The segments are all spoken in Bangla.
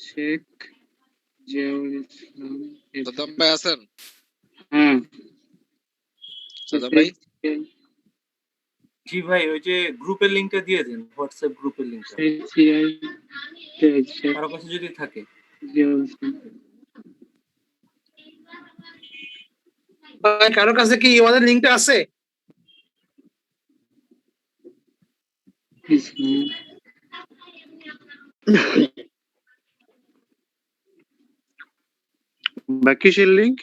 শেখ জিয়াউল ইসলাম সাদ্দাম ভাই আছেন? হ্যাঁ সাদ্দাম ভাই জি ভাই, ওই যে গ্রুপের লিংকটা দিয়ে দিন, হোয়াটসঅ্যাপ গ্রুপের লিংকটা কারো কাছে যদি থাকে। জিয়াউল ইসলাম কারো কাছে কি আমাদের লিংকটা আছে? ইসলাম কিসের লিংক?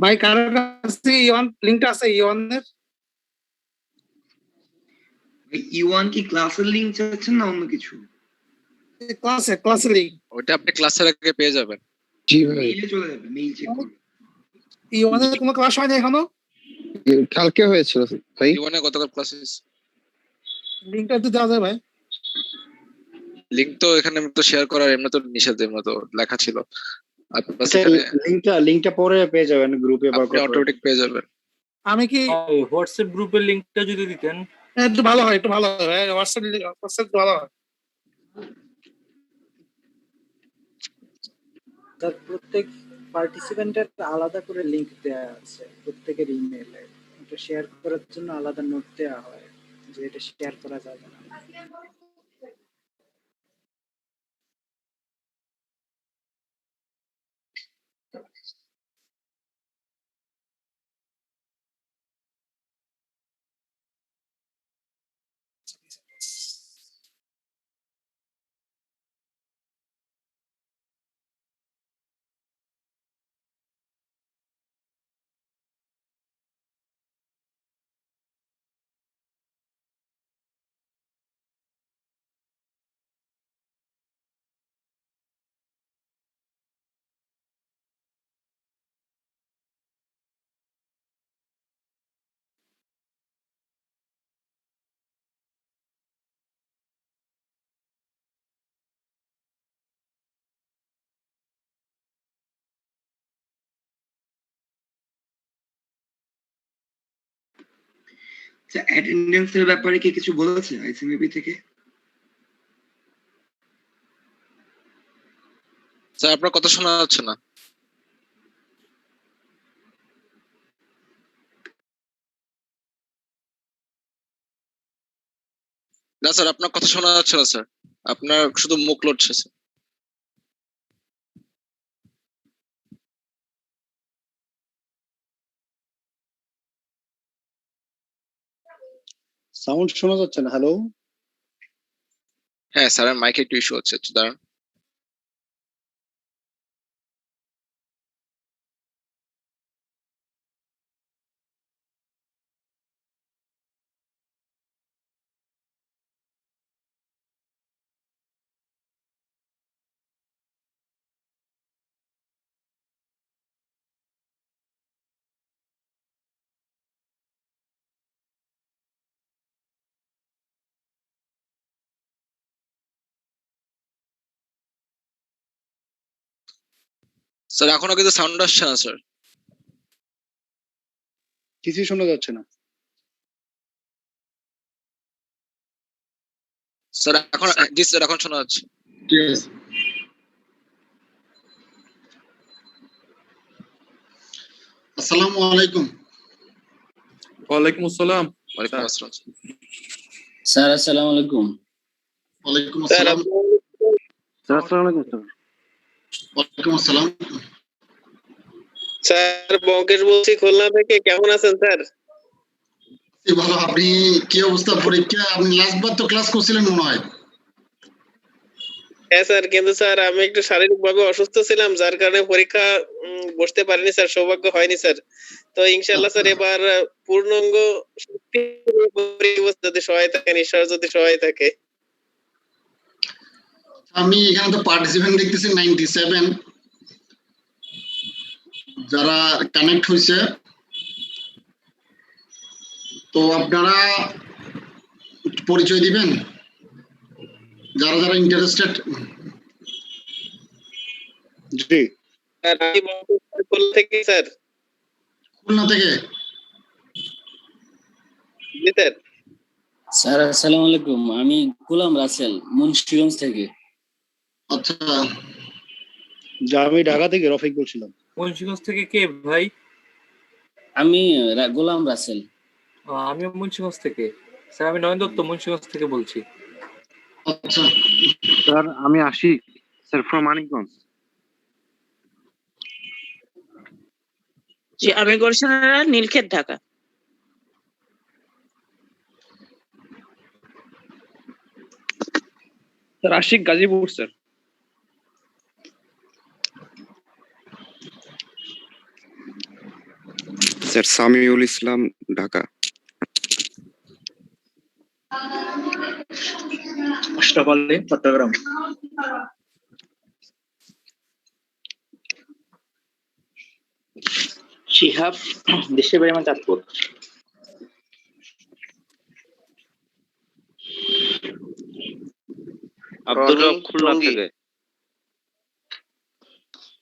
ভাই কারো কাছে ইওয়ান লিংকটা আছে? ইওয়ানের ইওয়ান কি ক্লাসের লিংক চাচ্ছেন না অন্য কিছু? ক্লাসের লিংক ওটা আপনি ক্লাসের আগে পেয়ে যাবেন। জি ভাই, মেইলে চলে যাবে, মেইল চেক করুন। ইওয়ানের কোনো ক্লাস হয়নি এখনো? কালকে হয়েছিল ভাই। ইওয়ানে গতকাল ক্লাস হয়েছে। লিংকটা একটু দেওয়া যায় ভাই? লিংক তো এখানে তো শেয়ার করার এমনি তো নিষেধ, এমনি তো লেখা ছিল। লিংকটা পরে পেয়ে যাবেন গ্রুপে বা আপনি অটোমেটিক পেয়ে যাবেন। আমি কি হোয়াটসঅ্যাপ গ্রুপের লিংকটা যদি দিতেন একটু ভালো হয়, একটু ভালো হয় ভাই। হোয়াটসঅ্যাপ ভালো হয়। তার প্রত্যেক পার্টিসিপেন্টের আলাদা করে লিংক দেওয়া আছে প্রত্যেকের ইমেইলে। এটা শেয়ার করার জন্য আলাদা নোট দেওয়া হয় যে এটা শেয়ার করা যাবে না। অ্যাটেন্ডেন্সের ব্যাপারে কি কিছু বলেছে আইসিএমবি থেকে? স্যার আপনার কথা শোনা যাচ্ছে না। না স্যার, আপনার কথা শোনা যাচ্ছে না স্যার, আপনার শুধু মুখ লড়ছে স্যার। সাউন্ড শোনা যাচ্ছে না। হ্যালো, হ্যাঁ স্যার, মাইকে একটু ইস্যু হচ্ছে, একটু দাঁড়ান। স্যার এখনো কিন্তু সাউন্ড আসছে না স্যার। কিছুই শোনা যাচ্ছে না। স্যার এখন, জি স্যার এখন শোনা যাচ্ছে। ঠিক আছে। আসসালামু আলাইকুম। ওয়ালাইকুম আসসালাম। ওয়ালাইকুম আসসালাম স্যার। আসসালামু আলাইকুম। ওয়ালাইকুম আসসালাম। স্যার আসসালামু আলাইকুম স্যার। ওয়ালাইকুম আসসালাম। স্যার বঙ্কেশ বলছি খুলনা থেকে, কেমন আছেন স্যার? ভালো, আপনি কি অবস্থা? পরীক্ষা আপনি লাস্ট বার তো ক্লাস করছিলেন মনে হয়। হ্যাঁ স্যার, কিন্তু স্যার আমি একটু শারীরিকভাবে অসুস্থ ছিলাম, যার কারণে পরীক্ষা বসতে পারিনি স্যার, সৌভাগ্য হয়নি স্যার। তো ইনশাআল্লাহ স্যার এবার পূর্ণাঙ্গ যদি সহায় থাকেন, ঈশ্বর যদি সহায় থাকে। আমি এখানে তো পার্টিসিপেন্ট দেখতেছি 97 যারা কানেক্ট হয়েছে। তো আপনারা পরিচয় দিবেন যারা যারা ইন্টারেস্টেড। জি স্যার আমি খুলনা থেকে স্যার। খুলনা থেকে? জি স্যার। স্যার আসসালামু আলাইকুম, আমি গোলাম রাসেল মুন্সিগঞ্জ থেকে। আচ্ছা, আমি ঢাকা থেকে রফিক বলছিলাম। মুন্সিগঞ্জ থেকে কে ভাই? আমি গোলাম রাসেল। আমিও মুন্সিগঞ্জ থেকে। স্যার আমি নয়ন দত্ত মুন্সিগঞ্জ থেকে বলছি। আচ্ছা, স্যার আমি আশিক, স্যার ফ্রম মানিকগঞ্জ। জি আমি গুলশানের Nilkhet, Dhaka. Sir Ashik Gazipur sir. Sir Samiul Islam, Dhaka. Ashraf Ali, Chittagong. Shihab, দেশের বাড়ি আমার চাঁদপুর। আব্দুল রব, খুলনা থেকে।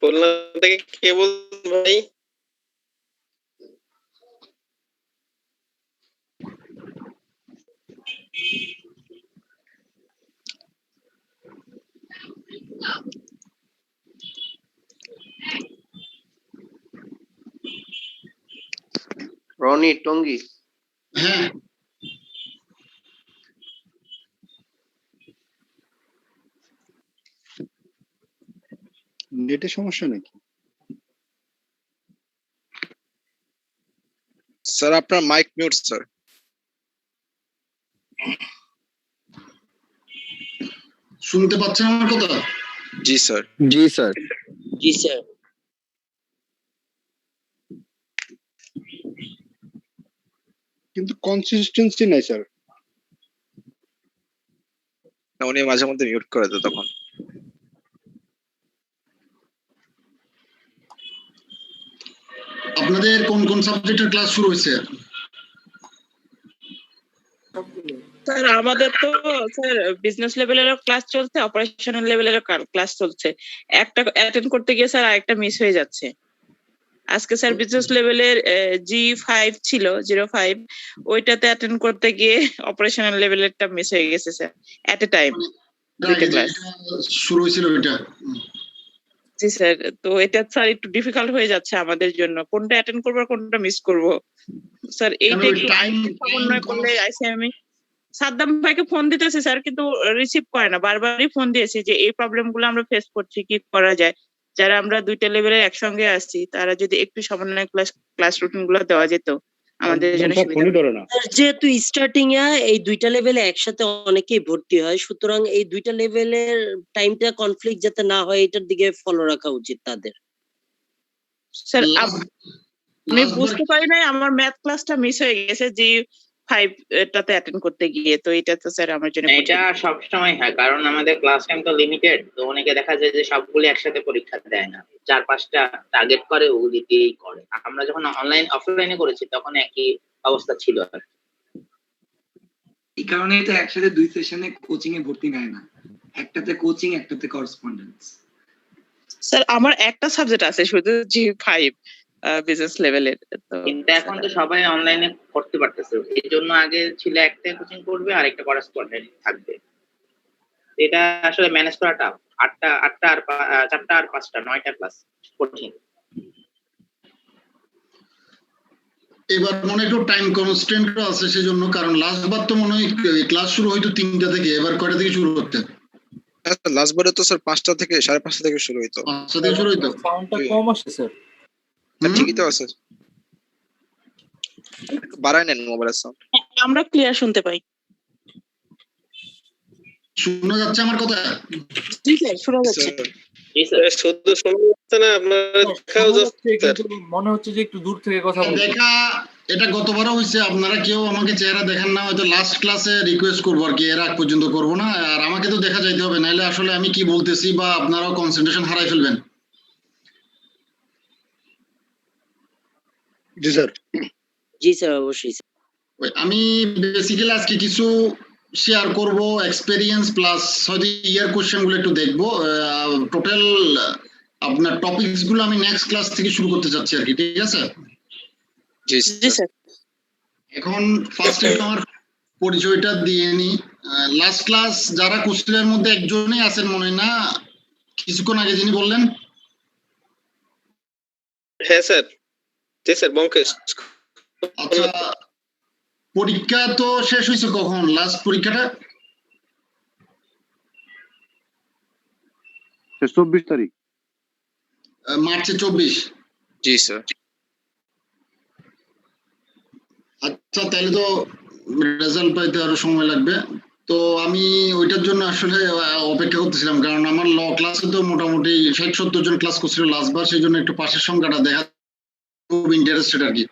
খুলনা থেকে কে বলছেন ভাই? রনি, টঙ্গী। হ্যাঁ, নেটের সমস্যা নাকি? স্যার আপনার মাইক মিউট স্যার। শুনতে পাচ্ছেন আমার কথা? জি স্যার। জি স্যার। জি স্যার। কিন্তু কনসিস্টেন্সি নাই স্যার। উনি মাঝে মধ্যে মিউট করে দেয় তখন। আপনাদের কোন কোন সাবজেক্টের ক্লাস শুরু হয়েছে? স্যার আমাদের তো স্যার বিজনেস লেভেলেরও ক্লাস চলছে, অপারেশনাল লেভেলেরও ক্লাস চলছে। একটা অ্যাটেন্ড করতে গিয়ে স্যার আরেকটা মিস হয়ে যাচ্ছে। আজকে স্যার বিজনেস লেভেলের G5 ছিল 05, ওইটাতে অ্যাটেন্ড করতে গিয়ে অপারেশনাল লেভেলেরটা মিস হয়ে গেছে স্যার এট এ টাইম, দুইটা ক্লাস শুরু হয়েছিল এটা। জি স্যার। তো এটা স্যার একটু ডিফিকাল্ট হয়ে যাচ্ছে আমাদের জন্য, কোনটা অ্যাটেন্ড করবো আর কোনটা মিস করব স্যার। এইটা একটু সমন্বয় করলে আইসি আমি সাদ্দাম ভাইকে ফোন দিতেছি স্যার, কিন্তু রিসিভ করে না। বারবারই ফোন দিয়েছি যে এই প্রবলেম গুলো আমরা ফেস করছি, কি করা যায়। যারা আমরা দুইটা লেভেলে একসঙ্গে আসছি তারা যদি একটু সমন্বয় ক্লাস রুটিন গুলো দেওয়া যেত আমাদের জন্য সুবিধা। যেহেতু স্টার্টিং এ এই দুইটা লেভেলে একসাথে অনেকেই ভর্তি হয়, সুতরাং এই দুইটা লেভেলের টাইমটা কনফ্লিক্ট যাতে না হয় এটার দিকে ফলো রাখা উচিত তাদের। স্যার আমি বুঝতে পারি নাই, আমার ম্যাথ ক্লাসটা মিস হয়ে গেছে G5 এটাতে অ্যাটেন্ড করতে গিয়ে। তো এটা তো স্যার আমার জন্য এটা সব সময় হয়, কারণ আমাদের ক্লাস টাইম তো লিমিটেড। তো অনেকে দেখা যায় যে সবগুলো একসাথে পরীক্ষা দেয় না, 4-5টা টার্গেট করে ওগুলি দিয়েই করে। আমরা যখন অনলাইন অফলাইনে করেছি তখন একই অবস্থা ছিল। এই কারণেই তো একসাথে দুই সেশনে কোচিং এ ভর্তি নেয় না, একটাতে কোচিং একটাতে করসপন্ডেন্স। স্যার আমার একটা সাবজেক্ট আছে শুধু G5 বিজনেস লেভেলের। কিন্তু এখন তো সবাই অনলাইনে করতে পারতেছে, এই জন্য আগে ছিল একটা কোচিং করবে আর একটা করসপন্ডেন্ট থাকবে। এটা আসলে ম্যানেজ করা টাফ। 8টা আর 4টা আর 5টা 9টা ক্লাস কঠিন। এবার মনে একটু টাইম কনস্ট্যান্ট আছে সেজন্য, কারণ লাস্ট বার তো মনে হয় ক্লাস শুরু হয়তো 3টা থেকে, এবার কয়টা থেকে শুরু হচ্ছে? লাস্ট বারে তো স্যার 5টা থেকে 5:30 থেকে শুরু হইতো। 5টা থেকে শুরু হইতো। সাউন্ডটা কম আসে স্যার। ঠিকই তো আছে, একটু বাড়ায় নেন মোবাইলের সাউন্ড। আমরা ক্লিয়ার শুনতে পাই। শোনা যাচ্ছে আমার কথা? জি স্যার শোনা যাচ্ছে। শুদ্ধ শোনা যাচ্ছে না, আপনার দেখাও যাচ্ছে কিন্তু মনে হচ্ছে যে একটু দূর থেকে কথা বলছেন। দেখা এটা গতবারও হয়েছে, আপনারা কেউ আমাকে চেহারা দেখেন না, হয়তো লাস্ট ক্লাসে রিকোয়েস্ট করবো আর কি, এর আগ পর্যন্ত করবো না। আর আমাকে তো দেখা যাইতে হবে, নাহলে আসলে আমি কি বলতেছি বা আপনারাও কনসেন্ট্রেশন হারাই ফেলবেন। জি স্যার। জি স্যার অবশ্যই। আমি বেসিক্যালি আজকে কিছু শেয়ার করব এক্সপেরিয়েন্স প্লাস হয়তো ইয়ার কোশ্চেন গুলো একটু দেখবো। টোটাল আপনার টপিকস গুলো আমি নেক্সট ক্লাস থেকে শুরু করতে চাচ্ছি আর কি, ঠিক আছে? জি স্যার। এখন ফার্স্টে আমার পরিচয়টা দিয়ে নি। লাস্ট ক্লাস যারা কুষ্টিয়ার মধ্যে একজনই আছেন মনে হয় না, কিছুক্ষণ আগে যিনি বললেন। হ্যাঁ স্যার, জি স্যার বঙ্কেশ। আচ্ছা, পরীক্ষা তো শেষ হয়েছে কখন? লাস্ট পরীক্ষাটা 24 তারিখ মার্চে 24। জি স্যার। আচ্ছা, তাহলে তো রেজাল্ট পাইতে আরো সময় লাগবে। তো আমি ওইটার জন্য আসলে অপেক্ষা করতেছিলাম, কারণ আমার ল ক্লাসে তো মোটামুটি 60-70 জন ক্লাস করছিল লাস্টবার, সেই জন্য একটু পাশের সংখ্যাটা দেখা খুব ইন্টারেস্টেড আর কি।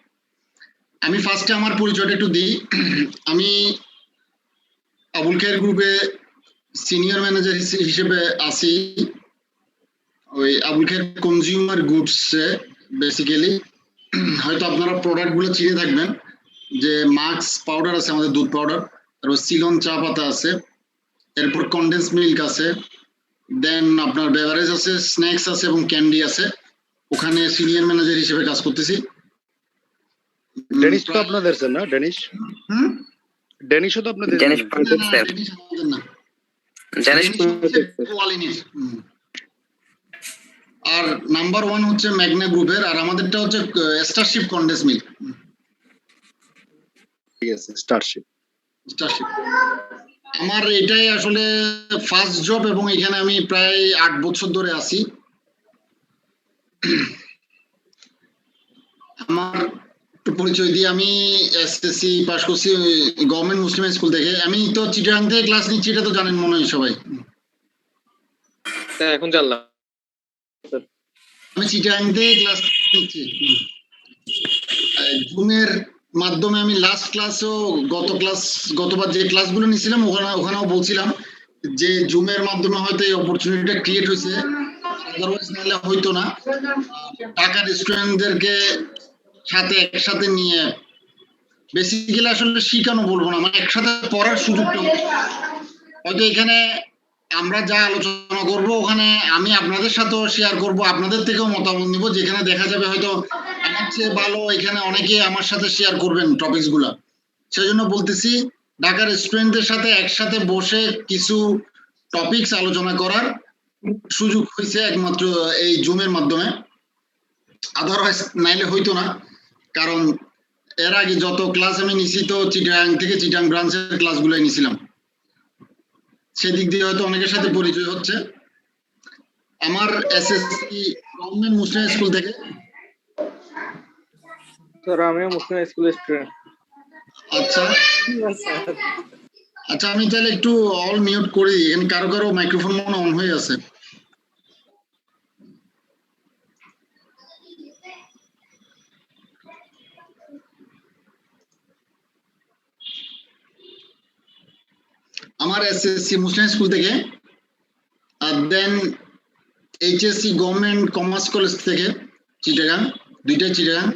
আমি ফার্স্টে আমার পরিচয়টা একটু দিই। আমি আবুল খায়ের গ্রুপে সিনিয়র ম্যানেজার হিসেবে আছি। ওই আবুল খায়ের কনজিউমার গুডসে বেসিক্যালি হয়তো আপনারা প্রোডাক্ট গুলো চিনে থাকবেন, যে মাক্স পাউডার আছে, আমাদের দুধ পাউডার, তারপর সিলন চা পাতা আছে, এরপর কন্ডেন্স মিল্ক আছে, দেন আপনার বেভারেজ আছে, স্ন্যাক্স আছে এবং ক্যান্ডি আছে। ওখানে সিনিয়র ম্যানেজার হিসেবে কাজ করতেছি। ডেনিশ তো আপনাদের স্যার না? ডেনিশ ডেনিশও তো আপনাদের? ডেনিশ পয়েন্ট স্যার, ডেনিশ কোয়ালিনির। আর নাম্বার 1 হচ্ছে ম্যাগনা গ্রুপের, আর আমাদেরটা হচ্ছে স্টারশিপ কন্ডেন্স মিল্ক। ঠিক আছে, স্টারশিপ। আমার এটাই আসলে ফার্স্ট জব এবং এখানে আমি প্রায় 8 বছর ধরে আছি। আমার একটু পরিচয় দিয়ে, আমি এসএসসি পাস করছি গভর্নমেন্ট মুসলিম স্কুল থেকে। আমি তো চিটাগাং থেকে ক্লাস নিচ্ছি, এটা তো জানেন মনে হয় সবাই। হ্যাঁ, এখন জানলাম। আমি চিটাগাং থেকে ক্লাস নিচ্ছি। জুমের মাধ্যমে আমি লাস্ট ক্লাসও গতবার যে ক্লাসগুলো নিয়েছিলাম ওখানেও বলছিলাম যে জুমের মাধ্যমে হয়তো এই অপরচুনিটিটা ক্রিয়েট হয়েছে, আদারওয়াইজ নাহলে হয়তো না। ঢাকার স্টুডেন্টদেরকে একসাথে নিয়ে বেসিক্যালি আসলে শিখানো বলবো না, মানে একসাথে পড়ার সুযোগটা হয়তো এখানে আমরা যা আলোচনা করব ওখানে আমি আপনাদের সাথেও শেয়ার করব, আপনাদের থেকেও মতামত নিব, যেখানে দেখা যাবে হয়তো আমার চেয়ে ভালো এখানে অনেকে আমার সাথে শেয়ার করবেন টপিকস গুলা। সেই জন্য বলতেছি ঢাকার স্টুডেন্টদের সাথে একসাথে বসে কিছু টপিকস আলোচনা করার সুযোগ হয়েছে একমাত্র এই জুমের মাধ্যমে, আদারওয়াইজ নাইলে হইতো না। কারণ এর আগে যত ক্লাস আমি নিছি তো চিটাগাং থেকে, চিটাগাং ব্রাঞ্চের ক্লাসগুলোই নিছিলাম, সেদিক দিয়ে হয়তো অনেকের সাথে পরিচয় হচ্ছে। আমার এসএসসি গভর্নমেন্ট মুসলিম স্কুল থেকে। স্যার আমিও মুসলিম স্কুলের স্টুডেন্ট। আচ্ছা আচ্ছা, আমি তাহলে একটু অল মিউট করি, এখানে কারো কারো মাইক্রোফোন মনে অন হয়ে আছে। আমার এসএসসি মুসলিম স্কুল থেকে, আর দেন এইচএসসি গভর্নমেন্ট কমার্স কলেজ থেকে চিটাগাং, দুইটাই চিটাগাং।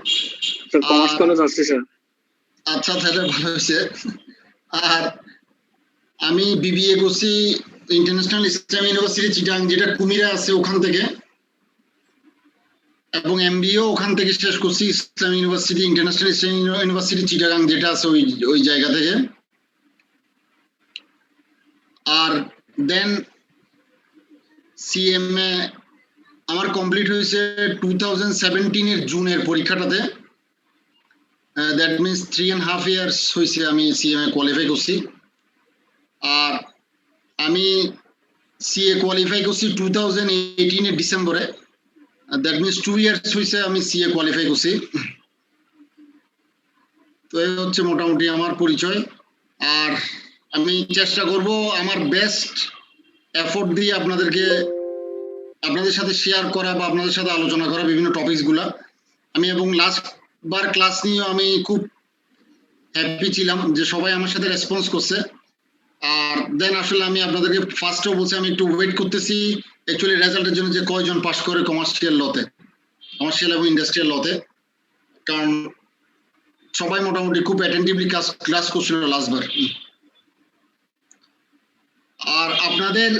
কমার্স কলেজ আছে স্যার। আচ্ছা, তাহলে ভালো হয়েছে। আর আমি বিবিএ করছি ইন্টারন্যাশনাল ইসলাম ইউনিভার্সিটি চিটাগাং, যেটা কুমিরা আছে ওখান থেকে, এবং এমবিএ ওখান থেকে শেষ করছি ইসলাম ইউনিভার্সিটি, ইন্টারন্যাশনাল ইসলাম ইউনিভার্সিটি চিটাগাং, যেটা আছে ওই জায়গা থেকে। আর দেন সিএমএ আমার কমপ্লিট হয়েছে 2017 এর জুনের পরীক্ষাটাতে। দ্যাট মিনস 3.5 ইয়ার্স হয়েছে আমি সিএমএ কোয়ালিফাই করছি। আর আমি সিএ কোয়ালিফাই করছি 2018 এর ডিসেম্বরে। দ্যাট মিনস 2 ইয়ার্স হয়েছে আমি সিএ কোয়ালিফাই করছি। তো এই হচ্ছে মোটামুটি আমার পরিচয়। আর আমি চেষ্টা করব আমার বেস্ট এফোর্ট দিয়ে আপনাদের সাথে শেয়ার করা বা আপনাদের সাথে আলোচনা করা বিভিন্ন টপিকস গুলা। আমি এবং লাস্ট বার ক্লাস নিয়েও আমি খুব হ্যাপি ছিলাম যে সবাই আমার সাথে রেসপন্স করছে। আর দেন আসলে আমি আপনাদেরকে ফার্স্টেও বলছি আমি একটু ওয়েট করতেছি অ্যাকচুয়ালি রেজাল্টের জন্য, যে কয়জন পাস করে কমার্শিয়াল এবং ইন্ডাস্ট্রিয়াল লতে, কারণ সবাই মোটামুটি খুব অ্যাটেন্টিভলি ক্লাস করছিল লাস্টবার। আর আপনাদের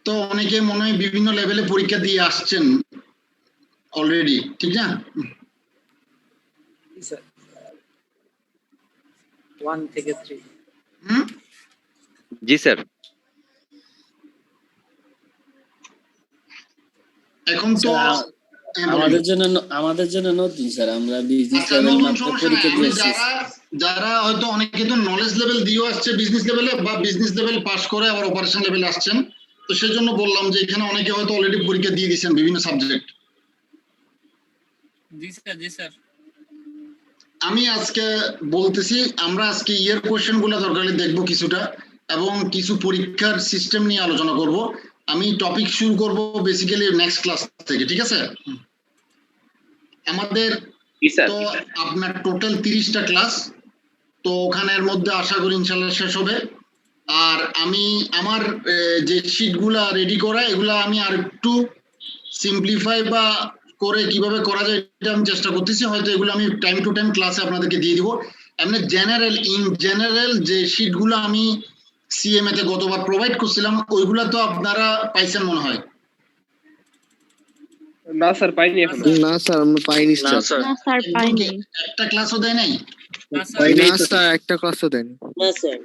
তো অনেকে মনে হয় বিভিন্ন লেভেলে পরীক্ষা দিয়ে আসছেন অলরেডি, ঠিক না? 1 থেকে 3। জি স্যার। এখন তো আমাদের জন্য নতুন স্যার, আমরা বিজনেস আচ্ছা, লেভেল নতুন মাত্র সমস্যা পরীক্ষা নাই। আমি দিয়েছি। যারা হয়তো অনেকে তো নলেজ লেভেল দিয়েও আসছে বিজনেস লেভেলে, বা বিজনেস লেভেল পাস করে আবার অপারেশন লেভেলে আসছেন, তো সেই জন্য বললাম যে এখানে অনেকে হয়তো অলরেডি পরীক্ষা দিয়ে দিয়েছেন বিভিন্ন সাবজেক্ট। জি স্যার, জি স্যার। আমি আজকে বলতেছি, আমরা আজকে ইয়ার কোশ্চেন গুলো দরকার হলে দেখবো কিছুটা, এবং কিছু পরীক্ষার সিস্টেম নিয়ে আলোচনা করব। আমি টপিক শুরু করব বেসিক্যালি নেক্সট ক্লাস থেকে, ঠিক আছে? আমাদের তো আপনার টোটাল 30টা ক্লাস, তো ওখানের মধ্যে আশা করি ইনশাল্লাহ শেষ হবে। আর আমি আমার যে শিটগুলা রেডি করা, এগুলা আমি আর একটু সিম্পলিফাই বা করে কিভাবে করা যায় এটা আমি চেষ্টা করতেছি। হয়তো এগুলো আমি টাইম টু টাইম ক্লাসে আপনাদেরকে দিয়ে দিব। এমনি জেনারেল যে শিটগুলো আমি সিএমএ তে গতবার প্রোভাইড করছিলাম, ওইগুলা তো আপনারা পাইছেন মনে হয়। না স্যার, পাইনি এখন। না স্যার, আমরা পাইনি স্যার। না স্যার পাইনি। একটা ক্লাসও দেয় নাই? না স্যার, একটা ক্লাসও দেয়নি। না স্যার।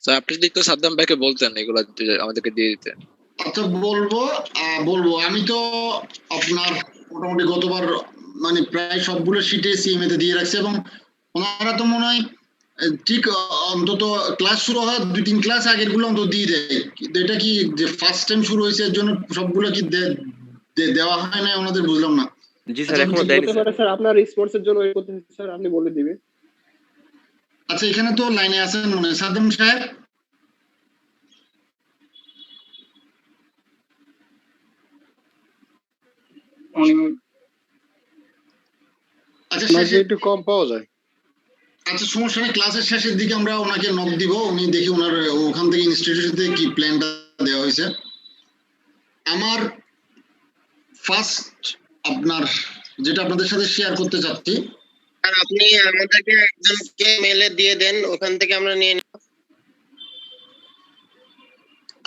স্যার আপনি যদি একটু সাদ্দাম ভাইকে বলতেন এগুলো আমাদেরকে দিয়ে দিতে। আচ্ছা, বলবো। আমি তো আপনার মোটামুটি গতবার মানে প্রায় সবগুলো শিটে সিএমএ তে দিয়ে রাখছি, এবং ওনারা তো মনে হয় ঠিক অন্তত ক্লাস শুরু হয় 2-3 ক্লাস আগের গুলো অন্তত দিয়ে দেয়। কিন্তু এটা কি যে ফার্স্ট টাইম শুরু হয়েছে এর জন্য সবগুলো কি দেওয়া হয় না ওনাদের, বুঝলাম না। জি স্যার, এখনো দেয়নি স্যার। আপনার রেসপন্সের জন্য ওয়েট করতেছি স্যার, আপনি বলে দিবেন। আচ্ছা, এখানে তো লাইনে আছেন মনে হয় সাদ্দাম সাহেব। আচ্ছা, একটু কম পাওয়া যায়। আচ্ছা, সমস্যা নেই। ক্লাসের শেষের দিকে আমরা ওনাকে নক দিব, উনি দেখি ওনার ওখান থেকে ইনস্টিটিউশন থেকে কি প্ল্যানটা দেওয়া হয়েছে। আমার ফার্স্ট আপনার যেটা আপনাদের সাথে শেয়ার করতে চাচ্ছি, আর আপনি আমাদেরকে একজনকে মেলে দিয়ে দেন, ওখান থেকে আমরা নিয়ে নেব।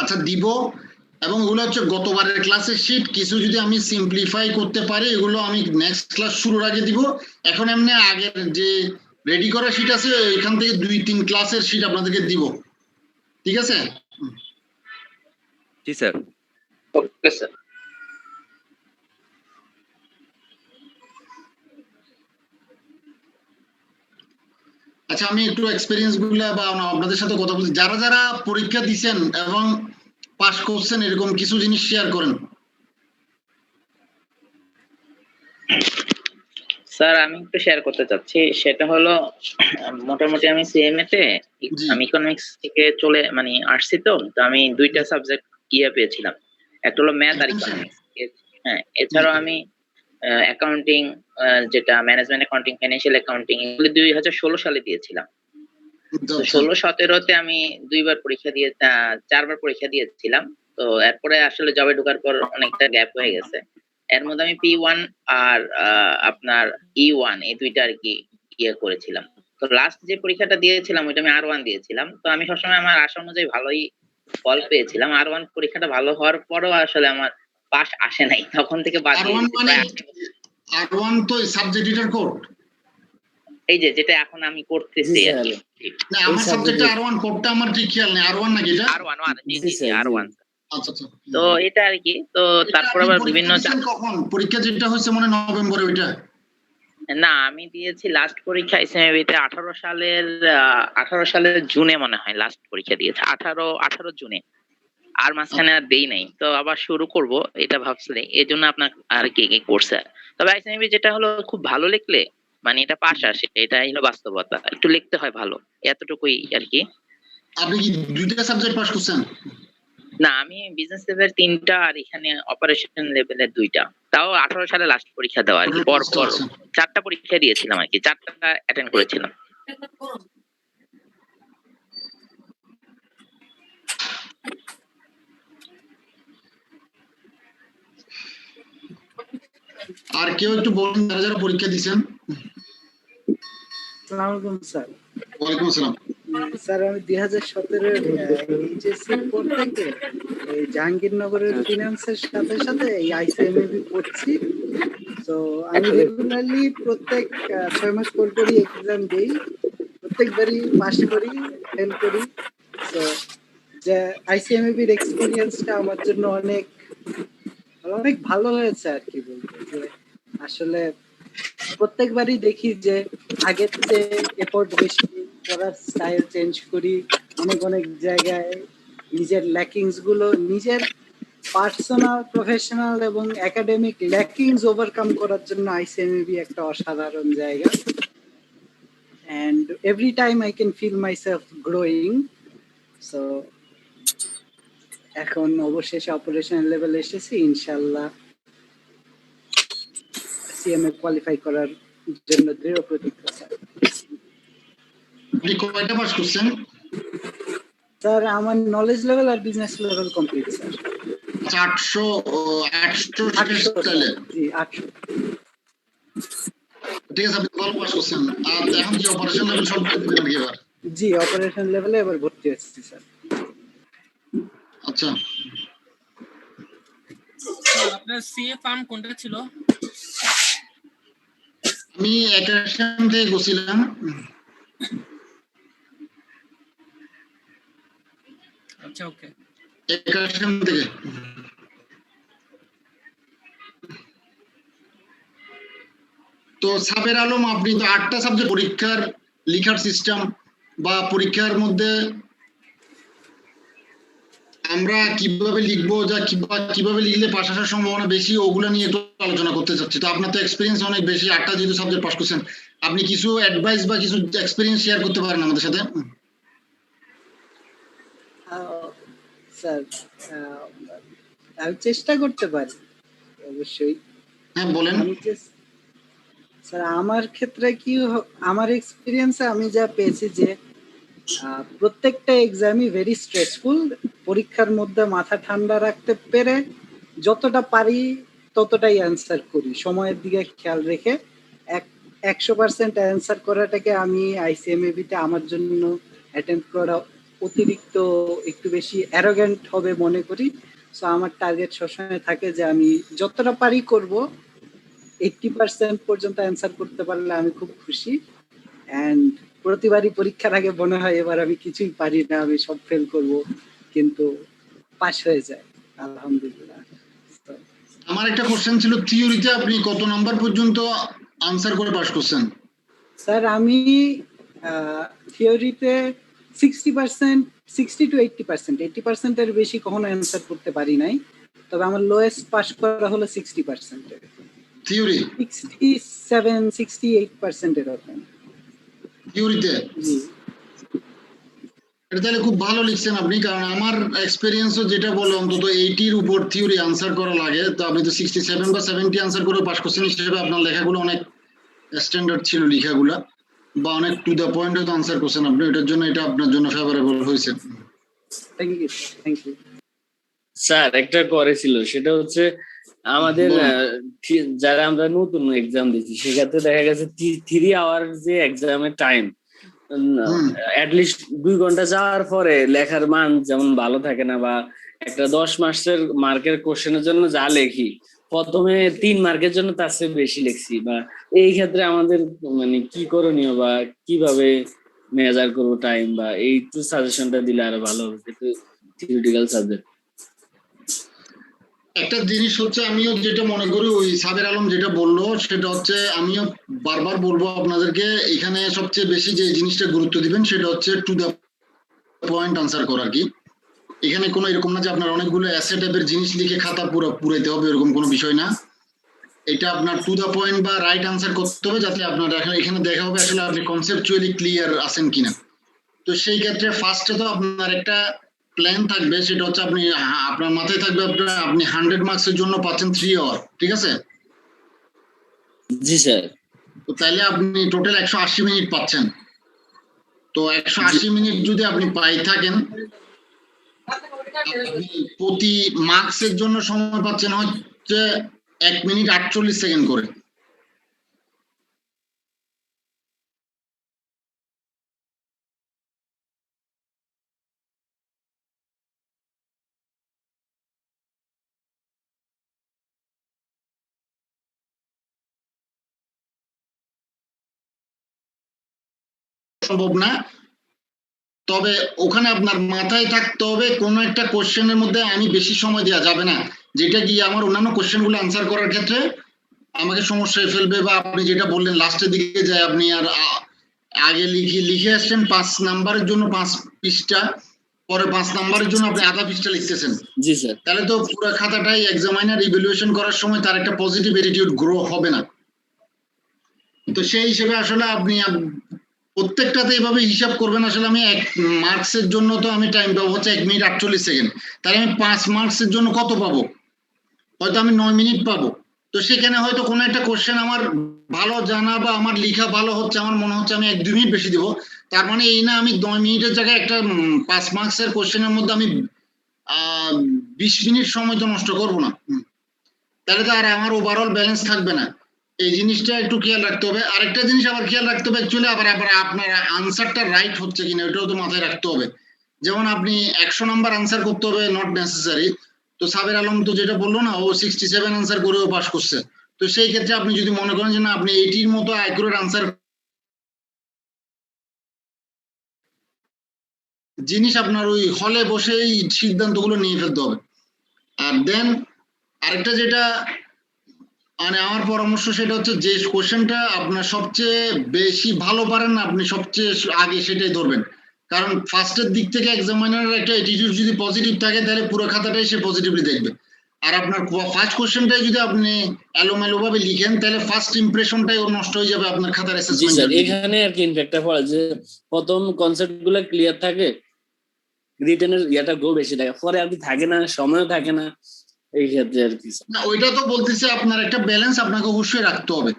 আচ্ছা, দিব। এবং এগুলো হচ্ছে গতবারের ক্লাসের শীট। কিছু যদি আমি সিম্পলিফাই করতে পারি, এগুলো আমি নেক্সট ক্লাস শুরুর আগে দিব। এখন এমনি আগের যে রেডি করা শীট আছে, এখান থেকে 2-3 ক্লাসের শীট আপনাদেরকে দিব, ঠিক আছে? জি স্যার। Okay sir. আচ্ছা, আমি একটু এক্সপেরিয়েন্স গুলা বা আপনাদের সাথে কথা বলছি। যারা যারা পরীক্ষা দিচ্ছেন এবং পাস করছেন, এরকম কিছু জিনিস শেয়ার করেন। স্যার আমি একটু শেয়ার করতে চাচ্ছি, সেটা হলো মোটামুটি আমি সিএমএ তে আমি ইকোনমিক্স থেকে চলে মানে আসছি, তো আমি 2টা সাবজেক্ট পেয়েছিলাম, একটা হলো ম্যাথ আর ইকোনমিক্স। হ্যাঁ, এছাড়াও আমি অ্যাকাউন্টিং, যেটা ম্যানেজমেন্ট অ্যাকাউন্টিং, ফাইন্যান্সিয়াল অ্যাকাউন্টিং, এগুলো 2016 সালে দিয়েছিলাম। তো 16-17-তে আমি 2বার পরীক্ষা দিয়ে 4বার পরীক্ষা দিয়েছিলাম। তো এরপরে আসলে জবে ঢোকার পর অনেকটা গ্যাপ হয়ে গেছে। এর মধ্যে আমি P1 আর আপনার E1 এই দুইটা আর কি করেছিলাম। তো লাস্ট যে পরীক্ষাটা দিয়েছিলাম ওইটা আমি R1 দিয়েছিলাম। তো আমি সবসময় আমার আশা অনুযায়ী ভালোই ফল পেয়েছিলাম। R1 পরীক্ষাটা ভালো হওয়ার পরেও আসলে আমার পাস আসে নাই, তখন থেকে বাদ দিয়েছি। R1 তো সাবজেক্ট এটার কোড, এই যেটা এখন আমি করতেছি আর কি। না, আমার সাবজেক্টে R1 কোডটা আমার ঠিক খেয়াল নেই। R1 নাকি এটা? R1 জি R1। আচ্ছা আচ্ছা। তো এটা আর কি। তো তারপর আবার বিভিন্ন কখন পরীক্ষা যেটা হচ্ছে মনে নভেম্বরে ওইটা? না, আমি দিয়েছি লাস্ট পরীক্ষা এসএমবি তে 18 সালের জুনে মনে হয় লাস্ট পরীক্ষা দিয়েছে, 18 জুনে। আর মাঝখানে আর দেই নাই। তো আবার শুরু করব এটা ভাবছিলাম, এজন্য আপনার আর কি করছে। তবে এসএমবি যেটা হলো খুব ভালো লিখলে মানে এটা পাস আসে, এটা হলো বাস্তবতা। একটু লিখতে হয় ভালো, এতটুকুই আর কি। আপনি কি 2টা সাবজেক্ট পাস করছেন? না, আমি বিজনেস লেভেল 3টা আর এখানে অপারেশন লেভেলের 2টা। তাও 18 সালে লাস্ট পরীক্ষা দেওয়া আর কি। পর 4টা পরীক্ষা দিয়েছিলাম আর কি, 4টা অ্যাটেন্ড করেছিলাম। আর কেউ একটু বলুন যারা যারা পরীক্ষা দিয়েছেন। আসসালামু আলাইকুম স্যার। ওয়ালাইকুম আসসালাম। স্যার আমি 2017-এর এইচএসসি পর থেকে এই জাহাঙ্গীরনগরের ফিনান্সের সাথে সাথে এই আইসিএমবি পড়ছি। তো আমি রেগুলারলি প্রত্যেক 6 মাস পর পরই এক্সাম দিই। প্রত্যেকবারই পাস করি, ফেল করি। তো যে আইসিএমএবির এক্সপিরিয়েন্সটা আমার জন্য অনেক অনেক ভালো হয়েছে আর কি বলবো, যে আসলে প্রত্যেকবারই দেখি যে আগের চেয়ে এফোর্ট বেশি, পড়ার স্টাইল চেঞ্জ করি, অনেক অনেক জায়গায় নিজের ল্যাকিংস গুলো, নিজের পার্সোনাল, প্রফেশনাল এবং একাডেমিক ল্যাকিংস ওভারকাম করার জন্য আইসিএমএবি একটা অসাধারণ জায়গা। and every time I can feel myself growing. So এখন অবশেষে অপারেশনাল লেভেল এসেছি, ইনশাআল্লাহ সিএমএ কোয়ালিফাই করার জন্য দৃঢ় প্রতিজ্ঞ স্যার। আপনি কয়টা পাস করছেন? স্যার আমার নলেজ লেভেল আর বিজনেস লেভেল কমপ্লিট স্যার। 800 জি 800। ঠিক আছে, আপনি ভালো পাস করছেন। আর এখন কি অপারেশন লেভেল সব দিবেন নাকি এবার? জি অপারেশন লেভেলে এবার ভর্তি হয়েছি স্যার। আচ্ছা, আপনার সিএ ফার্ম কোনটা ছিল? আমি একাশন থেকে গেছিলাম। আচ্ছা ওকে, একাশন থেকে। তো সাবের আলম, আপনি তো 8টা সাবজেক্ট পরীক্ষার লেখার সিস্টেম বা পরীক্ষার মধ্যে আমরা কিভাবে লিখবো, যা কিভাবে লিখলে পাস আসার সম্ভাবনা বেশি, ওগুলো নিয়ে একটু আলোচনা করতে চাচ্ছি। তো আপনার তো এক্সপিরিয়েন্স অনেক বেশি, 8টা যেহেতু সাবজেক্ট পাস করছেন, আপনি কিছু অ্যাডভাইস বা কিছু এক্সপিরিয়েন্স শেয়ার করতে পারেন আমাদের সাথে? স্যার আমি চেষ্টা করতে পারি অবশ্যই। হ্যাঁ বলেন। স্যার আমার ক্ষেত্রে কি, আমার এক্সপিরিয়েন্সে আমি যা পেয়েছি যে প্রত্যেকটা এক্সামই ভেরি স্ট্রেসফুল। পরীক্ষার মধ্যে মাথা ঠান্ডা রাখতে পেরে যতটা পারি ততটাই অ্যান্সার করি, সময়ের দিকে খেয়াল রেখে। 100% অ্যান্সার করাটাকে আমি আইসিএমএবিতে আমার জন্য অ্যাটেম্প করা অতিরিক্ত একটু বেশি অ্যারোগ্যান্ট হবে মনে করি। সো আমার টার্গেট সবসময় থাকে যে আমি যতটা পারি করব। 80% পর্যন্ত অ্যান্সার করতে পারলে আমি খুব খুশি। অ্যান্ড প্রতিবারই পরীক্ষার আগে মনে হয় এবার আমি কিছুই পারি না, আমি সব ফেল করব, কিন্তু পাস হয়ে যায় আলহামদুলিল্লাহ। আমার একটা কোশ্চেন ছিল, থিওরিতে আপনি কত নাম্বার পর্যন্ত আনসার করে পাস করছেন? স্যার আমি থিওরিতে 60%, 60 to 80%, 80% এর বেশি কখনো অ্যান্সার করতে পারি নাই। তবে আমার লোয়েস্ট পাস করা হলো 60%। থিওরি 67, 68% এরকম থিওরিতে। জি এটা তাহলে খুব ভালো লিখছেন আপনি, কারণ আমার এক্সপেরিয়েন্সও যেটা বলে অন্তত 80-র উপর থিওরি আনসার করা লাগে। তো আপনি তো 67 বা 70 আনসার করে পাস করছেন, হিসেবে আপনার লেখাগুলো অনেক স্ট্যান্ডার্ড ছিল, লেখাগুলা বা অনেক টু দ্য পয়েন্ট তো আনসার করছেন আপনি। এটার জন্য এটা আপনার জন্য ফেভারেবল হয়েছে। থ্যাংক ইউ স্যার একটা করেছিল, সেটা হচ্ছে আমাদের যারা আমরা নতুন এক্সাম দিচ্ছি সেক্ষেত্রে দেখা গেছে 3 আওয়ার যে এক্সামের টাইম, অ্যাটলিস্ট 2 ঘন্টা যাওয়ার পরে লেখার মান যেমন ভালো থাকে না, বা একটা 10 মার্কসের মার্কের কোশ্চেনের জন্য যা লেখি প্রথমে 3 মার্কের জন্য তার চেয়ে বেশি লিখছি। বা এই ক্ষেত্রে আমাদের মানে কি করণীয় বা কিভাবে মেজার করবো টাইম, বা এই একটু সাজেশনটা দিলে আরো ভালো হবে যেহেতু থিওরিটিক্যাল সাবজেক্ট। একটা জিনিস হচ্ছে, আমিও যেটা মনে করি ওই সাবের আলম যেটা বললো সেটা হচ্ছে, আমিও বারবার বলবো আপনাদেরকে, এখানে সবচেয়ে বেশি যে জিনিসটা গুরুত্ব দিবেন সেটা হচ্ছে টু দ্য পয়েন্ট আনসার করা। কি এখানে কোনো এরকম না যে আপনার অনেকগুলো অ্যাসে টাইপের জিনিস লিখে খাতা পুরাইতে হবে, এরকম কোনো বিষয় না। এটা আপনার টু দ্য পয়েন্ট বা রাইট আনসার করতে হবে, যাতে আপনার এখানে দেখা হবে আসলে আপনি কনসেপচুয়ালি ক্লিয়ার আছেন কিনা। তো সেই ক্ষেত্রে ফার্স্টে তো আপনার একটা প্ল্যান থাকবে, সেটা হচ্ছে আপনি আপনার মাথায় থাকবে আপনি 100 মার্কসের জন্য পাচ্ছেন 3 আওয়ার, ঠিক আছে? জি স্যার। তো তাইলে আপনি টোটাল 180 মিনিট পাচ্ছেন। তো 180 মিনিট যদি আপনি পাই থাকেন, প্রতি মার্কসের জন্য সময় পাচ্ছেন হচ্ছে 1 মিনিট 48 সেকেন্ড করে। সম্ভব না, তবে ওখানে আপনার মাথায় থাকতে হবে কোনো একটা কোশ্চেনের মধ্যে আমি বেশি সময় দেওয়া যাবে না, যেটা গিয়ে আমার অন্যান্য কোশ্চেন গুলো আনসার করার ক্ষেত্রে আমাকে সমস্যায় ফেলবে, বা আপনি যেটা বললেন লাস্টের দিকে যায় আপনি আর আগে লিখে আসছেন 5 নাম্বারের জন্য 5 পৃষ্ঠা, পরে 5 নাম্বারের জন্য আপনি আধা পৃষ্ঠা লিখতেছেন। জি স্যার। তাহলে তো পুরো খাতাটাই এক্সামিনার ইভ্যালুয়েশন করার সময় তার একটা পজিটিভ অ্যাটিটিউড গ্রো হবে না। তো সেই হিসেবে আসলে আপনি প্রত্যেকটাতে এইভাবে হিসাব করবেন। আসলে আমি 1 মার্কসের জন্য তো আমি টাইম পাবো হচ্ছে 1 মিনিট 48 সেকেন্ড, তাহলে আমি 5 মার্কসের জন্য কত পাবো? হয়তো আমি 9 মিনিট পাবো। তো সেখানে হয়তো কোনো একটা কোশ্চেন আমার ভালো জানা বা আমার লেখা ভালো হচ্ছে, আমার মনে হচ্ছে আমি 1-2 মিনিট বেশি দিব। তার মানে এই না আমি 9 মিনিটের জায়গায় একটা 5 মার্কসের কোশ্চেনের মধ্যে আমি 20 মিনিট সময় তো নষ্ট করবো না, তাহলে তো আর আমার ওভারঅল ব্যালেন্স থাকবে না। এই জিনিসটা একটু খেয়াল রাখতে হবে। আরেকটা জিনিস আবার খেয়াল রাখতে হবে অ্যাকচুয়ালি আবার আপনার আনসারটা রাইট হচ্ছে কিনা এটাও তো মাথায় রাখতে হবে। যেমন আপনি 100 নাম্বার আনসার করতে হবে নট নেসেসারি, তো সাবের আলম তো যেটা বললো না ও 67 আনসার করেও পাস করছে। তো সেই ক্ষেত্রে আপনি যদি মনে করেন যে না আপনি 80-র মতো অ্যাকুরেট আনসার জিনিস, আপনার ওই হলে বসেই সিদ্ধান্তগুলো নিয়ে ফেলতে হবে। আর দেন আরেকটা যেটা মানে আমার পরামর্শ সেটা হচ্ছে যে কোশ্চেনটা আপনার সবচেয়ে বেশি ভালো পারেন না আপনি সবচেয়ে আগে সেটাই ধরবেন, কারণ ফার্স্টের দিক থেকে এক্সামিনারের একটা অ্যাটিটিউড যদি পজিটিভ থাকে তাহলে পুরো খাতাটাই সে পজিটিভলি দেখবে। আর আপনার ফার্স্ট কোশ্চেনটাই যদি আপনি এলোমেলো ভাবে লিখেন তাহলে ফার্স্ট ইমপ্রেশনটাই ওর নষ্ট হয়ে যাবে আপনার খাতার জি অ্যাসেসমেন্ট। স্যার, এখানে আর কি ইনফ্যাক্টটা পড়ে যে প্রথম কনসেপ্ট গুলো ক্লিয়ার থাকে, রিটেনের ইয়াটা গো বেশি থাকে, পরে আর কি থাকে না, সময়ও থাকে না এই ক্ষেত্রে আর কি। না ওইটা তো বলতেছে আপনার একটা ব্যালেন্স আপনাকে অবশ্যই রাখতে হবে।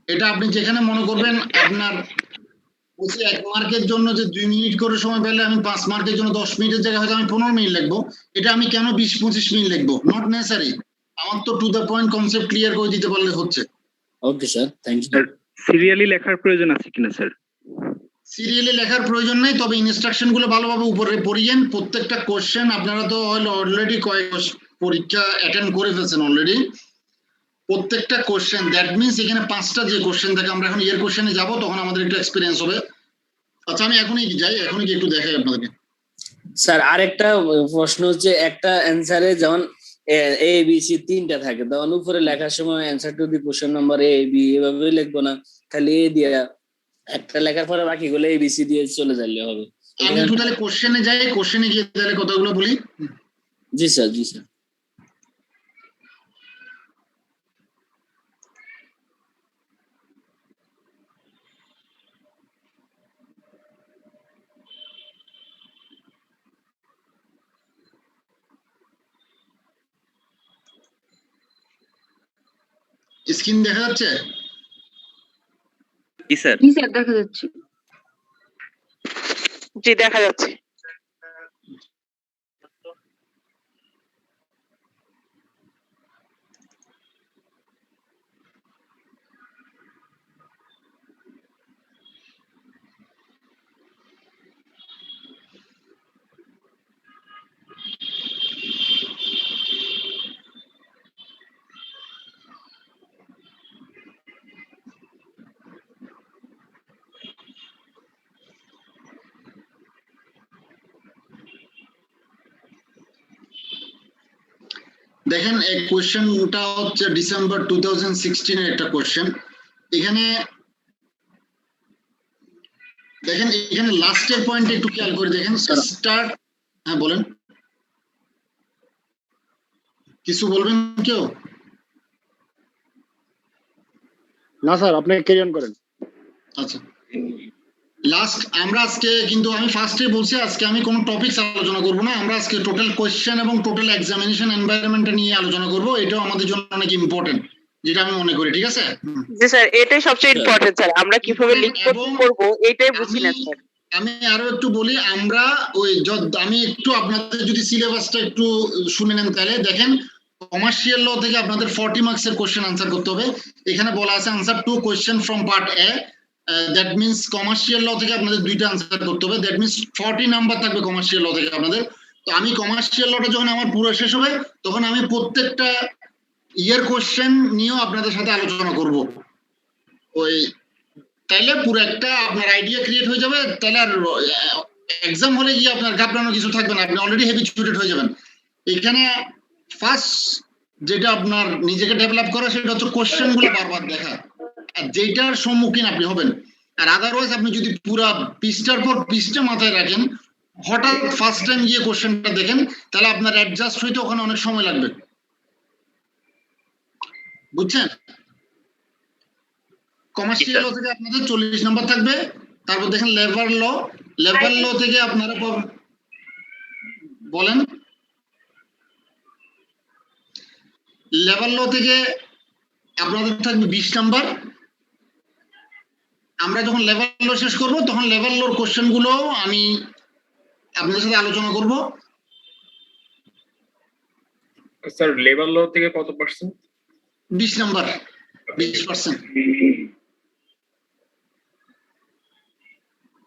এটা আপনি যেখানে মনে করবেন আপনার 1 মার্কের জন্য যে 2 মিনিট করে সময় পেলে আমি 5 মার্কের জন্য 10 মিনিটের জায়গায় হয়তো আমি 15 মিনিট লিখবো, এটা আমি কেন 20-25 মিনিট লিখবো? Not necessary. আমার তো to the point concept clear করে দিতে পারলে হচ্ছে। Okay sir, thank you. Serially লেখার প্রয়োজন আছে কিনা স্যার? সিরিয়ালি লেখার প্রয়োজন নেই, তবে ইনস্ট্রাকশন গুলো ভালোভাবে উপরে পড়িয়েন। প্রত্যেকটা কোশ্চেন আপনারা তো অলরেডি কয়েক পরীক্ষা অ্যাটেন্ড করে ফেলছেন অলরেডি। প্রত্যেকটা কোশ্চেন দ্যাট মিনস এখানে 5টা যে কোশ্চেন থাকে, আমরা এখন এর কোশ্চেনে যাব তখন আমাদের একটু এক্সপিরিয়েন্স হবে। আচ্ছা আমি এখনই যাই, এখনই কি একটু দেখাই আপনাদেরকে। স্যার আরেকটা প্রশ্ন হচ্ছে একটা অ্যানসারে যেমন এ বি সি 3টা থাকে, তখন উপরে লেখার সময় answer to the question number A B এভাবে লিখবো না, খালি এ দিয়ে একটা লেখার পরে বাকিগুলো এ বি সি দিয়ে চলে যাইলে হবে। আমি একটু তাহলে কোশ্চেনে যাই, কোশ্চেনে গিয়ে তাহলে কথাগুলো বলি। জি স্যার, জি স্যার। স্ক্রিন দেখা যাচ্ছে? জি স্যার। জি স্যার দেখা যাচ্ছে। জি দেখা যাচ্ছে। দেখেন এই কোশ্চেনটা হচ্ছে ডিসেম্বর 2016 এর একটা কোশ্চেন। এখানে দেখেন এখানে লাস্টের পয়েন্টে একটু খেয়াল করে দেখেন, স্টার্ট। হ্যাঁ বলেন, কিছু বলবেন কেউ? না স্যার, আপনি ক্যারি অন করেন। আচ্ছা লাস্ট আমরা আজকে কিন্তু আমি ফার্স্টে বলছি আজকে আমি কোনো টপিকস আলোচনা করব না, আমরা আজকে টোটাল কোশ্চেন এবং টোটাল এক্সামিনেশন এনভায়রনমেন্টটা নিয়ে আলোচনা করব। এটাও আমাদের জন্য অনেক ইম্পর্টেন্ট, যেটা আমি মনে করি। ঠিক আছে? জি স্যার, এটাই সবচেয়ে ইম্পর্টেন্ট স্যার। আমরা কিভাবে লিখতে করব এটাই বুঝি না স্যার। আমি আরো একটু বলি, আমরা ওই আমি একটু আপনাদের যদি সিলেবাসটা একটু শুনে নেন তাহলে দেখেন কমার্শিয়াল ল থেকে আপনাদের 40 মার্কসের কোশ্চেন আনসার করতে হবে। এখানে বলা আছে answer to question from part A, that means commercial law থেকে আপনাদের 2টা আনসার করতে হবে, দ্যাট মিনস 40 নাম্বার থাকবে কমার্শিয়াল ল থেকে আপনাদের। তো আমি কমার্শিয়াল লটা যখন আমার পুরো শেষ হবে তখন আমি প্রত্যেকটা ইয়ার কোশ্চেন নিয়েও আপনাদের সাথে আলোচনা করব। ওই তাইলে পুরো একটা আপনার আইডিয়া ক্রিয়েট হয়ে যাবে, তাহলে আর এক্সাম হলে গিয়ে আপনার ঘাবড়ানোর কিছু থাকবে না, আপনি অলরেডি হ্যাবিচুয়েটেড হয়ে যাবেন। এখানে ফার্স্ট যেটা আপনার নিজেকে ডেভেলপ করা সেটা হচ্ছে কোশ্চেন গুলো বারবার দেখা, আর যেটার সম্মুখীন আপনি হবেন। আর আদারওয়াইজ আপনি যদি পুরো পৃষ্ঠার পর পৃষ্ঠা মাথায় রাখেন, হঠাৎ ফার্স্ট টাইম গিয়ে কোশ্চেনটা দেখেন, তাহলে আপনার অ্যাডজাস্ট হইতে ওখানে অনেক সময় লাগবে, বুঝছেন? কমার্শিয়াল ল থেকে আপনাদের 40 নম্বর থাকবে, তারপর দেখেন লেবার ল থেকে আপনারা বলেন, লেবার ল থেকে আপনাদের থাকবে 20 নাম্বার। আমরা যখন লেবার ল শেষ করব তখন লেবার লর কোশ্চেন গুলো আমি আপনাদের সাথে আলোচনা করব। স্যার লেবার ল থেকে কত পার্সেন্ট? 20 নাম্বার, 20%।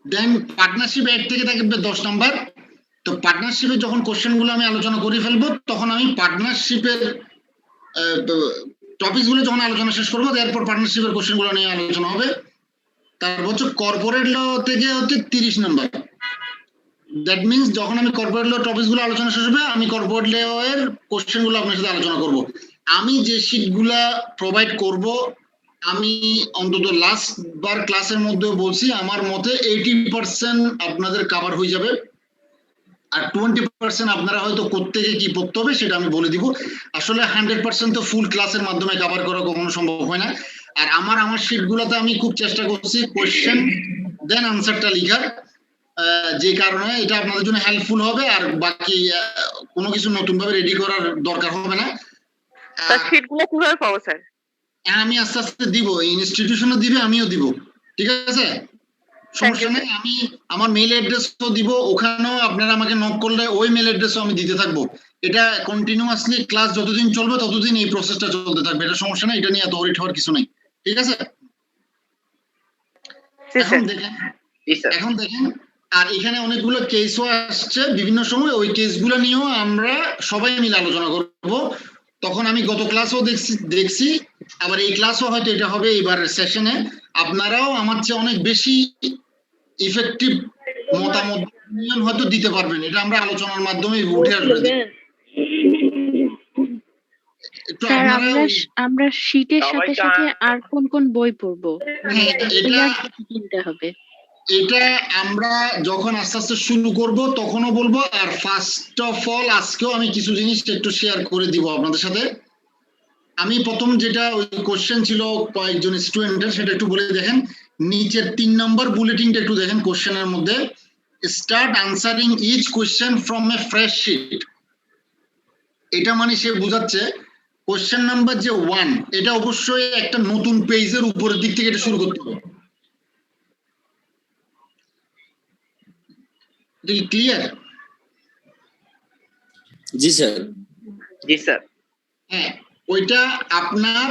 দেন পার্টনারশিপ অ্যাড থেকে থাকবে 10 নাম্বার। তো পার্টনারশিপের যখন কোশ্চেন গুলো আমি আলোচনা করে ফেলবো, তখন আমি পার্টনারশিপের টপিক গুলো যখন আলোচনা শেষ করবো, এরপর পার্টনারশিপের কোশ্চেন গুলো নিয়ে আলোচনা হবে। তারপর হচ্ছে কর্পোরেট ল থেকে হচ্ছে 30 নাম্বার। দ্যাট মিনস যখন আমি কর্পোরেট ল টপিক গুলো আলোচনা শেষ হবে, আমি কর্পোরেট ল এর কোশ্চেন গুলো আপনার সাথে আলোচনা করব। আমি যে শীট গুলা প্রোভাইড করব, আমি অন্তত লাস্ট বার ক্লাসের মধ্যে বলছি, আমার মতে 80% আপনাদের কভার হয়ে যাবে, আর 20% আপনারা হয়তো কোত্থেকে কি পড়তে হবে সেটা আমি বলে দিব। আসলে 100% তো ফুল ক্লাসের মাধ্যমে কভার করা কখনো সম্ভব হয় না। আর আমার শীট গুলাতে আমি খুব চেষ্টা করছি কোশ্চেন দেন আনসারটা লিখার, যে কারণে এটা আপনাদের জন্য হেল্পফুল হবে, আর বাকি কোনো কিছু নতুন ভাবে রেডি করার দরকার হবে না। শীটগুলো কিভাবে পাবো স্যার? আমি আস্তে আস্তে দিব, ইনস্টিটিউশনও দিবে, আমিও দিব, ঠিক আছে? সমস্যা নেই, আমি আমার মেইল অ্যাড্রেসও দিব, ওখানেও আপনারা আমাকে নক করলে ওই মেইল অ্যাড্রেসও আমি দিতে থাকবো। এটা কন্টিনিউয়াসলি ক্লাস যতদিন চলবে ততদিন এই প্রসেসটা চলতে থাকবে, এটা সমস্যা নেই, এটা নিয়ে এত ওরিড হওয়ার কিছু নেই, ঠিক আছে? এখন দেখেন, আর এখানে অনেকগুলো কেসও আসছে বিভিন্ন সময়, ওই কেসগুলো নিয়েও আমরা সবাই মিলে আলোচনা করব। তখন আমি গত ক্লাসও দেখছি, আবার এই ক্লাসও হয়তো এটা হবে এবার সেশনে। আপনারাও আমার চেয়ে অনেক বেশি ইফেক্টিভ মতামত হয়তো দিতে পারবেন, এটা আমরা আলোচনার মাধ্যমে উঠে আসবে। স্যার আমরা শীটের সাথে সাথে আর কোন কোন বই পড়বো? কিনতে হবে? এটা আমরা যখন আস্তে আস্তে শুরু করব তখনও বলবো। আর ফার্স্ট অফ অল আজকেও আমি কিছু জিনিস একটু শেয়ার করে দিব আপনাদের সাথে। আমি প্রথম যেটা ওই কোশ্চেন ছিল কয়েকজন স্টুডেন্টের, সেটা একটু বলে দেখেন। নিচের 3 নম্বর বুলেটিনটা একটু দেখেন। কোশ্চেনের মধ্যে start answering each question from a fresh sheet, এটা মানে সে বোঝাচ্ছে কোশ্চেন নাম্বার যে 1, এটা অবশ্যই একটা নতুন পেজের উপরের দিক থেকে এটা শুরু করতে হবে। ক্লিয়ার? জি স্যার। জি স্যার। হ্যাঁ, ওইটা আপনার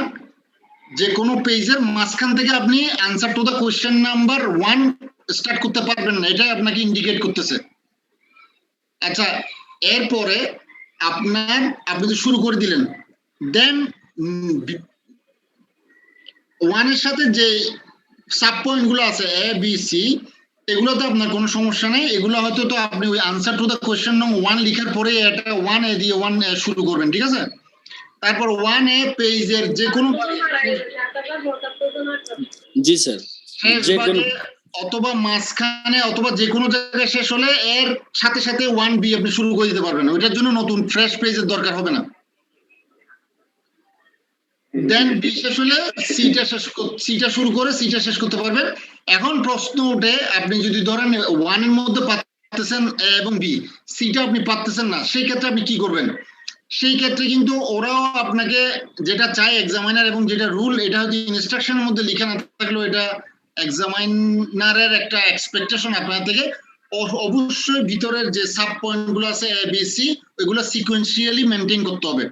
যে কোনো পেজের মাঝখান থেকে আপনি answer to the question number 1 start করতে পারবেন না, এটাই আপনাকে ইন্ডিকেট করতেছে। আচ্ছা, এরপরে আপনি তো শুরু করে দিলেন, দেন 1 এর সাথে যে সাব পয়েন্ট গুলো আছে এ বি সি, এগুলোতে আপনার কোনো সমস্যা নেই। এগুলো হয়তো তো আপনি ওই আনসার টু দা কোশ্চেন নং 1 লিখার পরে এটা 1 এ দিয়ে 1 শুরু করবেন, ঠিক আছে? তারপর 1 এ পেজের যে কোনো জি স্যার, যে কোনো অথবা মাঝখানে অথবা যে কোনো জায়গায় শেষ হলে এর সাথে সাথে 1B আপনি শুরু করে দিতে পারবেন, ওইটার জন্য নতুন ফ্রেশ পেজের দরকার হবে না। দেন বি শেষ হলে সিটা শুরু করে সিটা শেষ করতে পারবেন। এখন প্রশ্ন ওঠে, আপনি যদি ধরেন 1 এর মধ্যে পাচ্ছেন এ এবং বি, সিটা আপনি পাচ্ছেন না, সেই ক্ষেত্রে আপনি কি করবেন? সেই ক্ষেত্রে কিন্তু ওরাও আপনাকে যেটা চায় এক্সামিনার এবং যেটা রুল, এটা হচ্ছে ইনস্ট্রাকশনের মধ্যে লেখা না থাকলেও এটা এক্সামিনারের একটা এক্সপেকটেশন আপনার থেকে, অবশ্যই ভিতরের যে সাব পয়েন্ট গুলো আছে এ বি সি, ওইগুলো সিকোয়েন্সিয়ালি মেনটেন করতে হবে।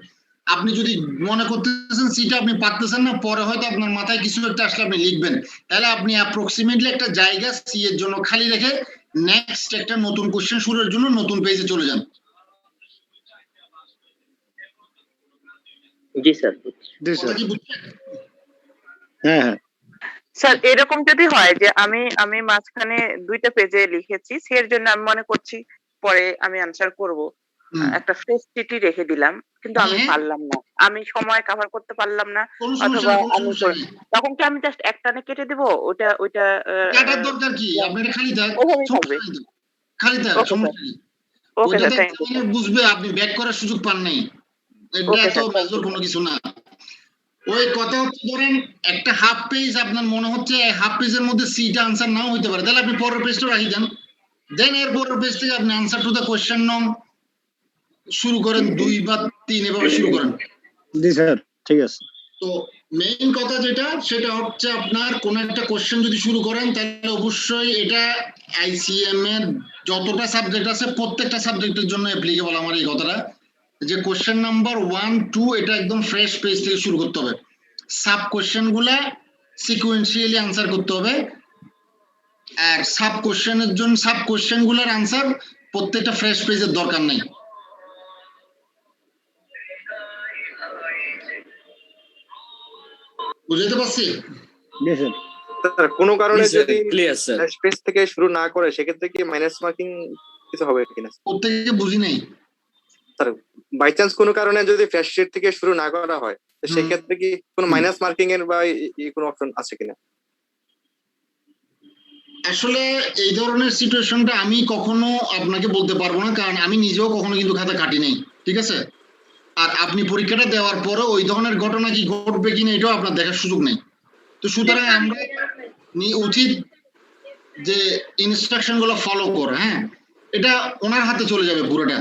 আপনি যদি মনে করতেছেন সিটা আপনি পারতেছেন না, পরে হয়তো আপনার মাথায় কিছু একটা আসলে আপনি লিখবেন, তাহলে আপনি অ্যাপ্রক্সিমেটলি একটা জায়গা সি এর জন্য খালি রেখে নেক্সট একটা নতুন কোশ্চেন শুরুর জন্য নতুন পেজে চলে যান। জি স্যার। জি স্যার। হ্যাঁ হ্যাঁ। স্যার এরকম যদি হয় যে আমি মাঝখানে দুইটা পেজে লিখেছি, এর জন্য আমি মনে করছি পরে আমি আনসার করব, একটা ফ্রেশ চিঠি রেখে দিলাম, কিন্তু আমি পারলাম না, আমি সময় কভার করতে পারলাম না, অথবা আমি তখন কি আমি জাস্ট একটানে কেটে দিব? ওটা কাটার দরকার কি? আপনার খালি থাক, খালি থাক, সমস্যা নেই। ওকে ওটা স্যার, তো বুঝবে, আপনি ব্যাক করার সুযোগ পান নাই, এটা তো মেজর কোনো কিছু না। ওই কথা হচ্ছে, ধরেন একটা হাফ পেজ আপনার মনে হচ্ছে হাফ পেজের মধ্যে সিটা আনসার নাও হইতে পারে, তাহলে আপনি পরের পেজটা রাখি দেন, দেন এর পরের পেজ থেকে আপনি আনসার টু দ্য কোয়েশ্চেন নং শুরু করেন, 2 বা 3 এভাবে শুরু করেন। জি স্যার, ঠিক আছে। তো মেইন কথা যেটা, সেটা হচ্ছে আপনার কোন একটা কোশ্চেন যদি শুরু করেন, তাহলে অবশ্যই এটা আইসিএম এর যতটা সাবজেক্ট আছে প্রত্যেকটা সাবজেক্টের জন্য অ্যাপ্লিকেবল। আমার এই কথাটা যে কোশ্চেন নাম্বার 1, 2 এটা একদম ফ্রেশ পেজ থেকে শুরু করতে হবে, সাব কোশ্চেন গুলা সিকোয়েন্সিয়ালি আনসার করতে হবে, আর সাব কোশ্চেনের জন্য সাব কোশ্চেন গুলার আনসার প্রত্যেকটা ফ্রেশ পেজের দরকার নেই। বুঝতে পারছি? স্যার কোনো কারণে যদি ক্লিয়ার স্যার স্পেস থেকে শুরু না করে, সেক্ষেত্রে কি মাইনাস মার্কিং কিছু হবে কিনা? প্রত্যেককে বুঝি নাই স্যার, বাই চান্স কোনো কারণে যদি ফ্রেশ শিট থেকে শুরু না করা হয়, তো সেক্ষেত্রে কি কোনো মাইনাস মার্কিং এর বা কোনো অপশন আছে কিনা? আসলে এই ধরনের সিচুয়েশনটা আমি কখনো আপনাকে বলতে পারবো না, কারণ আমি নিজেও কখনো কিন্তু খাতা কাটি নাই, ঠিক আছে? আর আপনি পরীক্ষাটা দেওয়ার পরে ওই ধরনের ঘটনা কি ঘটবে কিনা এটাও আপনার দেখার সুযোগ নেই। তো সুতরাং আমরা উচিত যে ইনস্ট্রাকশন গুলো ফলো করা, হ্যাঁ, এটা ওনার হাতে চলে যাবে পুরোটা।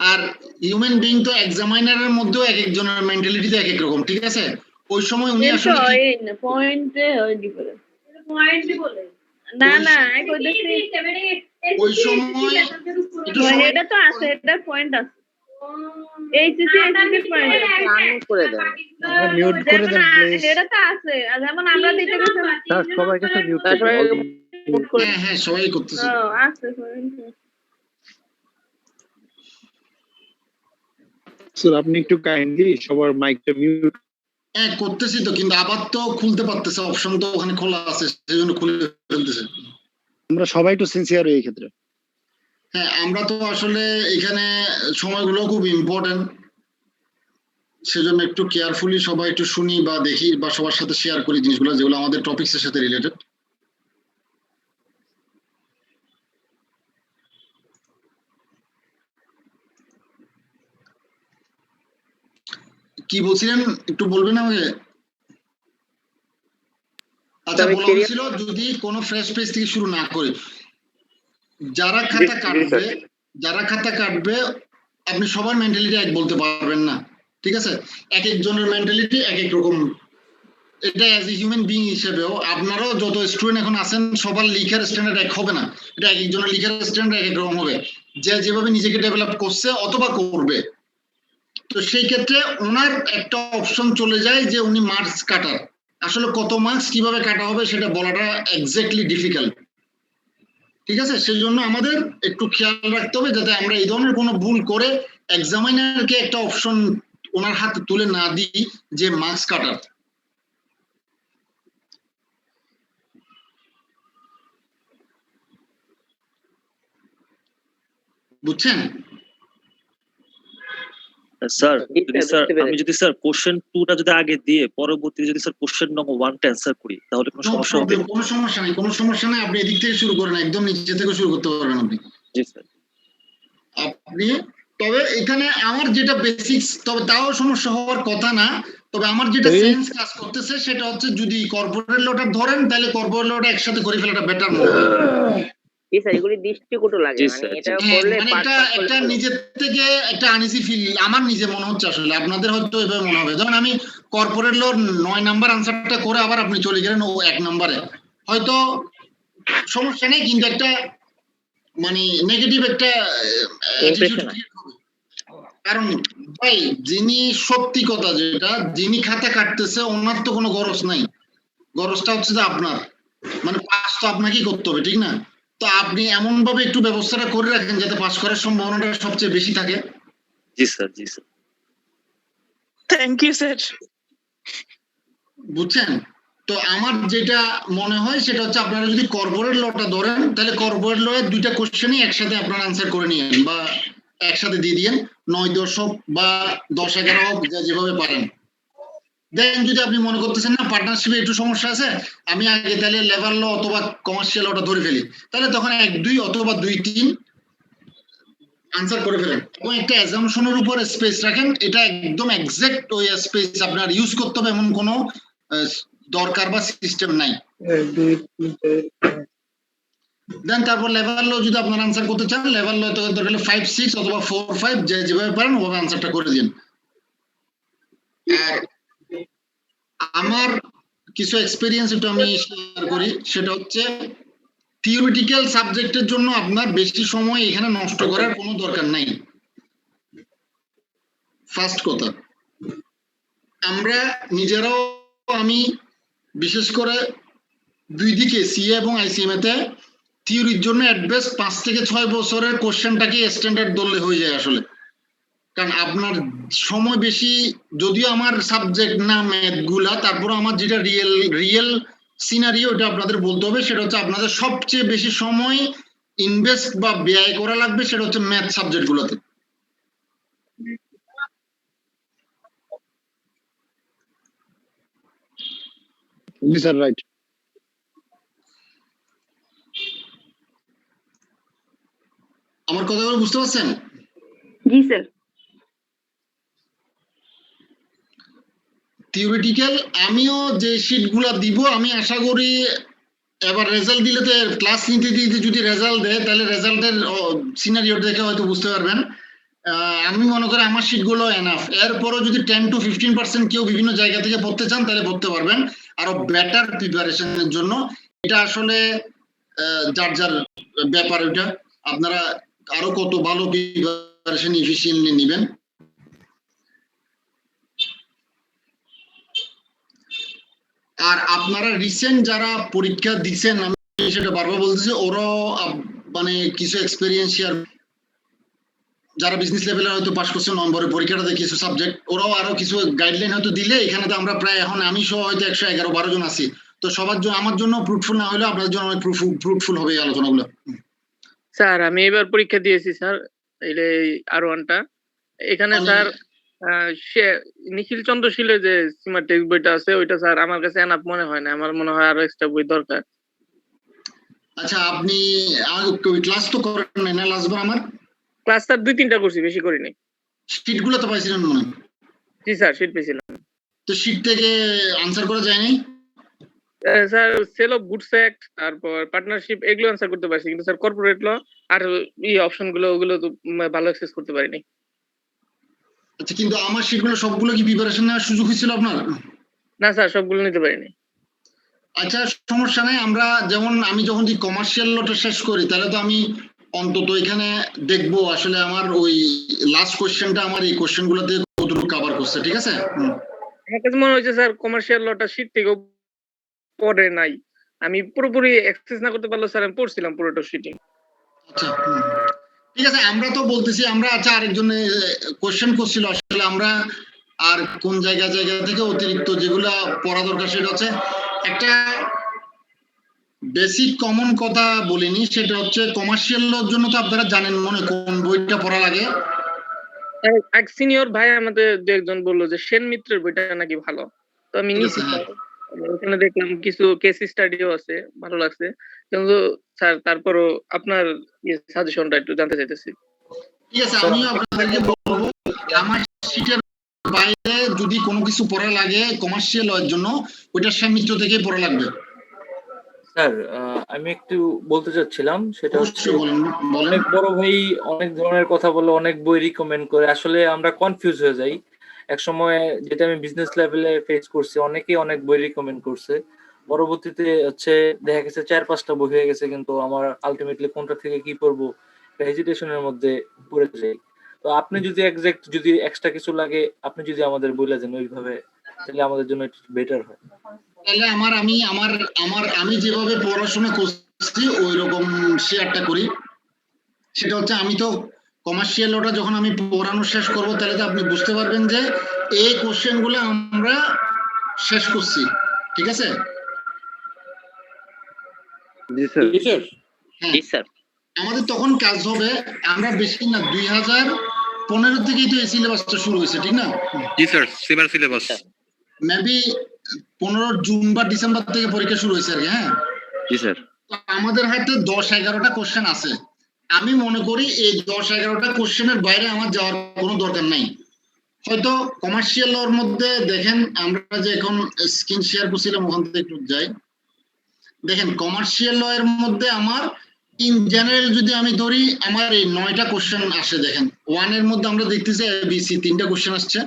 আর হিউম্যান বিং তো এক্সামিনারের মধ্যেও এক একজনের মেন্টালিটি তো এক এক রকম, ঠিক আছে? ওই সময় উনি আসলে পয়েন্টে হয় ডিফারেন্স, পয়েন্টই বলে না না আমি কইতেছি ওই সময় এটা তো আছে, এটা পয়েন্ট আছে, এইচএসসি পয়েন্ট আনমিউট করে দেন, আপনি মিউট করে দেন প্লিজ, এটা তো আছে, যেমন আমরা দিতে গেছি স্যার সবাইকে তো মিউট করে হ্যাঁ হ্যাঁ সবাই করতেছে, আছে পয়েন্ট। স্যার আপনি একটু কাইন্ডলি সবার মাইকটা মিউট। হ্যাঁ করতেছি তো, কিন্তু আবার তো খুলতে পারতেছে, অপশন তো ওখানে খোলা আছে, সেজন্য খুলে ফেলতেছে। আমরা সবাই তো সিনসিয়ার এই ক্ষেত্রে। হ্যাঁ আমরা তো আসলে এখানে সময়গুলো খুব ইম্পর্টেন্ট, সেজন্য একটু কেয়ারফুলি সবাই একটু শুনি বা দেখি বা সবার সাথে শেয়ার করি জিনিসগুলো যেগুলো আমাদের টপিকসের সাথে রিলেটেড। কি বলছিলেন একটু বলবেন আমাকে? আচ্ছা বলা হয়েছিল যদি কোনো ফ্রেশ পেজ থেকে শুরু না করে, যারা খাতা কাটবে আপনি সবার মেন্টালিটি এক বলতে পারবেন না, ঠিক আছে? এক একজনের মেন্টালিটি এক এক রকম, এটা অ্যাজ এ হিউম্যান বিং হিসেবেও আপনারাও যত স্টুডেন্ট এখন আছেন সবার লিখার স্ট্যান্ডার্ড এক হবে না, এটা এক একজনের লিখার স্ট্যান্ডার্ড এক এক রকম হবে, যে যেভাবে নিজেকে ডেভেলপ করছে অথবা করবে। তো সেই ক্ষেত্রে ওনার একটা অপশন চলে যায় যে উনি মার্কস কাটার, আসলে কত মার্কস কিভাবে কাটা হবে সেটা বলাটা এক্স্যাক্টলি ডিফিকাল্ট, ঠিক আছে? সেই জন্য আমাদের একটু খেয়াল রাখতে হবে যাতে আমরা এই ধরনের কোনো ভুল করে এক্সামিনারকে একটা অপশন ওনার হাতে তুলে না দিই যে মার্কস কাটার। বুঝছেন স্যার? আমি যদি স্যার কোশ্চেন 2টা যদি আগে দিয়ে পরবর্তীতে যদি স্যার কোশ্চেন নং 1টা অ্যানসার করি তাহলে কোনো সমস্যা হবে? কোনো সমস্যা নেই, কোনো সমস্যা নেই, আপনি এদিক থেকে শুরু করেন, একদম নিচে থেকে শুরু করতে পারবেন আপনি। জি স্যার। আপনি তবে এখানে আমার যেটা বেসিক্স, তবে তাও সমস্যা হওয়ার কথা না, তবে আমার যেটা সেন্স কাজ করতেছে সেটা হচ্ছে যদি কর্পোরেট লটা ধরেন তাহলে কর্পোরেট লটা একসাথে করে ফেলাটা বেটার মনে হয়। এগুলি দৃষ্টিকটু লাগে, মানে এটা করলে একটা নিজের থেকে একটা আনইজি ফিল আমার নিজে মনে হচ্ছে, আসলে আপনাদের হয়তো এভাবে মনে হবে। যেমন আমি কর্পোরেট লর 9 নাম্বার আনসারটা করে আবার আপনি চলে গেলেন ও 1 নম্বরে, হয়তো সমস্যা নেই, কিন্তু একটা মানে নেগেটিভ একটা অ্যাটিটিউড, কারণ ভাই যিনি সত্যি কথা যেটা যিনি খাতা কাটতেছে ওনার তো কোনো গরজ নাই, গরজটা হচ্ছে যে আপনার, মানে পাস তো আপনাকেই করতে হবে, ঠিক না? তো আপনি এমন ভাবে একটু ব্যবস্থাটা করে রাখেন যাতে পাস করার সম্ভাবনাটা সবচেয়ে বেশি থাকে। জি স্যার, জি স্যার। Thank you sir. বুঝছেন? তো আমার যেটা মনে হয় সেটা হচ্ছে আপনারা যদি কর্পোরেট লটা ধরেন তাহলে কর্পোরেট লয়ের দুইটা কোশ্চেনই একসাথে আপনারা আনসার করে নিয়েন বা একসাথে দিয়ে দিয়েন 9-10 হোক বা 10-11 হোক যেভাবে পারেন। দেন যদি আপনি মনে করতেছেন না পার্টনারশিপে একটু সমস্যা আছে আমি আগে তাহলে লেবার ল অথবা কমার্শিয়াল লটা ধরে ফেলি, তাহলে তখন 1-2 অথবা 2-3 আনসার করে ফেলেন এবং একটা অ্যাজাম্পশনের উপর স্পেস রাখেন। এটা একদম এক্সাক্ট ওই স্পেস আপনার ইউজ করতে হবে এমন কোনো দরকার বা সিস্টেম নাই। দেন তারপর লেভেল লো যদি আপনারা আনসার করতে চান লেভেল লো তো দরকার হলে 5-6 অথবা 4-5 যেভাবে পারেন ওভাবে আনসারটা করে দিন। আর আমার কিছু এক্সপেরিয়েন্স এটা আমি শেয়ার করি, সেটা হচ্ছে থিওরিটিক্যাল সাবজেক্টের জন্য আপনার বেশি সময় এখানে নষ্ট করার কোনো দরকার নাই। ফার্স্ট কথা, আমরা নিজেরাও আমি বিশেষ করে দুই দিকে সিএ এবং আইসিএম এতে থিওরির জন্য অ্যাট বেস্ট 5 থেকে 6 বছরের কোশ্চেনটাকে স্ট্যান্ডার্ড ধরলে হয়ে যায় আসলে। কারণ আপনার সময় বেশি, যদিও আমার সাবজেক্ট না ম্যাথ গুলা, তারপর আমার যেটা রিয়েল সিনারিও ওটা আপনাদের বলতে হবে, সেটা হচ্ছে আপনাদের সবচেয়ে বেশি সময় ইনভেস্ট বা ব্যয় করা লাগবে সেটা হচ্ছে ম্যাথ সাবজেক্ট গুলোতে। জি স্যার, রাইট। আমার কথাগুলো বুঝতে পারছেন? জি স্যার। থিওরিটিক্যাল আমিও যে শীটগুলা দিব আমি আশা করি এবার রেজাল্ট দিলে তো ক্লাস নিতে দিতে যদি রেজাল্ট দেয় তাহলে রেজাল্টের সিনারিও দেখে হয়তো বুঝতে পারবেন। আমি মনে করি আমার শীটগুলো এনাফ। এরপরও যদি 10 to 15% কেউ বিভিন্ন জায়গা থেকে পড়তে চান তাহলে পড়তে পারবেন আরো বেটার প্রিপারেশনের জন্য। এটা আসলে যার যার ব্যাপার, ওইটা আপনারা আরো কত ভালো প্রিপারেশন এফিশিয়েন্টলি নেবেন। আর আপনারা রিসেন্ট যারা পরীক্ষা দিচ্ছেন আমি সেটা বারবার বলতেছি, ওরাও মানে কিছু এক্সপেরিয়েন্স শেয়ার, যারা বিজনেস লেভেলে হয়তো পাস করছে নম্বরের পরীক্ষাটাতে কিছু সাবজেক্ট, ওরাও আরো কিছু গাইডলাইন হয়তো দিলে এখানে তো আমরা প্রায় এখন আমি সহ হয়তো 111-12 জন আছি। তো সবার জন্য আমার জন্য ফ্রুটফুল না হলে আপনাদের জন্য অনেক ফ্রুটফুল হবে এই আলোচনাগুলো। স্যার আমি এবার পরীক্ষা দিয়েছি স্যার, এই R1টা এখানে স্যার সে নিখিল চন্দ্রশীলের যে সীমা টেক্সট বইটা আছে ওইটা স্যার আমার কাছে এনাফ মনে হয় না, আমার মনে হয় আরো এক্সট্রা বই দরকার। আচ্ছা, আপনি ক্লাস তো করেন না লাস্টবার? আমার ক্লাস স্যার 2-3টা করছি, বেশি করিনি। শীটগুলো তো পাইছিলেন মনে হয়? জি স্যার, শীট পেয়েছিলাম। তো শীট থেকে আনসার করা যায়নি sir? Sale of goods act, তারপর পার্টনারশিপ, এগুলো আনসার করতে পারছি, কিন্তু স্যার কর্পোরেট ল আর এই অপশন গুলো ওগুলো তো ভালো অ্যাক্সেস করতে পারিনি। আচ্ছা, কিন্তু আমার শীটগুলো সবগুলো কি প্রিপারেশন নেওয়ার সুযোগ হয়েছিল আপনার? না স্যার, সবগুলো নিতে পারিনি। আচ্ছা, সমস্যা নাই। আমরা যেমন আমি যখন কমার্শিয়াল লটা শেষ করি তাহলে তো আমি অন্তত এখানে দেখবো আসলে আমার ওই লাস্ট কোশ্চেনটা আমার এই কোশ্চেন গুলোতে কতটুকু কভার করছে, ঠিক আছে? আমার কাছে মনে হয়েছে স্যার কমার্শিয়াল লটা শীট থেকে পড়ে নাই, আমি পুরোপুরি অ্যাক্সেস না করতে পারলেও স্যার আমি পড়ছিলাম পুরোটা শীটিং। আচ্ছা, ঠিক আছে। আমরা তো বলতেছি আমরা, আচ্ছা আরেকজনে কোশ্চেন করছিল আসলে আমরা আর কোন জায়গা থেকে অতিরিক্ত যেগুলা পড়া দরকার সেটা হচ্ছে একটা বেসিক কমন কথা বলিনি, সেটা হচ্ছে কমার্শিয়াল লর জন্য তো আপনারা জানেন মনে কোন বইটা পড়া লাগে। এক সিনিয়র ভাই আমাদের দু একজন বললো যে সেন মিত্রের বইটা নাকি ভালো, তো আমি নিচ্ছি। ওখানে দেখলাম কিছু কেস স্টাডিও আছে, ভালো লাগছে, কিন্তু স্যার তারপরও আপনার সাজেশনটা একটু জানতে চাইতেছি। ঠিক আছে, আমি আপনাদেরকে বলবো আমার শীটের বাইরে যদি কোনো কিছু পড়া লাগে কমার্শিয়াল লয়ের জন্য ওইটা সেন মিত্র থেকে পড়া লাগবে। স্যার আমি একটু বলতে চাচ্ছিলাম, সেটা হচ্ছে অনেক বড় ভাই অনেক ধরনের কথা বলে, অনেক বই রিকমেন্ড করে, আসলে আমরা কনফিউজ হয়ে যাই এক সময়। যেটা আমি বিজনেস লেভেলে ফেস করছি, অনেকেই অনেক বই রিকমেন্ড করছে, পরবর্তীতে হচ্ছে দেখা গেছে 4-5টা বই হয়ে গেছে, কিন্তু আমার আলটিমেটলি কোনটা থেকে কি পড়বো হেজিটেশনের মধ্যে পড়ে যাই। তো আপনি যদি এক্সাক্ট যদি এক্সট্রা কিছু লাগে আপনি যদি আমাদের বলে দেন ওইভাবে, তাহলে আমাদের জন্য একটু বেটার হয়। তাহলে আমি যেভাবে পড়াশোনা করছি ওই রকম শেয়ারটা করি। সেটা হচ্ছে আমি তো কমার্শিয়াল লটা যখন আমি পড়ানো শেষ করব তাহলে তো আপনি বুঝতে পারবেন যে এই কোশ্চেন গুলো আমরা শেষ করছি, ঠিক আছে? জি স্যার জি স্যার আমাদের তখন কাজ হবে, আমরা বেশি না 2015 থেকেই তো এই সিলেবাসটা শুরু হয়েছে, ঠিক না? জি sir similar syllabus. Maybe 15 June বা ডিসেম্বর থেকে পরীক্ষা শুরু হয়েছে আর কি। হ্যাঁ জি স্যার। তো আমাদের হাতে 10-11টা কোশ্চেন আছে। আমি মনে করি এই 10-11টা কোশ্চেনের বাইরে আমার যাওয়ার কোনো দরকার নাই। হয়তো কমার্শিয়াল লর মধ্যে দেখেন, আমরা যে এখন স্ক্রিন শেয়ার করছিলাম ওখান থেকে একটু যাই, দেখেন কমার্শিয়াল ল এর মধ্যে আমার ইন জেনারেল যদি আমি ধরি, আমার এই 9টা কোশ্চেন আসে। দেখেন 1 এর মধ্যে আমরা দেখতেছি এবিসি 3টা কোশ্চেন আসছে,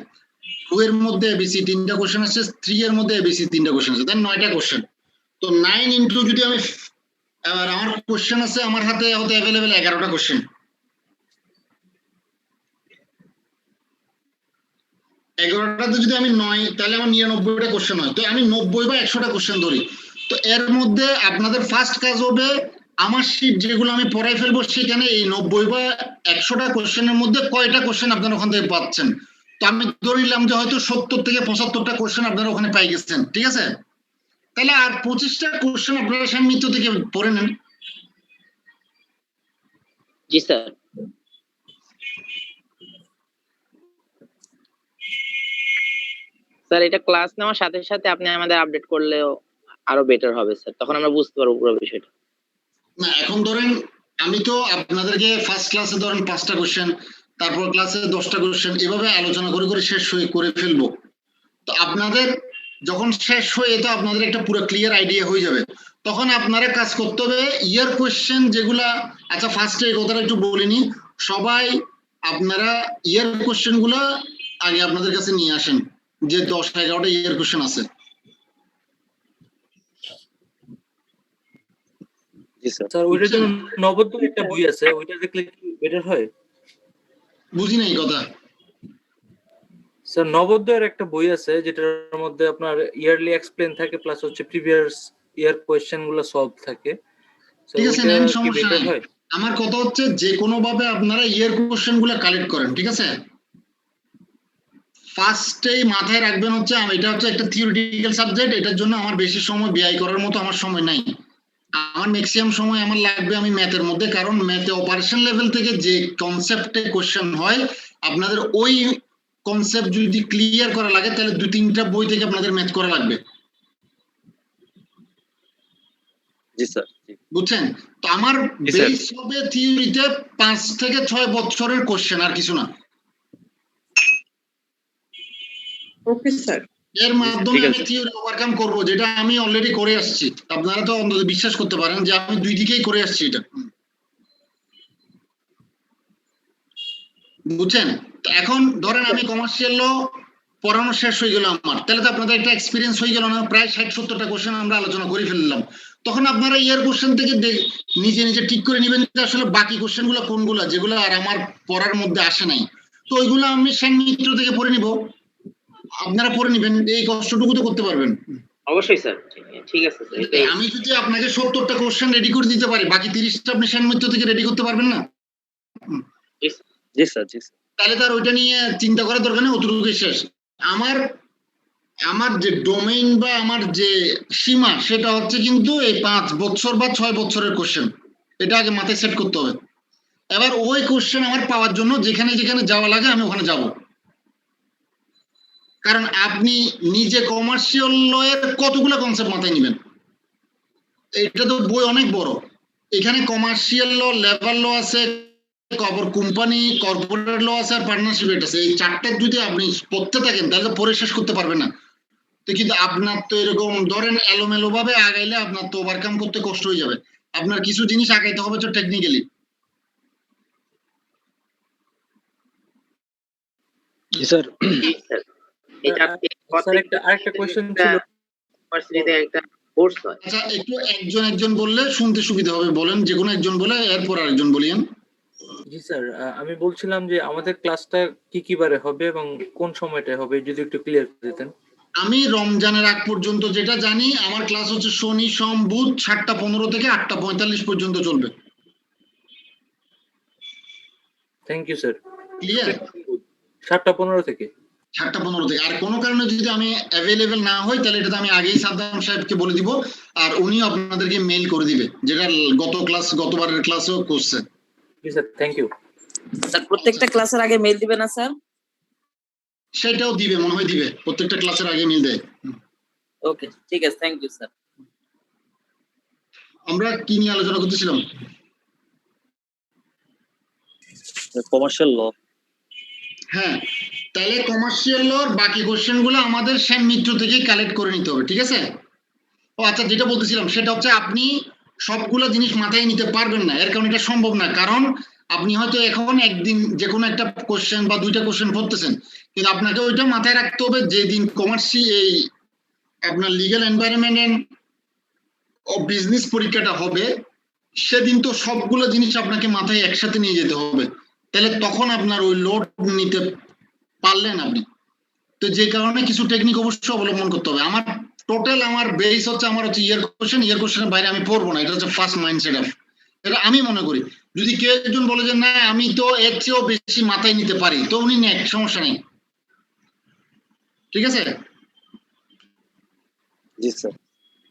2 এর মধ্যে এবিসি 3টা কোশ্চেন আসছে, 3 এর মধ্যে এবিসি 3টা কোশ্চেন আসছে, দেন 9টা কোশ্চেন। তো 9 ইনটু যদি আমি আমার কোশ্চেন আছে আমার হাতে হতে अवेलेबल 11টা কোশ্চেন। 11টাতে যদি আমি 9, তাহলে আমার 99টা কোশ্চেন হয়। তো আমি 90 বা 100টা কোশ্চেন ধরি। তো এর মধ্যে আপনাদের ফার্স্ট কাজ হবে, আমার শীট যেগুলো আমি পড়াই ফেলবো সেখানে এই 90 বা 100টা কোশ্চেনের মধ্যে কয়টা কোশ্চেন আপনারা ওখান থেকে পাচ্ছেন। তো আমি ধরে নিলাম যে হয়তো 70 থেকে 75টা কোশ্চেন আপনারা ওখানে পাই গেছেন, ঠিক আছে? তাহলে আর 25টা কোশ্চেন আপনারা সামনে থেকে পড়ে নেন। জি স্যার। স্যার এটা ক্লাস নেওয়ার সাথে সাথে আপনি আমাদের আপডেট করলেও আরো বেটার হবে স্যার, তখন আমরা বুঝতে পারবো পুরো বিষয়টা। না এখন ধরেন আমি তো আপনাদেরকে ফার্স্ট ক্লাসে ধরেন 5টা কোশ্চেন, তারপর ক্লাসে 10টা কোশ্চেন, এভাবে আলোচনা করে করে শেষ করে ফেলবো। তো আপনাদের যখন শেষ হয়ে তো আপনাদের একটা পুরো ক্লিয়ার আইডিয়া হয়ে যাবে। তখন আপনারা কাজ করতে হবে ইয়ার কোশ্চেন যেগুলা, আচ্ছা ফার্স্টে এই কথাটা একটু বলিনি, সবাই আপনারা ইয়ার কোশ্চেন গুলা আগে আপনাদের কাছে নিয়ে আসেন, যে 10-11টা ইয়ার কোশ্চেন আছে। জি স্যার। স্যার ওইটার জন্য নবোদয় একটা বই আছে, ওইটা দেখলে কি বেটার হয়? বুঝি নাই কথা। স্যার নবোদয়ের একটা বই আছে যেটার মধ্যে আপনার ইয়ারলি এক্সপ্লেন থাকে, প্লাস হচ্ছে প্রিভিয়াস ইয়ার কোশ্চেন গুলো সলভ থাকে। ঠিক আছে, নেন, সমস্যা নাই। আমার কথা হচ্ছে যে কোনো ভাবে আপনারা ইয়ার কোশ্চেন গুলো কালেক্ট করেন, ঠিক আছে? ফার্স্টেই মাথায় রাখবেন হচ্ছে এটা হচ্ছে একটা থিওরিটিক্যাল সাবজেক্ট, এটার জন্য আমার বেশি সময় ব্যয় করার মতো আমার সময় নাই। আমার ম্যাক্সিমাম সময় আমার লাগবে আমি ম্যাথের মধ্যে, কারণ ম্যাথে অপারেশন লেভেল থেকে যে কনসেপ্টে কোশ্চেন হয় আপনাদের ওই কনসেপ্ট যদি ক্লিয়ার করা লাগে তাহলে 2-3টা বই থেকে আপনাদের ম্যাথ করা লাগবে। জি স্যার। বুঝছেন? তো আমার বেস হবে থিওরিতে 5 থেকে 6 বছরের কোশ্চেন, আর কিছু না। Okay sir. এর মাধ্যমে আমি থিওরি ওভারকাম করব, যেটা আমি অলরেডি করে আসছি। আপনারা তো অন্তত বিশ্বাস করতে পারেন যে আমি দুই দিকেই করে আসছি এটা। বুঝছেন? এখন ধরেন আমি কমার্শিয়াল ল পড়ানো শেষ হয়ে গেল আমার, তাহলে তো আপনাদের একটা এক্সপিরিয়েন্স হয়ে গেল না? প্রায় 60-70টা কোশ্চেন আমরা আলোচনা করে ফেললাম। তখন আপনারা ইয়ার কোশ্চেন থেকে নিজে নিজে ঠিক করে নেবেন যে আসলে বাকি কোশ্চেন গুলো কোনগুলো যেগুলো আর আমার পড়ার মধ্যে আসে নাই। তো ওইগুলো আমি সেন মিত্র থেকে পড়ে নিব, আপনারা পড়ে নেবেন, এই কষ্টটুকু তো করতে পারবেন। অবশ্যই স্যার, ঠিক আছে স্যার। আমি যদি আপনাকে 70টা কোশ্চেন রেডি করে দিতে পারি, বাকি 30টা আপনি সেন মিত্র থেকে রেডি করতে পারবেন না? জি স্যার। জি স্যার। তাহলে তার ওইটা নিয়ে চিন্তা করার দরকার নেই, অতটুকুই শেষ। আমার যে ডোমেইন বা আমার যে সীমা সেটা হচ্ছে কিন্তু এই 5 বছর বা 6 বছরের কোশ্চেন, এটা আগে মাথায় সেট করতে হবে। এবার ওই কোশ্চেন আমার পাওয়ার জন্য যেখানে যেখানে যাওয়া লাগে আমি ওখানে যাব। কারণ আপনি নিজে কমার্শিয়াল ল এর কতগুলো কনসেপ্ট মাথায় নেবেন, এটা তো বই অনেক বড়। এখানে কমার্শিয়াল ল, লেবার ল আছে, কোম্পানি কর্পোরেট ল আছে, আর পার্টনারশিপ রেট আছে। এই 4টে যদি আপনি পড়তে থাকেন তাহলে পড়ে শেষ করতে পারবেন না। তো কিন্তু আপনার তো এরকম ধরেন এলোমেলো ভাবে আগাইলে আপনার তো ওভারকাম করতে কষ্ট হয়ে যাবে। আপনার কিছু জিনিস আগাইতে হবে তো টেকনিক্যালি। জি স্যার। আরেকটা কোশ্চেন ছিল। আচ্ছা একটু একজন বললে শুনতে সুবিধা হবে, বলেন, যে কোনো একজন বলে এরপর আরেকজন বলিয়েন। জি স্যার, আমি বলছিলাম যে আমাদের ক্লাসটা কি বারে হবে এবং কোন সময়টা হবে যদি একটু ক্লিয়ার করে দিতেন। আমি রমজানের আগ পর্যন্ত যেটা জানি, আমার ক্লাস হচ্ছে শনি সোম বুধ 7টা 15 থেকে 8টা 45 পর্যন্ত চলবে। Thank you sir. ক্লিয়ার? 7টা 15 থেকে। 7:15 থেকে। আর কোনো কারণে যদি আমি অ্যাভেলেবেল না হই তাহলে এটা আমি আগেই সাদ্দাম সাহেবকে বলে দিব, আর উনি আপনাদেরকে মেইল করে দিবে, যেটা গতবারের ক্লাসেও করছে। জি স্যার, থ্যাংক ইউ স্যার। প্রত্যেকটা ক্লাসের আগে মেইল দিবে না স্যার? সেটাও দিবে, মনে হয় দিবে, প্রত্যেকটা ক্লাসের আগে মেইল দেয়। ওকে, ঠিক আছে, থ্যাংক ইউ স্যার। আমরা কি নিয়ে আলোচনা করতেছিলাম? Commercial law. হ্যাঁ, তাহলে কমার্শিয়াল লর বাকি কোশ্চেন গুলো আমাদের সেন মিত্র থেকেই কালেক্ট করে নিতে হবে, ঠিক আছে? ও আচ্ছা, যেটা বলতেছিলাম সেটা হচ্ছে আপনি সবগুলো জিনিস মাথায় নিতে পারবেন না, এর কারণ এটা সম্ভব না। কারণ আপনি হয়তো এখন একদিন যে কোনো একটা কোশ্চেন বা দুইটা কোশ্চেন পড়তেছেন, কিন্তু আপনাকে ওইটা মাথায় রাখতে হবে যেদিন এই আপনার লিগ্যাল এনভায়রনমেন্ট ও বিজনেস পরীক্ষাটা হবে, সেদিন তো সবগুলো জিনিস আপনাকে মাথায় একসাথে নিয়ে যেতে হবে, তাহলে তখন আপনার ওই লোড নিতে পারলেন আপনি। তো যে কারণে কিছু টেকনিক অবশ্যই অবলম্বন করতে হবে। আমার টোটাল আমার বেস হচ্ছে ইয়ার কোশ্চেনের বাইরে আমি পড়বো না, এটা হচ্ছে ফার্স্ট মাইন্ডসেট অফ, এটা আমি মনে করি। যদি কেউ একজন বলে যে না আমি তো এর চেয়েও বেশি মাথায় নিতে পারি, তো উনি নেন, সমস্যা নেই, ঠিক আছে? জি স্যার।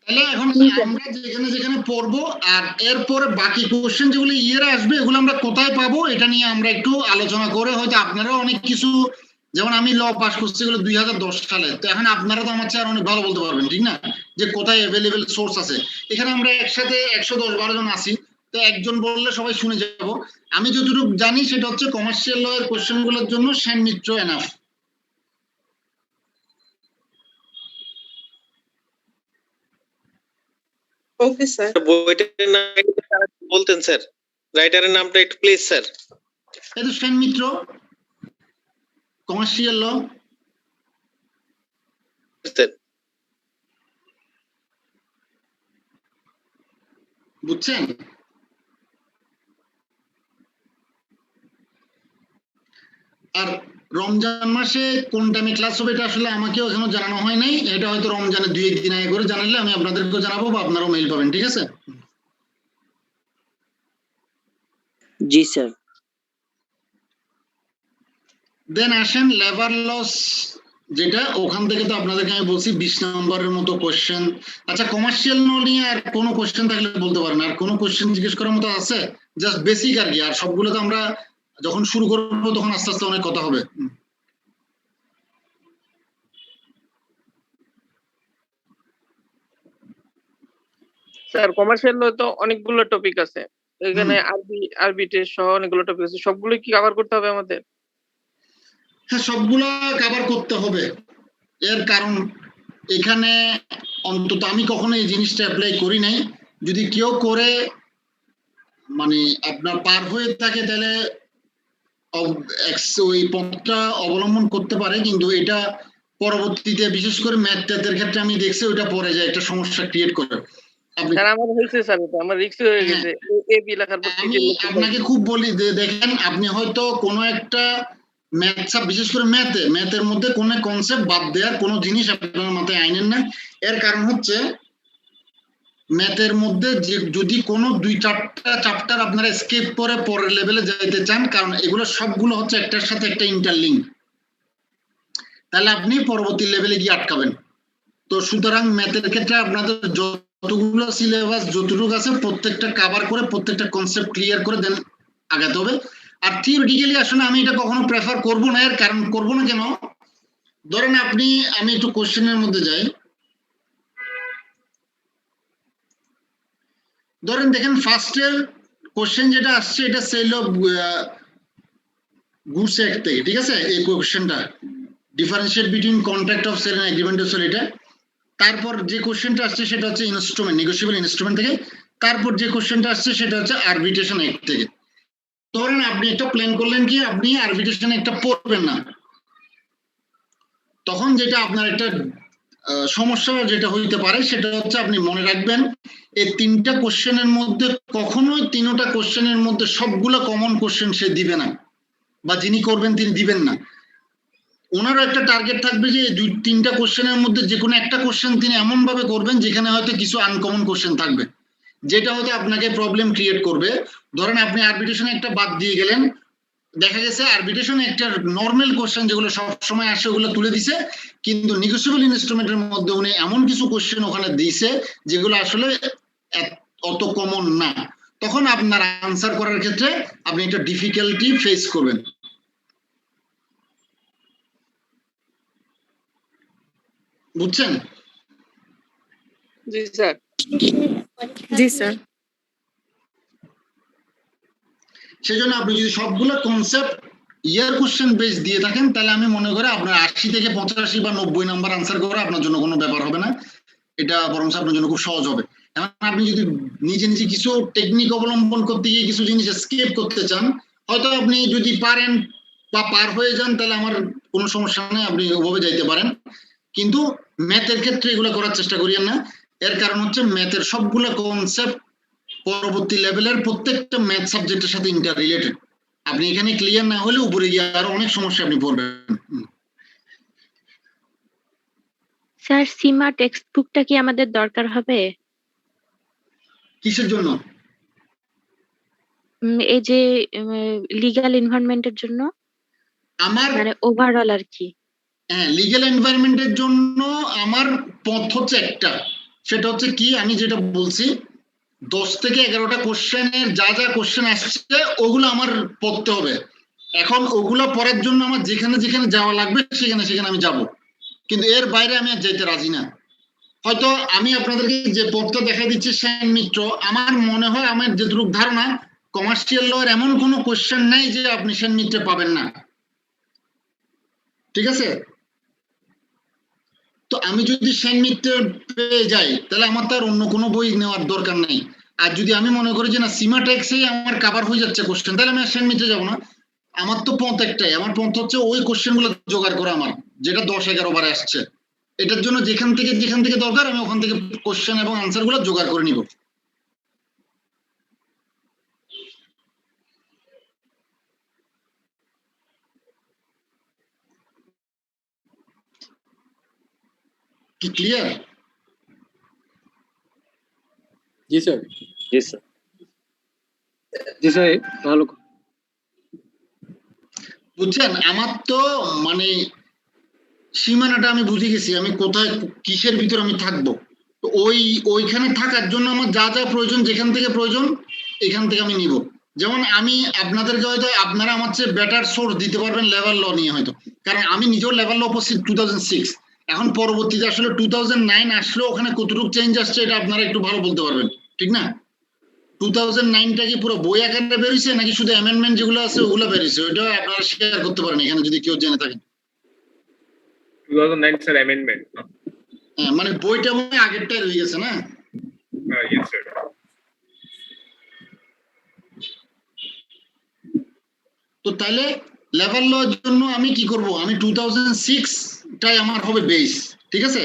তাহলে এখন আমরা যেখানে যেখানে পড়বো, আর এরপরে বাকি কোশ্চেন যেগুলো ইয়ের আসবে এগুলো আমরা কোথায় পাবো এটা নিয়ে আমরা একটু আলোচনা করে, হয়তো আপনারাও অনেক কিছু, যেমন আমি ল পাস করছি এগুলো 2010 সালে, তো এখন আপনারা তো আমার চেয়ে অনেক ভালো বলতে পারবেন, ঠিক না, যে কোথায় অ্যাভেলেবেল সোর্স আছে। এখানে আমরা একসাথে 110-12 জন আছি, তো একজন বললে সবাই শুনে যাব। আমি যতটুকু জানি সেটা হচ্ছে কমার্শিয়াল ল এর কোশ্চেন গুলোর জন্য সেন মিত্র এনাফ। Okay sir. বইটার নাম বলতেন স্যার, রাইটারের নামটা একটু প্লিজ স্যার। এই তো সেন মিত্র কমার্শিয়াল ল। বুঝছেন? আর রমজান মাসে কোন টাইমে ক্লাস হবে এটা আসলে আমাকেও এখনো জানানো হয় নাই, এটা হয়তো রমজানের 2-1 দিন আগে করে জানালে আমি আপনাদেরকেও জানাবো বা আপনারাও মেইল পাবেন, ঠিক আছে? জি স্যার। দেন আসেন লেবার লস, যেটা ওখান থেকে তো আপনাদেরকে আমি বলছি 20 নম্বরের মতো কোশ্চেন। আচ্ছা, কমার্শিয়াল ল নিয়ে আর কোনো কোশ্চেন থাকলে বলতে পারেন, আর কোনো কোশ্চেন জিজ্ঞেস করার মতো আছে? জাস্ট বেসিক আর কি, আর সবগুলো তো আমরা যখন শুরু করবো তখন আস্তে আস্তে অনেক কথা হবে। স্যার কমার্শিয়াল ল তো অনেকগুলো টপিক আছে, এখানে আরবিট্রেজ সহ অনেকগুলো টপিক আছে, সবগুলো কি কভার করতে হবে আমাদের? হ্যাঁ, সবগুলা কভার করতে হবে। এর কারণ এখানে অন্তত আমি কখনো এই জিনিসটা অ্যাপ্লাই করি নাই, যদি কেউ করে মানে আপনার পার হয়ে থাকে তাহলে ওই পথটা অবলম্বন করতে পারে, কিন্তু এটা পরবর্তীতে বিশেষ করে ম্যাথ ট্যাথের ক্ষেত্রে আমি দেখছি ওইটা পরে যায় একটা সমস্যা ক্রিয়েট করে। স্যার আমার হয়েছে স্যার, আমার রিস্ক হয়ে গেছে এবি লেখার পর। আমি আপনাকে খুব বলি দেখেন, আপনি হয়তো কোনো একটা ম্যাথ, বিশেষ করে ম্যাথের মধ্যে কোনো কনসেপ্ট বাদ দেওয়ার কোনো জিনিস আপনার মাথায় আইনেন না। এর কারণ হচ্ছে ম্যাথের মধ্যে যদি কোনো 2-4টা চ্যাপ্টার আপনারা স্কিপ করে পরের লেভেলে যাইতে চান, কারণ এগুলো সবগুলো হচ্ছে একটার সাথে একটা ইন্টারলিঙ্ক, তাহলে আপনি পরবর্তী লেভেলে গিয়ে আটকাবেন। তো সুতরাং ম্যাথের ক্ষেত্রে আপনাদের যতগুলো সিলেবাস যতটুকু আছে প্রত্যেকটা কভার করে প্রত্যেকটা কনসেপ্ট ক্লিয়ার করে দেন আগাতে হবে। আর থিওরিটিক্যালি আসলে আমি এটা কখনো প্রেফার করব না, এর কারণ করব না কেন, ধরেন আমি একটু কোশ্চেনের মধ্যে যাই, ধরেন দেখেন ফার্স্টের কোশ্চেন যেটা আসছে এটা সেল অফ গুডস অ্যাক্ট থেকে, ঠিক আছে? এই কোশ্চেনটা differentiate between contract of sale and agreement of sale, এটা। তারপর যে কোশ্চেনটা আসছে সেটা হচ্ছে ইনস্ট্রুমেন্ট, নেগোশিয়েবল ইনস্ট্রুমেন্ট থেকে। তারপর যে কোশ্চেনটা আসছে সেটা হচ্ছে আরবিট্রেশন অ্যাক্ট থেকে। ধরেন আপনি একটা প্ল্যান করলেন কি আপনি আরবিট্রেশন একটা পড়বেন না, তখন যেটা আপনার একটা সমস্যা যেটা হইতে পারে সেটা হচ্ছে আপনি মনে রাখবেন এই 3টা কোশ্চেনের মধ্যে কখনোই 3টা কোশ্চেনের মধ্যে সবগুলো কমন কোশ্চেন সে দিবে না, বা যিনি করবেন তিনি দিবেন না। ওনারও একটা টার্গেট থাকবে যে 2-3টা কোশ্চেনের মধ্যে যে কোনো একটা কোশ্চেন তিনি এমন ভাবে করবেন যেখানে হয়তো কিছু আনকমন কোশ্চেন থাকবে, যেটা হয়তো আপনাকে প্রবলেম ক্রিয়েট করবে। ধরেন আপনি আরবিট্রেশনে একটা বাদ দিয়ে গেলেন, দেখা গেছে আরবিট্রেশনে একটা নর্মাল কোশ্চেন যেগুলো সব সময় আসে ওগুলো তুলে দিছে, কিন্তু নেগোশিয়েবল ইনস্ট্রুমেন্টের মধ্যে উনি এমন কিছু কোশ্চেন ওখানে দিয়েছে যেগুলো আসলে অত কমন না, তখন আপনার আনসার করার ক্ষেত্রে আপনি একটা ডিফিকাল্টি ফেস করবেন। বুঝছেন? জি স্যার। জি স্যার। সেজন্য আপনি যদি সবগুলো কনসেপ্ট ইয়ার কোশ্চেন বেস দিয়ে থাকেন তাহলে আমি মনে করি আপনার 80 থেকে 85 বা 90 নাম্বার আনসার করা আপনার জন্য কোনো ব্যাপার হবে না, এটা বরং আপনার জন্য খুব সহজ হবে। এখন আপনি যদি নিজে নিজে কিছু টেকনিক অবলম্বন করতে গিয়ে কিছু জিনিস স্কিপ করতে চান, হয়তো আপনি যদি পারেন বা পার হয়ে যান তাহলে আমার কোনো সমস্যা নেই, আপনি ওভাবে যাইতে পারেন, কিন্তু ম্যাথের ক্ষেত্রে এগুলো করার চেষ্টা করিয়েন না। এর কারণ হচ্ছে ম্যাথের সবগুলো কনসেপ্ট পরবর্তী লেভেলের প্রত্যেকটা ম্যাথ সাবজেক্টের সাথে ইন্টার রিলেটেড। আপনি এখানে ক্লিয়ার না হলে উপরে গিয়ে আরো অনেক সমস্যা আপনি পড়বেন। স্যার সীমা টেক্সট বুকটা কি আমাদের দরকার হবে? কিসের জন্য? এই যে লিগ্যাল এনভায়রনমেন্টের জন্য, আমার মানে ওভারঅল আর কি। হ্যাঁ, লিগ্যাল এনভায়রনমেন্টের জন্য আমার পথ হচ্ছে একটা, সেটা হচ্ছে কি আমি যেটা বলছি 10 থেকে 11টা কোশ্চেনের যা যা কোশ্চেন আসছে ওগুলো আমার পড়তে হবে। এখন ওগুলো পড়ার জন্য আমার যেখানে যেখানে যাওয়া লাগবে সেখানে সেখানে আমি যাব, কিন্তু এর বাইরে আমি আর যেতে রাজি না। হয়তো আমি আপনাদেরকে যে পথটা দেখা দিচ্ছি সেন মিত্র, আমার মনে হয় আমার যেটুকু ধারণা কমার্শিয়াল লয়ের এমন কোনো কোশ্চেন নাই যে আপনি সেন মিত্রে পাবেন না, ঠিক আছে? তো আমি যদি সেন মিত্রে পেয়ে যাই তাহলে আমার তো আর অন্য কোনো বই নেওয়ার দরকার নাই। আর যদি আমি মনে করি যে না সীমা টেক্সেই আমার কভার হয়ে যাচ্ছে কোশ্চেন, তাহলে আমি আর সেন মিত্রে যাবো না। আমার তো পথ একটাই, আমার পথ হচ্ছে ওই কোশ্চেন গুলো জোগাড় করা আমার, যেটা 10-11 বারে আসছে। এটার জন্য যেখান থেকে দরকার আমি ওখান থেকে কোশ্চেন এবং আনসার গুলো জোগাড় করে নিব। কি ক্লিয়ার? জি স্যার। জি স্যার। জি স্যার, ভালো। বুঝছেন, আমার তো মানে সীমানাটা আমি বুঝে গেছি, আমি কোথায় কিসের ভিতর আমি থাকবো। তো ওইখানে থাকার জন্য আমার যা যা প্রয়োজন, যেখান থেকে প্রয়োজন এখান থেকে আমি নিব। যেমন আমি আপনাদেরকে হয়তো আপনারা আমার চেয়ে বেটার সোর্স দিতে পারবেন লেভেল ল নিয়ে হয়তো, কারণ আমি নিজেও লেভেল ল পড়ছি 2006। এখন পরবর্তীতে আসলে 2009 আসলেও ওখানে কতটুকু চেঞ্জ আসছে এটা আপনারা একটু ভালো বলতে পারবেন, ঠিক না? 2009টা কি পুরো বই আকারে বেরিয়েছে নাকি শুধু অ্যামেন্ডমেন্ট যেগুলো আছে ওগুলো বেরিয়েছে, ওইটাও আপনারা শেয়ার করতে পারেন এখানে যদি কেউ জেনে থাকেন। 2009 স্যার অ্যামেন্ডমেন্ট। হ্যাঁ, মানে বইটা মনে আগেরটাই রয়ে গেছে না? Yes sir. তো তাহলে লেভেল লর জন্য আমি কি করব, আমি 2006 টাই আমার হবে বেস, ঠিক আছে?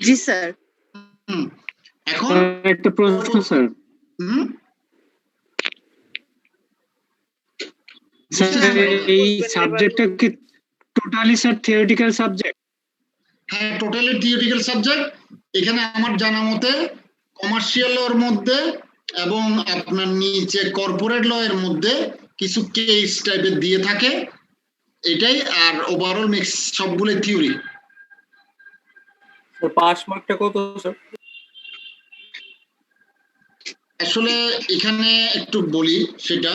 জি স্যার। এখন একটা প্রশ্ন স্যার। স্যার এই সাবজেক্টটা কি টোটালি স্যার থিওরিটিক্যাল সাবজেক্ট? হ্যাঁ, টোটালি থিওরিটিক্যাল সাবজেক্ট। এখানে আমার জানা মতে কমার্শিয়াল লর মধ্যে এবং আপনার নিচে কর্পোরেট ল এর মধ্যে কিছু কেস টাইপের দিয়ে থাকে, এটাই। আর ওভারঅল মিক্স সবগুলো থিওরি। স্যার পাস মার্কটা কত স্যার? আসলে এখানে একটু বলি, সেটা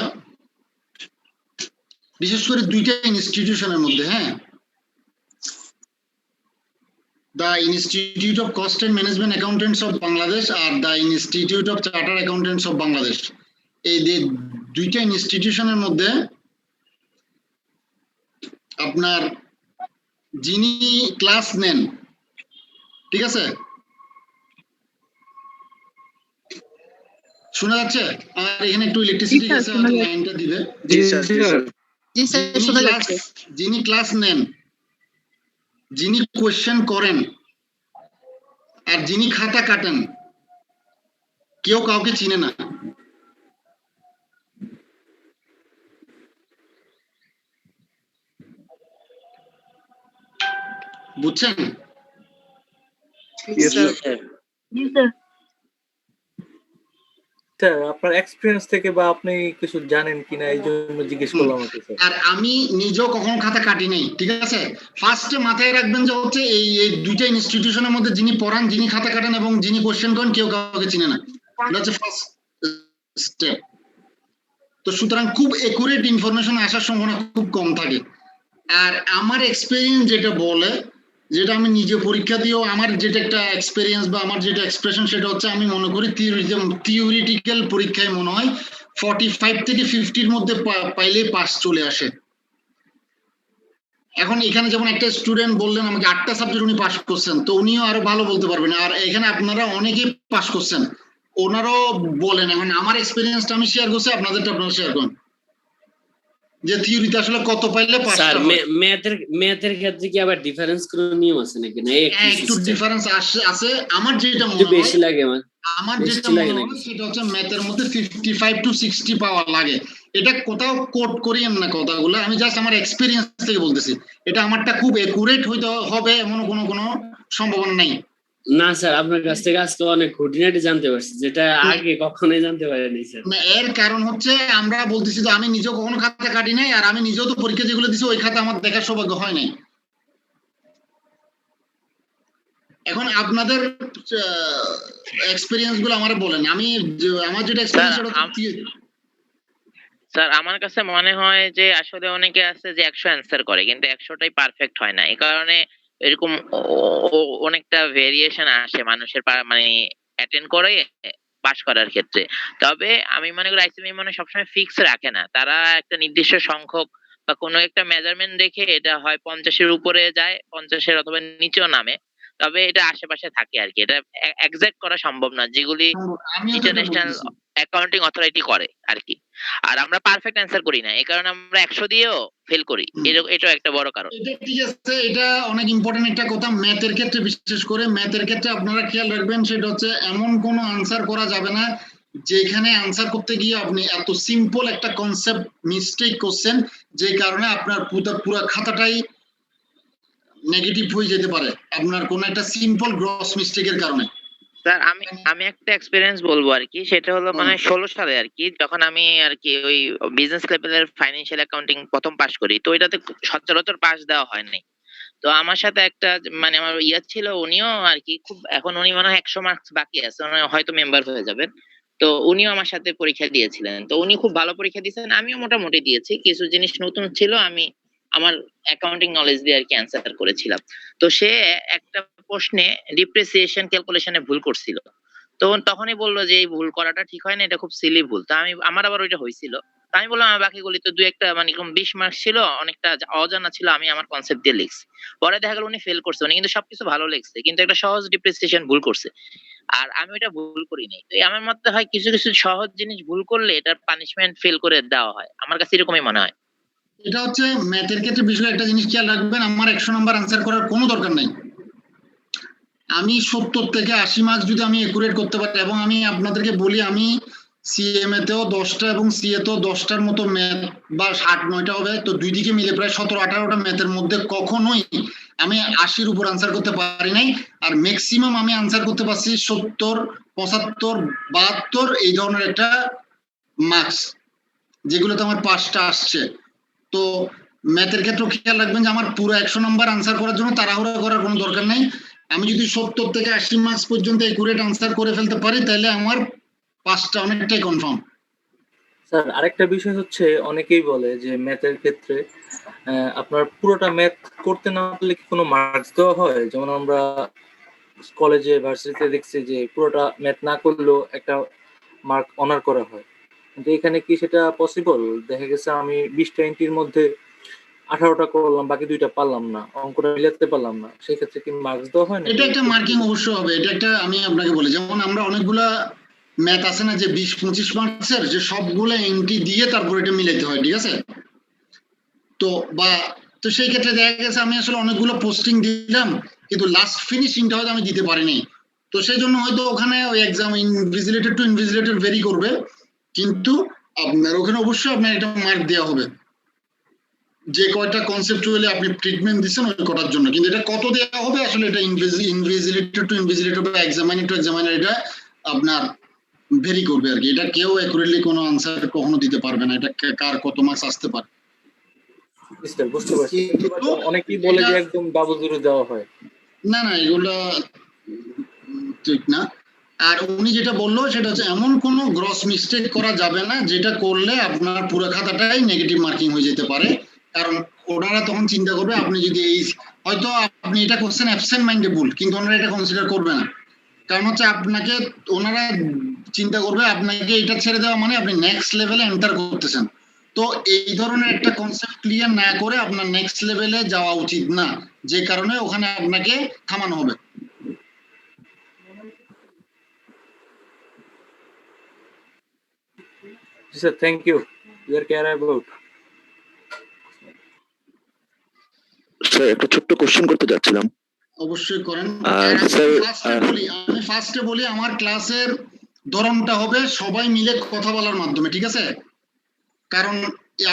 বিশেষ করে দুইটা ইনস্টিটিউশনের মধ্যে, হ্যাঁ, the institute of cost and management accountants of Bangladesh আর the institute of chartered accountants of Bangladesh, এই দুইটা ইনস্টিটিউশনের মধ্যে আপনার যিনি ক্লাস নেন, ঠিক আছে, শোনা যাচ্ছে? আর এখানে একটু ইলেকট্রিসিটি গেছে, হয়তো লাইনটা দিবে। জি স্যার। জি স্যার, শোনা যাচ্ছে। যিনি ক্লাস নেন, যিনি কোশ্চেন করেন আর যিনি খাতা কাটেন, কেউ কাউকে চিনে না। বুঝছেন? স্যার আপনার এক্সপেরিয়েন্স থেকে বা আপনি কিছু জানেন কিনা এই জন্য জিজ্ঞেস করলাম আর কি স্যার। আর আমি নিজেও কখনো খাতা কাটি নাই, ঠিক আছে? ফার্স্টে মাথায় রাখবেন যে হচ্ছে এই দুইটা ইনস্টিটিউশনের মধ্যে যিনি পড়ান, যিনি খাতা কাটেন এবং যিনি কোশ্চেন করেন কেউ কাউকে চিনে না, এটা হচ্ছে ফার্স্ট স্টেপ। তো সুতরাং খুব একুরেট ইনফরমেশন আসার সম্ভাবনা খুব কম থাকে। আর আমার এক্সপেরিয়েন্স যেটা বলে, যেটা আমি নিজে পরীক্ষা দিয়েও আমার যেটা একটা এক্সপেরিয়েন্স বা আমার যেটা এক্সপ্রেশন, সেটা হচ্ছে আমি মনে করি থিওরিটিক্যাল পরীক্ষায় মনে হয় 45 থেকে 50-র মধ্যে পাইলে পাস চলে আসে। এখন এখানে যেমন একটা স্টুডেন্ট বললেন আমাকে 8টা সাবজেক্ট উনি পাস করছেন, তো উনিও আরো ভালো বলতে পারবেন। আর এখানে আপনারা অনেকেই পাস করছেন, ওনারও বলেন। এখন আমার এক্সপেরিয়েন্সটা আমি শেয়ার করছি, আপনাদেরটা আপনারা শেয়ার করুন যে থিওরিতে আসলে কত পাইলে পাস। স্যার ম্যাথের ক্ষেত্রে কি আবার ডিফারেন্স কোনো নিয়ম আছে নাকি? না একটু ডিফারেন্স আছে। আমার যেটা মনে হয় বেশি লাগে, আমার যেটা মনে হয় সেটা হচ্ছে ম্যাথের মধ্যে 55 to 60 পাওয়ার লাগে। এটা কোথাও কোট করিয়েন না কথাগুলো, আমি জাস্ট আমার এক্সপেরিয়েন্স থেকে বলতেছি। এটা আমারটা খুব একুরেট হইতে হবে এমন কোনো সম্ভাবনা নাই। না স্যার, আপনার কাছ থেকে আজকে অনেক খুঁটিনাটি জানতে পারছি, যেটা আগে কখনোই জানতে পারিনি স্যার। না, এর কারণ হচ্ছে আমরা বলতেছি তো আমি নিজেও কখনো খাতা কাটি নাই, আর আমি নিজেও তো পরীক্ষা যেগুলো দিছি ওই খাতা আমার দেখার সৌভাগ্য হয় নাই। এখন আপনাদের এক্সপেরিয়েন্স গুলো আমারে বলেন। আমি আমার যেটা এক্সপেরিয়েন্স স্যার আমার কাছে মনে হয় যে আসলে অনেকে আছে যে 100 অ্যান্সার করে কিন্তু 100টাই পারফেক্ট হয় না। এই কারণে এরকম অনেকটা ভেরিয়েশন আসে মানুষের মানে অ্যাটেন্ড করে পাস করার ক্ষেত্রে। তবে আমি মনে করি আইসিএমই মনে সবসময় ফিক্স রাখে না, তারা একটা নির্দিষ্ট সংখ্যক বা কোনো একটা মেজারমেন্ট দেখে এটা হয় 50-এর উপরে যায়, 50-এর অথবা নিচেও নামে, তবে এটা আশেপাশে থাকে আর কি। এটা এক্সাক্ট করা সম্ভব না, যেগুলি ইন্টারন্যাশনাল অ্যাকাউন্টিং অথরিটি করে আর কি। আর আমরা পারফেক্ট অ্যান্সার করি না, এই কারণে আমরা 100 দিয়েও ফেল করি, এটাও একটা বড় কারণ। এটা ঠিক আছে, এটা অনেক ইম্পর্টেন্ট একটা কথা। ম্যাথের ক্ষেত্রে, বিশেষ করে ম্যাথের ক্ষেত্রে আপনারা খেয়াল রাখবেন, সেটা হচ্ছে এমন কোনো আনসার করা যাবে না যেখানে আনসার করতে গিয়ে আপনি এত সিম্পল একটা কনসেপ্ট মিস্টেক করছেন যে কারণে আপনার পুরো খাতাটাই নেগেটিভ হয়ে যেতে পারে আপনার কোনো একটা সিম্পল গ্রস মিস্টেকের কারণে। স্যার আমি একটা এক্সপেরিয়েন্স বলবো আর কি, সেটা হলো মানে 16 সালে আর কি, যখন আমি আর কি ওই বিজনেস লেভেলের ফাইন্যান্সিয়াল অ্যাকাউন্টিং প্রথম পাস করি, তো এটাতে সচরাচর পাস দেওয়া হয় নাই। তো আমার সাথে একটা মানে আমার ইয়া ছিল, উনিও আর কি খুব, এখন উনি মনে হয় 100 মার্কস বাকি আছে, হয়তো মেম্বার হয়ে যাবেন। তো উনিও আমার সাথে পরীক্ষা দিয়েছিলেন, তো উনি খুব ভালো পরীক্ষা দিয়েছেন, আমিও মোটামুটি দিয়েছি। কিছু জিনিস নতুন ছিল, আমি আমার অ্যাকাউন্টিং নলেজ দিয়ে আর কি অ্যান্সার করেছিলাম। তো সে একটা প্রশ্নে ডিপ্রিসিয়েশন ক্যালকুলেশনে ভুল করছিল, তো তখনই বললো যে এই ভুল করাটা ঠিক হয় না, এটা খুব সিলি ভুল। তো আমার আবার ওইটা হয়েছিল, তো আমি বললাম আমার বাকিগুলি তো 2-1টা মানে 20 মার্কস ছিল, অনেকটা অজানা ছিল, আমি আমার কনসেপ্ট দিয়ে লিখছি। পরে দেখা গেল উনি ফেল করছে, উনি কিন্তু সবকিছু ভালো লিখছে কিন্তু একটা সহজ ডিপ্রিসিয়েশন ভুল করছে, আর আমি ওইটা ভুল করি নাই। তো আমার মতে হয় কিছু কিছু সহজ জিনিস ভুল করলে এটার পানিশমেন্ট ফেল করে দেওয়া হয়, আমার কাছে এরকমই মনে হয়। এটা হচ্ছে ম্যাথের ক্ষেত্রে বিষয় একটা জিনিস খেয়াল রাখবেন, আমার 100 নাম্বার আনসার করার কোনো দরকার নাই। আমি 70 থেকে 80 মার্কস যদি আমি একুরেট করতে পারি, এবং আমি আপনাদেরকে বলি আমি সিএমএ তেও 10টা এবং সিএ তেও 10টার মতো ম্যাথ বা 8-9টা হবে, তো দুই দিকে মিলে প্রায় 17-18টা ম্যাথের মধ্যে কখনোই আমি 80-র উপর আনসার করতে পারি নাই। আর ম্যাক্সিমাম আমি আনসার করতে পারছি 70, 75, 72 এই ধরনের একটা মার্কস, যেগুলোতে আমার 5টা আসছে। তো ম্যাথের ক্ষেত্রে খেয়াল রাখবেন যে আমার পুরো 100 নাম্বার আনসার করার জন্য তাড়াহুড়া করার কোনো দরকার নাই। আমি যদি 70 থেকে 80 মার্কস পর্যন্ত একুরেট আনসার করে ফেলতে পারি, তাহলে আমার 5টা অনেকটাই কনফার্ম। স্যার আরেকটা বিষয় হচ্ছে, অনেকেই বলে যে ম্যাথের ক্ষেত্রে আপনার পুরোটা ম্যাথ করতে না পারলে কি কোনো মার্কস দেওয়া হয়? যেমন আমরা কলেজে ভার্সিটিতে দেখছি যে পুরোটা ম্যাথ না করলেও একটা মার্ক অনার করা হয়, কিন্তু এখানে কি সেটা পসিবল? দেখা গেছে আমি 20টা এন্ট্রির মধ্যে 18টা করলাম, বাকি 2টা পারলাম না, অঙ্কটা মিলাতে পারলাম না, সেই ক্ষেত্রে কি মার্কস দেওয়া হয় না? এটা একটা মার্কিং অবশ্যই হবে। এটা একটা আমি আপনাকে বলি, যেমন আমরা অনেকগুলা ম্যাথ আছে না যে 20-25 মার্কসের, যে সবগুলো এন্ট্রি দিয়ে তারপর এটা মিলাইতে হয়, ঠিক আছে? তো সেই ক্ষেত্রে দেখা গেছে আমি আসলে অনেকগুলো পোস্টিং দিলাম কিন্তু লাস্ট ফিনিশিংটা হয়তো আমি দিতে পারিনি, তো সেই জন্য হয়তো ওখানে ওই exam invigilator to invigilator very করবে, কিন্তু আপনার ওখানে অবশ্যই আপনার একটা মার্ক দেওয়া হবে যে কয়টা কনসেপচুয়ালি আপনি ট্রিটমেন্ট দিচ্ছেন ওই কটার জন্য। কিন্তু এটা কত দেওয়া হবে আসলে এটা ইনভিজিলেটর টু ইনভিজিলেটর বা এক্সামিনার টু এক্সামিনার এটা আপনার ভেরি করবে আর কি। এটা কেউ অ্যাকুরেটলি কোনো আনসার কখনো দিতে পারবে না, এটা কার কত মার্কস আসতে পারে। স্যার বুঝতে পারছি, অনেকেই বলে যে একদম ডাবল জিরো দেওয়া হয়। না না, এগুলা ঠিক না। আর উনি যেটা বললো সেটা হচ্ছে এমন কোনো গ্রস মিস্টেক করা যাবে না যেটা করলে আপনার পুরো খাতাটাই নেগেটিভ মার্কিং হয়ে যেতে পারে। কারণ ওনারা তখন চিন্তা করবে আপনি যদি এই হয়তো আপনি এটা করছেন অ্যাবসেন্ট মাইন্ডে ভুল, কিন্তু ওনারা এটা কনসিডার করবে না। কারণ হচ্ছে আপনাকে ওনারা চিন্তা করবে আপনাকে এটা ছেড়ে দেওয়া মানে আপনি নেক্সট লেভেলে এন্টার করতেছেন। তো এই ধরনের একটা কনসেপ্ট ক্লিয়ার না করে আপনার নেক্সট লেভেলে যাওয়া উচিত না, যে কারণে ওখানে আপনাকে থামানো হবে। Sir thank you, you are care about. Sir একটা ছোট্ট কোশ্চেন করতে যাচ্ছিলাম। অবশ্যই করেন। স্যার আমি ফার্স্টে বলি আমার ক্লাসের ধরনটা হবে সবাই মিলে কথা বলার মাধ্যমে, ঠিক আছে? কারণ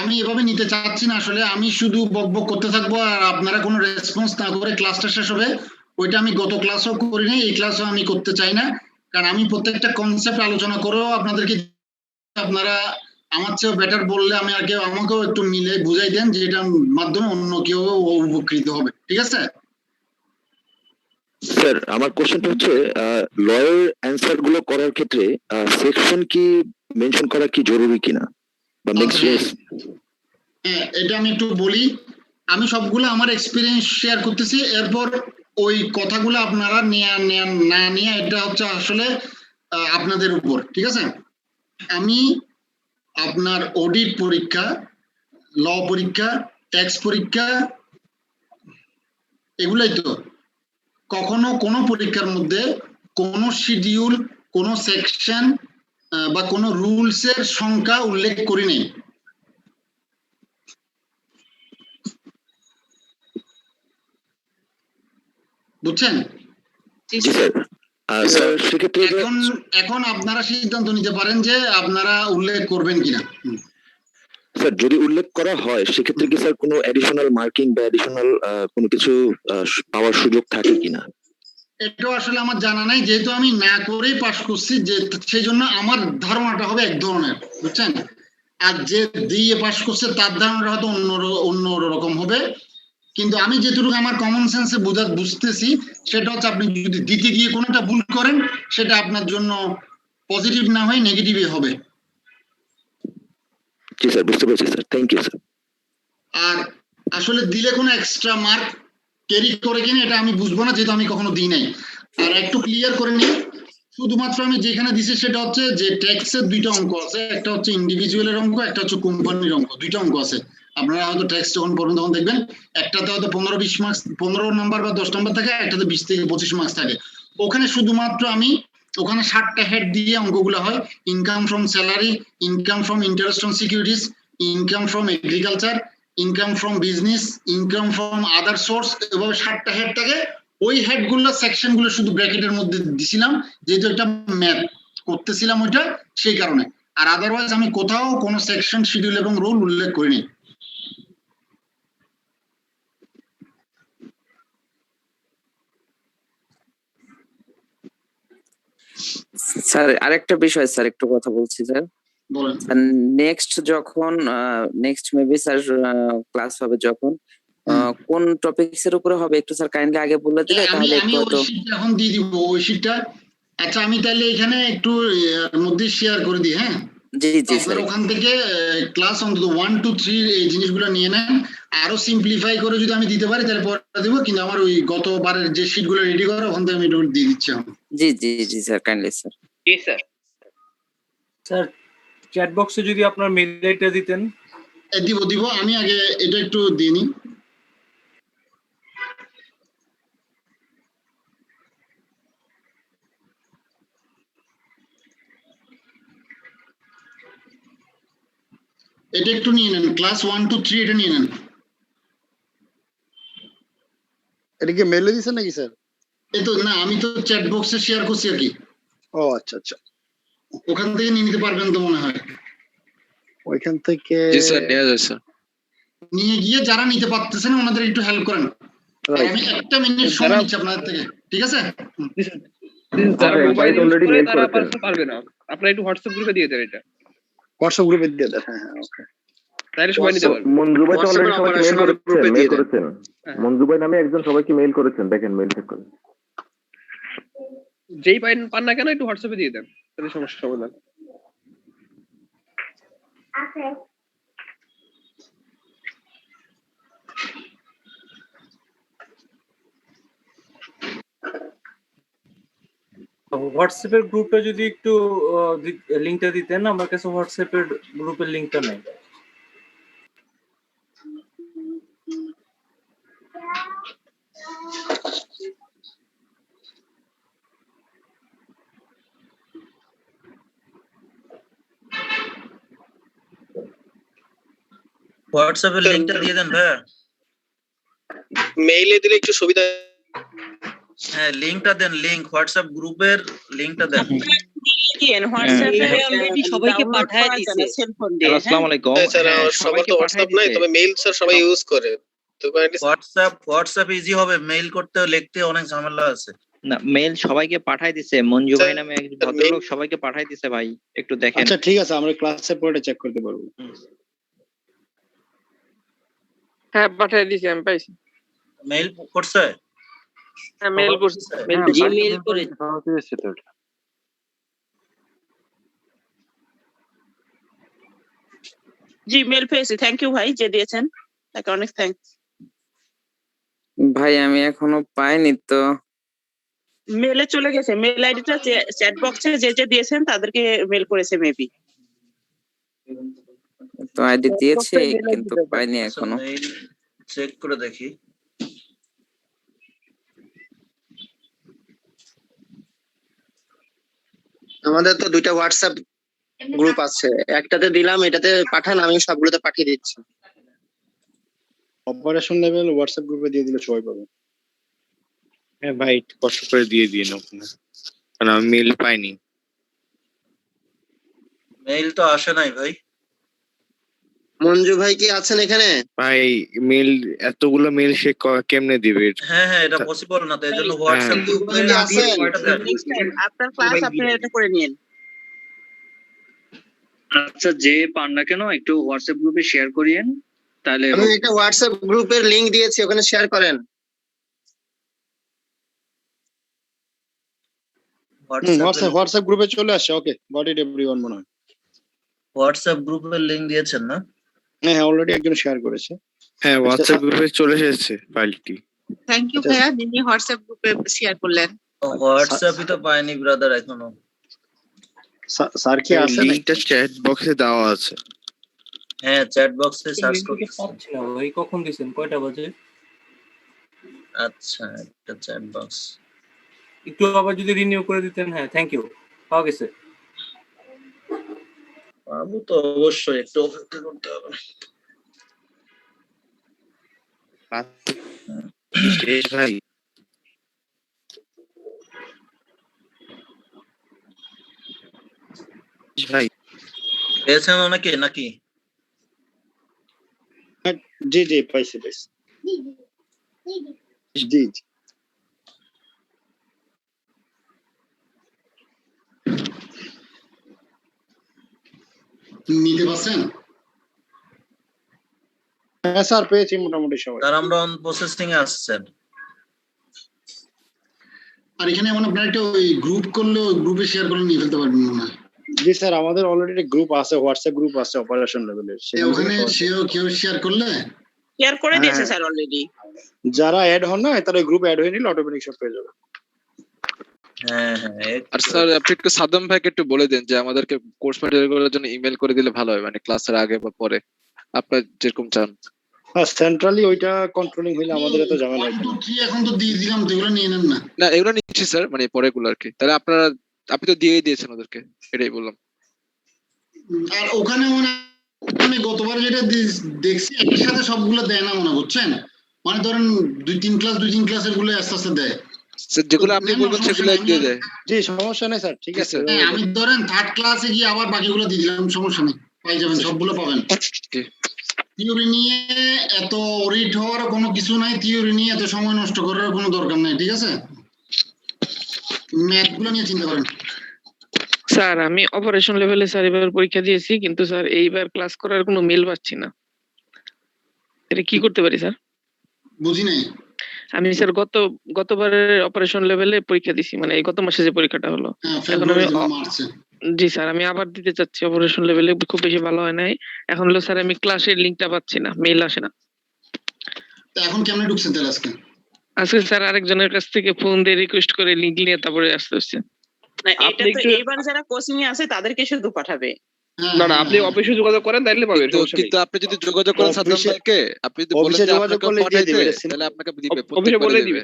আমি এভাবে নিতে চাচ্ছি না আসলে, আমি শুধু বকবক করতে থাকবো আর আপনারা কোনো রেসপন্স না করে ক্লাসটা শেষ হবে। ওইটা আমি গত ক্লাসও করি নাই, এই ক্লাসও আমি করতে চাই না। কারণ আমি প্রত্যেকটা কনসেপ্ট আলোচনা করেও আপনাদেরকে, আপনারা আমার চেয়েও বেটার বললে আমি আগে আমাকেও একটু মিলে বুঝাই দেন যে এটার মাধ্যমে অন্য কেউ উপকৃত হবে, ঠিক আছে? স্যার আমার কোশ্চেনটা হচ্ছে লয়ের অ্যানসার গুলো করার ক্ষেত্রে সেকশন কি মেনশন করা কি জরুরি কিনা বা হ্যাঁ, এটা আমি একটু বলি। আমি সবগুলো আমার এক্সপিরিয়েন্স শেয়ার করতেছি, এরপর ওই কথাগুলো আপনারা না নিয়ে এটা হচ্ছে আসলে আপনাদের উপর, ঠিক আছে? আমি আপনার অডিট পরীক্ষা, ল পরীক্ষা, ট্যাক্স পরীক্ষা, এগুলাই তো কখনো কোনো পরীক্ষার মধ্যে কোনো শিডিউল, কোনো সেকশন বা কোনো রুলস এর সংখ্যা উল্লেখ করি নাই। বুঝছেন? এখন আপনারা সিদ্ধান্ত নিতে পারেন যে আপনারা উল্লেখ করবেন কিনা। স্যার যদি উল্লেখ করা হয় সেক্ষেত্রে কি স্যার কোনো অ্যাডিশনাল মার্কিং বা অ্যাডিশনাল কোনো কিছু পাওয়ার সুযোগ থাকে কিনা? এটাও আসলে আমার জানা নাই, যেহেতু আমি না করেই পাস করছি, যে সেই জন্য আমার ধারণাটা হবে এক ধরনের, বুঝছেন? আর যে দিয়ে পাস করছে তার ধারণাটা হয়তো অন্য রকম হবে। কিন্তু আমি যেটুকু আমার কমন সেন্সে বুঝতেছি সেটা হচ্ছে আপনি যদি দিতে গিয়ে কোনোটা ভুল করেন সেটা আপনার জন্য পজিটিভ না হয়ে নেগেটিভই হবে। জি স্যার, বুঝতে পারছি স্যার, থ্যাংক ইউ স্যার। আর আসলে দিলে কোনো এক্সট্রা মার্ক ক্যারি করে কিনা এটা আমি বুঝবো না, যেহেতু আমি কখনো দিই নাই। আর একটু ক্লিয়ার করে নিই, শুধুমাত্র আমি যেখানে দিছি সেটা হচ্ছে যে ট্যাক্সের দুইটা অঙ্ক আছে, একটা হচ্ছে ইন্ডিভিজুয়ালের অঙ্ক, একটা হচ্ছে কোম্পানির অঙ্ক, দুইটা অঙ্ক আছে। আপনারা হয়তো ট্যাক্স যখন পড়বেন তখন দেখবেন একটাতে হয়তো 15-20 মার্কস, 15 নাম্বার বা 10 নাম্বার থাকে, একটাতে 20 থেকে 25 মার্কস থাকে। ওখানে শুধুমাত্র আমি ওখানে 7টা হেড দিয়ে অঙ্কগুলো হয়, income from salary, income from interest on securities, income from agriculture, income from business, income from other source, এভাবে 7টা হেড থাকে। ওই হেডগুলো সেকশনগুলো শুধু ব্র্যাকেটের মধ্যে দিছিলাম, যেহেতু একটা ম্যাথ করতেছিলাম ওইটা, সেই কারণে। আর আদারওয়াইজ আমি কোথাও কোনো সেকশন, শিডিউল এবং রুল উল্লেখ করিনি। স্যার আরেকটা বিষয় স্যার, একটু কথা বলছি স্যার। নেক্সট যখন নেক্সট মেবি স্যার ক্লাস হবে যখন, কোন টপিকস এর উপরে হবে একটু স্যার কাইন্ডলি আগে বলে দিলে তাহলে আমি ওই শীটটা এখন দিয়ে দিব, ওই শীটটা। আচ্ছা আমি তাহলে এখানে একটু মধ্যে শেয়ার করে দিই। হ্যাঁ জি জি স্যার, ওখান থেকে ক্লাস অন্তত 1 2 3 এই জিনিসগুলো নিয়ে নেন। আরো সিম্পলিফাই করে যদি আমি দিতে পারি তাহলে পরে দেবো, কিন্তু আমার ওই গতবারের যে শীটগুলো রেডি করা ওখান থেকে আমি এটা দিয়ে দিচ্ছি। জি জি জি স্যার, কাইন্ডলি স্যার। জি স্যার। স্যার চ্যাট বক্সে যদি আপনার মেইল আইডিটা দিতেন। দিব আমি আগে এটা একটু দিয়ে নিই। এটা একটু নিয়ে নেন, ক্লাস 1 2 3 এটা নিয়ে নেন। এটা কি মেইলে দিছেন নাকি স্যার? এই তো না, আমি তো চ্যাট বক্সে শেয়ার করছি আর কি। ও আচ্ছা আচ্ছা, ওখান থেকে নিয়ে নিতে পারবেন তো মনে হয়। ওইখান থেকে জি স্যার, নিয়ে যাই স্যার। নিয়ে গিয়ে যারা নিতে পারতেছেন ওনাদের একটু হেল্প করেন। আমি 1 মিনিট সময় নিচ্ছি আপনাদের থেকে, ঠিক আছে? যারা আচ্ছা, মোবাইল invite ইউজ already করে mail তারা করেছেন। আপাতত পারবে না। আপনারা একটু হোয়াটসঅ্যাপ গ্রুপে দিয়ে দেন এটা, হোয়াটসঅ্যাপ গ্রুপে দিয়ে দেন। হ্যাঁ হ্যাঁ ওকে। তাহলে সবাই নিতে পারবে। মঞ্জু ভাই তো অলরেডি সবাইকে মেইল করেছেন, মেইল করেছেন। হ্যাঁ। মঞ্জু ভাই নামে একজন সবাইকে মেইল করেছেন, দেখেন মেইল চেক করেন। যেই পান না কেন একটু হোয়াটসঅ্যাপে দিয়ে দেন, তাহলে সমস্যা সমাধান। হোয়াটসঅ্যাপের গ্রুপে যদি একটু লিংকটা দিতেন, আমার কাছে হোয়াটসঅ্যাপের গ্রুপের লিংকটা নেই। হোয়াটসঅ্যাপের লিংকটা দিয়ে দেন ভাইয়া। মেইলে দিলে একটু সুবিধা। হ্যাঁ লিংকটা দেন, লিংক হোয়াটসঅ্যাপ গ্রুপের লিংকটা দেন। সবাইকে পাঠায় দিয়েছে সেলফোন দিয়ে। আসসালামু আলাইকুম। স্যার সবার তো হোয়াটসঅ্যাপ নাই, তবে মেইল স্যার সবাই ইউজ করে। তো হোয়াটসঅ্যাপ ইজি হবে, মেইল করতে লিখতে অনেক ঝামেলা আছে। না, মেইল সবাইকে পাঠাই দিছে, মঞ্জু ভাই নামে এক ভদ্রলোক সবাইকে পাঠাই দিছে ভাই, একটু দেখেন। আচ্ছা ঠিক আছে, আমরা ক্লাসে পড়ে চেক করতে পারবো। হ্যাঁ পাঠিয়ে দিয়েছি, আমি পাইছি। মেইল করছে? হ্যাঁ মেইল করছি, জিমেইল করে জি মেল পেয়েছি। থ্যাংক ইউ ভাই যে দিয়েছেন, তাকে অনেক থ্যাঙ্কস। ভাই আমি এখনো পাইনি তো। মেলে চলে গেছে, মেল আইডিটা চ্যাট বক্সে যে যে দিয়েছেন তাদেরকে মেল করেছে মেবি। তো আইডি দিয়েছে কিন্তু পাইনি এখনো। চেক করে দেখি। আমাদের তো দুইটা হোয়াটসঅ্যাপ গ্রুপ আছে, একটাতে দিলাম, এটাতে পাঠান, আমি সবগুলোতে পাঠিয়ে দিচ্ছি। অপারেশন লেভেল হোয়াটসঅ্যাপ গ্রুপে দিয়ে দিলে সবাই পাবে। হ্যাঁ ভাই একটু কষ্ট করে দিয়ে দিন ওখানে, কারণ আমি মেইল পাইনি। মেইল তো আসে নাই ভাই। মঞ্জু ভাই কি আছেন এখানে? ভাই মেইল এতগুলো মেইল সে কেমনে দিবে? হ্যাঁ হ্যাঁ এটা পসিবল না, তো এজন্য হোয়াটসঅ্যাপ গ্রুপে আপনার ক্লাস আপনি এটা করে নিন। আচ্ছা যে পান না কেন একটু হোয়াটসঅ্যাপ গ্রুপে শেয়ার করিয়েন, তাহলে আমি একটা হোয়াটসঅ্যাপ গ্রুপের লিংক দিয়েছি, ওখানে শেয়ার করেন। হোয়াটসঅ্যাপ গ্রুপে চলে আসছে। ওকে গট ইট এভরিওয়ান মনে হয়। হোয়াটসঅ্যাপ গ্রুপের লিংক দিয়েছেন না? হ্যাঁ অলরেডি একজন শেয়ার করেছে। হ্যাঁ হোয়াটসঅ্যাপ গ্রুপে চলে এসেছে ফাইলটি। থ্যাংক ইউ ভাইয়া, যিনি হোয়াটসঅ্যাপ গ্রুপে শেয়ার করলেন। হোয়াটসঅ্যাপই তো পাইনি ব্রাদার এখনো। স্যার কি আছে? লিংকটা চ্যাট বক্সে দেওয়া আছে। হ্যাঁ চ্যাট বক্সে সার্চ করতে পাচ্ছি না ভাই। কখন দিবেন? কয়টা বাজে? আচ্ছা একটা চ্যাট বক্স একটু আবার যদি রিনিউ করে দিতেন। হ্যাঁ থ্যাংক ইউ, পাওয়া গেছে। পাবো তো অবশ্যই, একটু অপেক্ষা করতে হবে। ভাই ভাই পেয়েছেন অনেকে নাকি? জি জি পাইছি পাইছি। জি জি নিতে পারছেন? হ্যাঁ স্যার পেয়েছি মোটামুটি সবাই। তার আমরা অন প্রসেসিং এ আসছেন। আর এখানে মানে আপনারা একটা ওই গ্রুপ করলে গ্রুপে শেয়ার করে নিয়ে ফেলতে পারবেন মনে হয়। জি স্যার আমাদের অলরেডি গ্রুপ আছে, হোয়াটসঅ্যাপ গ্রুপ আছে অপারেশন লেভেলের। ওখানে কেউ শেয়ার করলে শেয়ার করে দিয়েছে স্যার অলরেডি। যারা অ্যাড হন না তারা গ্রুপে অ্যাড হয়ে নিলে অটোমেটিক সব পেয়ে যাবে। হ্যাঁ হ্যাঁ। আর স্যার আপনি একটু সাদ্দাম ভাইকে একটু বলে দেন যে আমাদেরকে কোর্স ম্যাটেরিয়ালগুলোর জন্য ইমেল করে দিলে ভালো হয়, মানে ক্লাসের আগে বা পরে আপনারা যেরকম চান। হ্যাঁ সেন্ট্রালি ওইটা কন্ট্রোলিং হইলে আমাদের এত ঝামেলা হয় না। এখন তো দিয়ে দিলাম, তো এগুলো নিয়ে নেন না। না এগুলো নিচ্ছি স্যার, মানে পরেগুলো আর কি। তাহলে আপনারা আপনি তো দিয়েই দিয়েছেন ওদেরকে, এটাই বললাম। আর ওখানে মানে আমি গতবার যেটা দেখছি একসাথে সবগুলো দেয় না মনে বুঝছেন, মানে ধরেন দুই তিন ক্লাসের গুলো আস্তে আস্তে দেয়। স্যার যেগুলো আপনি বলবেন সেগুলো দিয়ে দেয়। জি সমস্যা নেই স্যার, ঠিক আছে। আমি ধরেন থার্ড ক্লাসে গিয়ে আবার বাকিগুলো দিয়ে দিলাম, সমস্যা নেই, পাই যাবেন, সবগুলো পাবেন। থিওরি নিয়ে এত রিড হওয়ার কোনো কিছু নাই, থিওরি নিয়ে এত সময় নষ্ট করার কোনো দরকার নাই, ঠিক আছে। ম্যাথগুলো নিয়ে চিন্তা করেন। স্যার আমি অপারেশন লেভেলে স্যার এবার পরীক্ষা দিয়েছি, কিন্তু স্যার এইবার ক্লাস করার কোনো মেল পাচ্ছি না। এটা কি করতে পারি স্যার? বুঝি নাই। আমি স্যার গতবারের অপারেশন লেভেলে পরীক্ষা দিছি, মানে এই গত মাসে যে পরীক্ষাটা হলো। এখন আমি জি স্যার আমি আবার দিতে চাচ্ছি অপারেশন লেভেলে, খুব বেশি ভালো হয় নাই। এখন হলো স্যার আমি ক্লাসের লিংকটা পাচ্ছি না, মেইল আসে না। তো এখন কেমনে ঢুকছেন তাহলে আজকে? আজকে স্যার আরেকজনের কাছ থেকে ফোন দিয়ে রিকোয়েস্ট করে লিংক নিয়ে তারপরে আসতে হচ্ছে। না এটা তো এবার যারা কোচিং এ আছে তাদেরকে শুধু পাঠাবে। না না আপনি অফিসে যোগাযোগ করেন তাইলে পাবেন। কিন্তু আপনি যদি যোগাযোগ করেন সাদ্দাম ভাইকে, আপনি যদি বলেন যে আপনাকে পাঠাইতে, তাহলে আপনাকে দিবে, অফিসে বলে দিবে।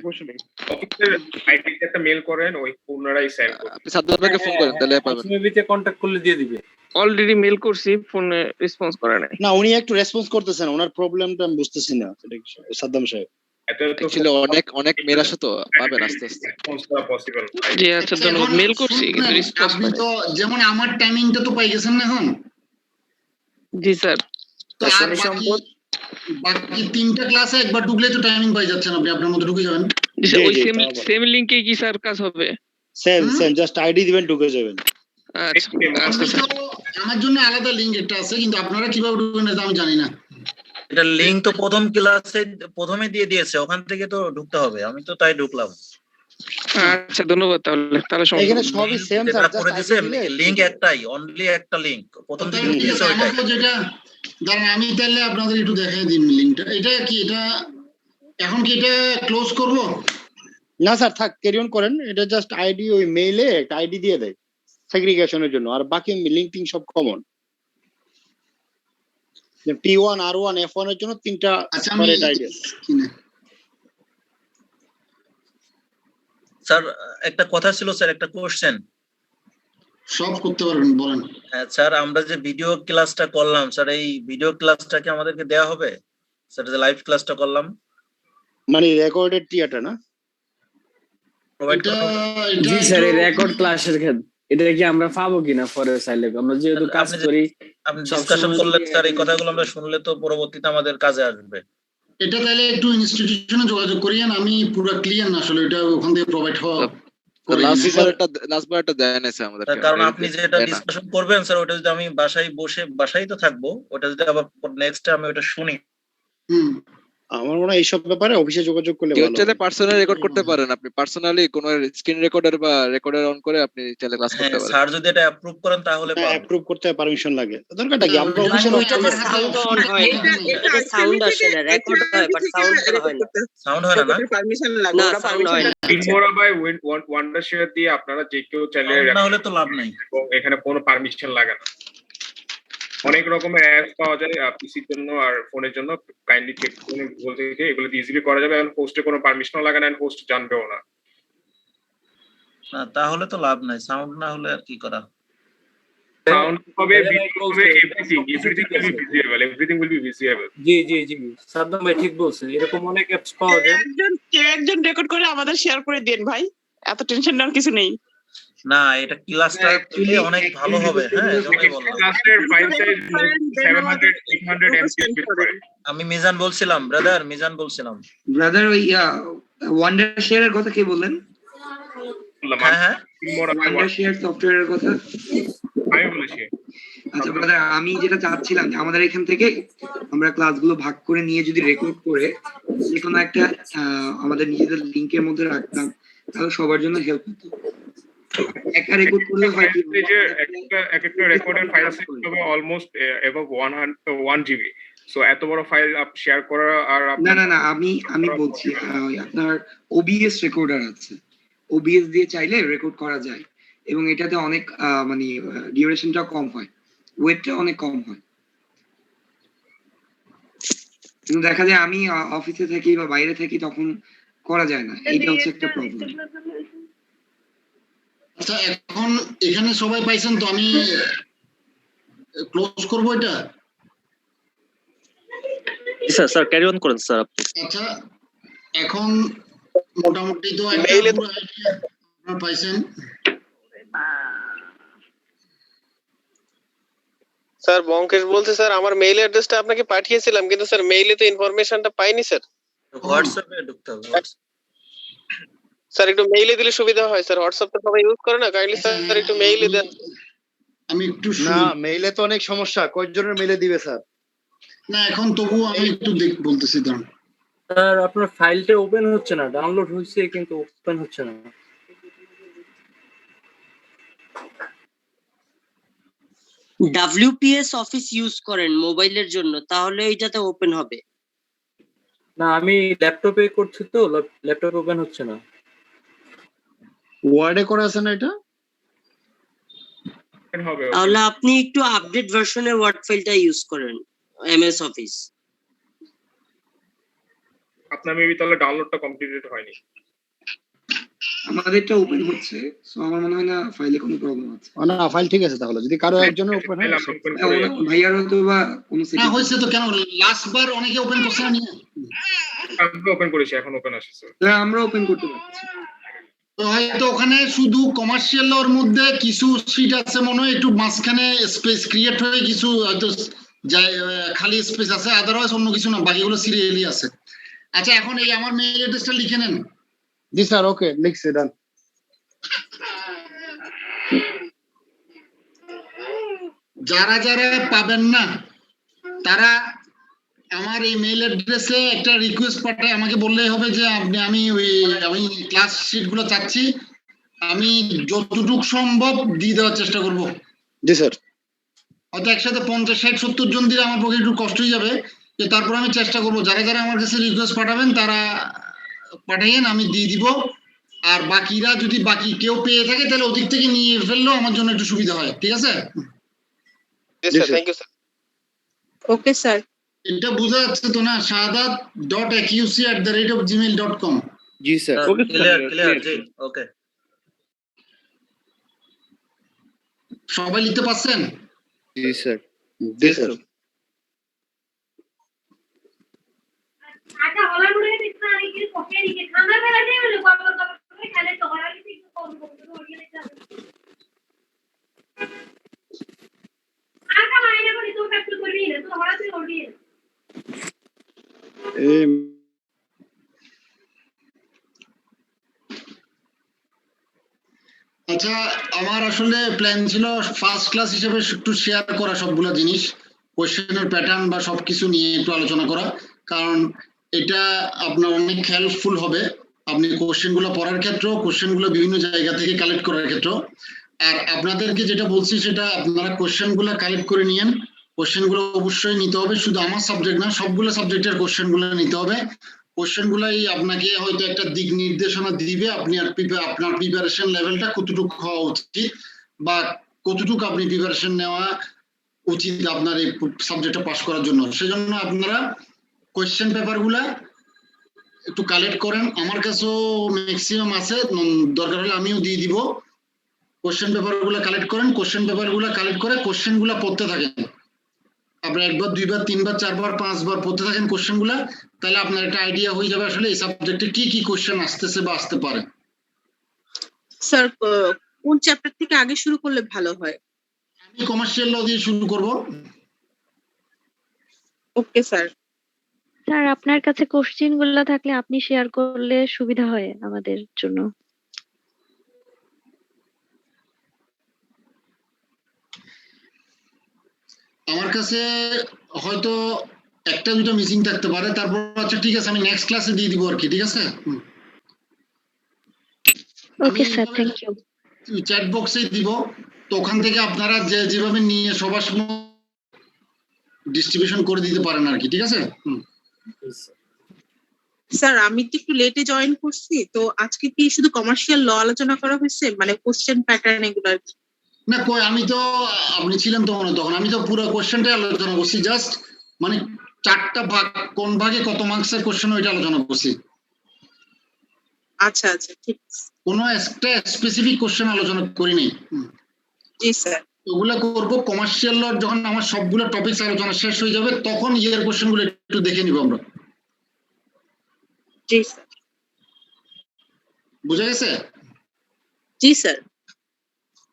অফিসের আইডিতে একটা মেল করেন, ওই পুনরায় সেন্ড করুন। আপনি সাদ্দাম ভাইকে ফোন করেন তাহলে পাবেন। মেবিতে কন্টাক্ট করলে দিয়ে দিবে। অলরেডি মেল করছি, ফোনে রেসপন্স করে নাই। না উনি একটু রেসপন্স করতেছেন, ওনার প্রবলেমটা আমি বুঝতেছি না সাদ্দাম সাহেব। ছিল অনেক মেল আসে তো পাবেন আস্তে আস্তে। জি আচ্ছা ধন্যবাদ। মেল করছি কিন্তু রেসপন্স আপনি তো যেমন আমার টাইমিংটা তো পাই গেছেন না এখন। জি স্যার। তো আর বাকি 3টা ক্লাসে একবার ঢুকলে তো টাইমিং পাই যাচ্ছেন আপনি, আপনার মতো ঢুকে যাবেন। জি স্যার ওই সেম লিংকে কি স্যার কাজ হবে? সেম জাস্ট আইডি দিবেন ঢুকে যাবেন। আচ্ছা আমার জন্য আলাদা লিংক একটা আছে, কিন্তু আপনারা কিভাবে ঢুকবেন এটা আমি জানি না। এটা লিংক তো প্রথম ক্লাসে প্রথমে দিয়ে দিয়েছে, ওখান থেকে তো ঢুকতে হবে, আমি তো তাই ঢুকলাম। আচ্ছা ধন্যবাদ। তাহলে এখানে সবই সেম স্যার, করে দিয়েছে লিংক একটাই, অনলি একটা লিংক প্রথম থেকে দিয়েছে ওইটাই। যেটা দাঁড়ান আমি তাহলে আপনাদের একটু দেখাই দিন লিংকটা। এটা কি এটা এখন কি এটা ক্লোজ করব? না স্যার থাক, ক্যারি অন করেন। এটা জাস্ট আইডি, ওই মেইলে একটা আইডি দিয়ে দেয় সেগ্রিগেশনের জন্য, আর বাকি লিংক টিং সব কমন। P1 R1 F1 এর জন্য 3টা সেপারেট আইডি আছে। স্যার একটা কথা ছিল স্যার, একটা কোশ্চেন। সব করতে পারবেন বলেন। হ্যাঁ স্যার, আমরা যে ভিডিও ক্লাসটা করলাম স্যার, এই ভিডিও ক্লাসটা কি আমাদেরকে দেয়া হবে স্যার? যে লাইভ ক্লাসটা করলাম মানে রেকর্ডেড থিয়েটার না? জি স্যার এই রেকর্ড ক্লাসের ক্ষেত্রে এটা কি আমরা পাবো কিনা পরে চাইলে? আমরা যেহেতু কাজ করি, আপনি ডিসকাশন করলে স্যার এই কথাগুলো আমরা শুনলে তো পরবর্তীতে আমাদের কাজে আসবে। এটা তাহলে একটু ইনস্টিটিউশনে যোগাযোগ করিয়েন, আমি পুরো ক্লিয়ার না আসলে এটা ওখান থেকে প্রোভাইড হওয়া। লাস্টবারটা দেয় না স্যার আমাদের, কারণ আপনি যেটা ডিসকাশন করবেন স্যার ওটা যদি আমি বাসায় তো থাকবো, ওটা যদি আবার নেক্সট আমি ওটা শুনি। আমার মনে হয় এইসব ব্যাপারে অফিসে যোগাযোগ করলে ভালো হবে। চাইলে পার্সোনালি রেকর্ড করতে পারেন আপনি, পার্সোনালি কোন স্ক্রিন রেকর্ডার বা রেকর্ডার অন করে আপনি চাইলে ক্লাস করতে পারেন। স্যার যদি এটা অ্যাপ্রুভ করেন তাহলে অ্যাপ্রুভ করতে পারমিশন লাগে, দরকারটা কি? আমরা অফিসে সাউন্ড অন হয় না, এটা সাউন্ড আসে না, রেকর্ড হয় বাট সাউন্ড হয় না। সাউন্ড হয় না, পারমিশন লাগে, না সাউন্ড হয় না। ইনমোরা বাই ওয়ান্ডার শেয়ার দিয়ে আপনারা যে কেউ চাইলে, না হলে তো লাভ নাই, এখানে কোনো পারমিশন লাগে না। অনেক রকমের অ্যাপস পাওয়া যায় পিসির জন্য আর ফোনের জন্য, কাইন্ডলি চেক করে গুগল থেকে এগুলো ইজিলি করা যাবে। এখন হোস্টে কোনো পারমিশনও লাগে না, হোস্ট জানবেও না। না তাহলে তো লাভ নাই, সাউন্ড না হলে আর কি করা। সাউন্ড হবে, ভিডিও হবে, এভরিথিং উইল বি ভিজিবল। জি সাদ্দাম ভাই ঠিক বলছেন, এরকম অনেক অ্যাপস পাওয়া যায়। একজন রেকর্ড করে আমাদের শেয়ার করে দেন ভাই, এত টেনশন নেওয়ার কিছু নেই। না এটা ক্লাসটা অনেক ভালো হবে। হ্যাঁ এজন্যই বললাম। ক্লাসের ফাইল সাইজ 700 800 MB করে। আমি মিজান বলছিলাম, ব্রাদার মিজান বলছিলাম। ব্রাদার ওই ওয়ান্ডার শেয়ারের কথা কি বললেন? হ্যাঁ ওয়ান্ডার শেয়ার সফটওয়্যারের কথা আমি বলেছি। আচ্ছা ব্রাদার, আমি যেটা চাচ্ছিলাম যে আমাদের এখান থেকে আমরা ক্লাসগুলো ভাগ করে নিয়ে যদি রেকর্ড করে যে কোনো একটা আমাদের নিজেদের লিংকের মধ্যে রাখতাম, তাহলে সবার জন্য হেল্প হতো। একটা রেকর্ড করলে হয় কি, একটা রেকর্ডের ফাইল সাইজ হবে অলমোস্ট অ্যাবাভ 1 GB। সো এত বড় ফাইল শেয়ার করা আর না আমি বলছি আপনার OBS রেকর্ডার আছে, OBS দিয়ে চাইলে রেকর্ড করা যায় এবং এটাতে অনেক মানে ডিউরেশনটা কম হয়, ওয়েটটা অনেক কম হয়। কিন্তু দেখা যায় আমি অফিসে থাকি বা বাইরে থাকি, তখন করা যায় না, এটা হচ্ছে একটা প্রবলেম। আচ্ছা এখন এখানে সবাই পাইছেন তো, আমি ক্লোজ করব এটা। স্যার ক্যারি অন করেন স্যার আপনি। আচ্ছা এখন মোটামুটি তো একটা পুরো আইডিয়া আপনারা পাইছেন। স্যার বঙ্কেশ বলছে স্যার আমার মেইল অ্যাড্রেসটা আপনাকে পাঠিয়েছিলাম, কিন্তু স্যার মেইলে তো ইনফরমেশনটা পাইনি স্যার। হোয়াটসঅ্যাপে ঢুকতে হবে। স্যার একটু মেইলে দিলে সুবিধা হয় স্যার, হোয়াটসঅ্যাপ তো সবাই ইউজ করে না, কাইন্ডলি স্যার একটু মেইলে দেন। আমি একটু না মেইলে তো অনেক সমস্যা, কয়জনের মেইলে দিবে স্যার? না এখন তবু আমি একটু বলতেছি দাঁড়ান। স্যার আপনার ফাইলটা ওপেন হচ্ছে না, ডাউনলোড হয়েছে কিন্তু ওপেন হচ্ছে না। WPS অফিস ইউজ করেন মোবাইলের জন্য, তাহলে এইটাতে ওপেন হবে। না আমি ল্যাপটপে করছি তো, ল্যাপটপে ওপেন হচ্ছে না। ওয়ার্ডে করে আছে না এটা? তাহলে আপনি একটু আপডেট ভার্সনের ওয়ার্ড ফাইলটা ইউজ করেন MS অফিস। আপনার মেবি তাহলে ডাউনলোডটা কমপ্লিটেড হয়নি। আমাদেরটা ওপেন হচ্ছে, সো আমার মনে হয় না ফাইলে কোনো প্রবলেম আছে। না ফাইল ঠিক আছে, তাহলে যদি কারো একজনের ওপেন হয় ভাইয়ার হয়তো বা কোনো না হয়েছে তো, কেন লাস্ট বার অনেকে ওপেন করছে না নিয়ে? আমি ওপেন করেছি, এখন ওপেন আসছে স্যার। হ্যাঁ আমরা ওপেন করতে পারছি। তো হয়তো ওখানে শুধু কমার্শিয়াল লর মধ্যে কিছু সিট আছে মনে হয়, একটু মাঝখানে স্পেস ক্রিয়েট হয়ে কিছু হয়তো খালি স্পেস আছে, আদারওয়াইজ অন্য কিছু না, বাকিগুলো সিরিয়ালি আছে। আচ্ছা এখন এই আমার মেইল অ্যাড্রেসটা লিখে নেন। জি স্যার, ওকে লিখছি, ডান। যারা যারা পাবেন না তারা আমার এই মেইল অ্যাড্রেসে একটা রিকোয়েস্ট পাঠায় আমাকে বললেই হবে যে আমি ক্লাস শিটগুলো চাচ্ছি, আমি যতটুকু সম্ভব দিয়ে দেওয়ার চেষ্টা করব। জি স্যার। হয়তো একসাথে 50, 60, 70 জন দিলে আমার পক্ষে একটু কষ্ট হয়ে যাবে, তারপর আমি চেষ্টা করব যারা যারা আমার কাছে রিকোয়েস্ট পাঠাবেন তারা পাঠাইয়েন, আমি দিয়ে দিব। আর বাকিরা যদি বাকি কেউ পেয়ে থাকে তাহলে ওদিক থেকে নিয়ে ফেললেও আমার জন্য একটু সুবিধা হয়, ঠিক আছে? Thank you sir. Okay sir. এটা বোঝা যাচ্ছে তো না? shahadat.acuc@gmail.com। জি স্যার। ওকে ক্লিয়ার ক্লিয়ার, জি ওকে। সবাই লিখতে পারছেন? জি স্যার। জি স্যার। আচ্ছা হলার মুড়ে দিছনা আর কি পকে দিকে খানা বেলা দেই হলো বাবা বাবা করে খেলে তো হলার কি একটু কম কম করে ওড়িয়ে দিতে হবে। আগা মাইনা করে তো কাট করবি না, তো হলা তুই ওড়িয়ে আচ্ছা আমার আসলে প্ল্যান ছিল ফার্স্ট ক্লাস হিসেবে একটু শেয়ার করা সবগুলো জিনিস, কোশ্চেনের প্যাটার্ন বা সবকিছু নিয়ে একটু আলোচনা করা, কারণ এটা আপনার অনেক হেল্পফুল হবে আপনি কোশ্চেনগুলো পড়ার ক্ষেত্রেও, কোশ্চেনগুলো বিভিন্ন জায়গা থেকে কালেক্ট করার ক্ষেত্রেও। আর আপনাদেরকে যেটা বলছি সেটা আপনারা কোশ্চেনগুলো কালেক্ট করে নিয়েন, কোশ্চেনগুলো অবশ্যই নিতে হবে, শুধু আমার সাবজেক্ট না সবগুলো সাবজেক্টের কোশ্চেনগুলো নিতে হবে। কোশ্চেনগুলাই আপনাকে হয়তো একটা দিক নির্দেশনা দিবে আপনি আর আপনার প্রিপারেশন লেভেলটা কতটুকু হওয়া উচিত বা কতটুকু আপনি প্রিপারেশন নেওয়া উচিত আপনার এই সাবজেক্টটা পাস করার জন্য। সেজন্য আপনারা কোশ্চেন পেপারগুলা একটু কালেক্ট করেন, আমার কাছেও ম্যাক্সিমাম আছে, দরকার হলে আমিও দিয়ে দিব। কোশ্চেন পেপারগুলো কালেক্ট করেন, কোশ্চেন পেপারগুলো কালেক্ট করে কোশ্চেনগুলো পড়তে থাকেন। আপনি একবার, দুইবার, তিনবার, চারবার, পাঁচবার পড়তে থাকেন কোশ্চেনগুলা, তাহলে আপনার একটা আইডিয়া হয়ে যাবে আসলে এই সাবজেক্টে কি কি কোশ্চেন আসতেছে বা আসতে পারে। স্যার কোন চ্যাপ্টার থেকে আগে শুরু করলে ভালো হয়? আমি কমার্শিয়াল ল দিয়ে শুরু করব। Okay sir. স্যার আপনার কাছে কোশ্চেন গুলো থাকলে আপনি শেয়ার করলে সুবিধা হয় আমাদের জন্য। আমার কাছে হয়তো একটা দুটো মিসিং থাকতে পারে, তারপর আচ্ছা ঠিক আছে আমি নেক্সট ক্লাসে দিয়ে দিব আর কি, ঠিক আছে? Okay sir, thank you. Chat বক্সে দিব, তো ওখান থেকে আপনারা যেভাবে নিয়ে সবার সামনে ডিস্ট্রিবিউশন করে দিতে পারেন আর কি, ঠিক আছে? স্যার আমি তো একটু লেটে জয়েন করছি, তো আজকে কি শুধু কমার্শিয়াল ল আলোচনা করা হয়েছে, মানে কোশ্চেন প্যাটার্ন এগুলো আর কি? না কই, আমি তো আপনি ছিলেন তো মনে, তখন আমি তো পুরো কোশ্চেনটাই আলোচনা করছি, জাস্ট মানে 4টা ভাগ, কোন ভাগে কত মার্কসের কোশ্চেন ওইটা আলোচনা করছি। আচ্ছা আচ্ছা ঠিক আছে। কোনো একটা স্পেসিফিক কোশ্চেন আলোচনা করিনি। জি স্যার। ওগুলা করব কমার্শিয়াল লর যখন আমার সবগুলো টপিকস আলোচনা শেষ হয়ে যাবে তখন ইয়ার কোশ্চেনগুলো একটু দেখে নিব আমরা। জি স্যার। বুঝা গেছে? জি স্যার।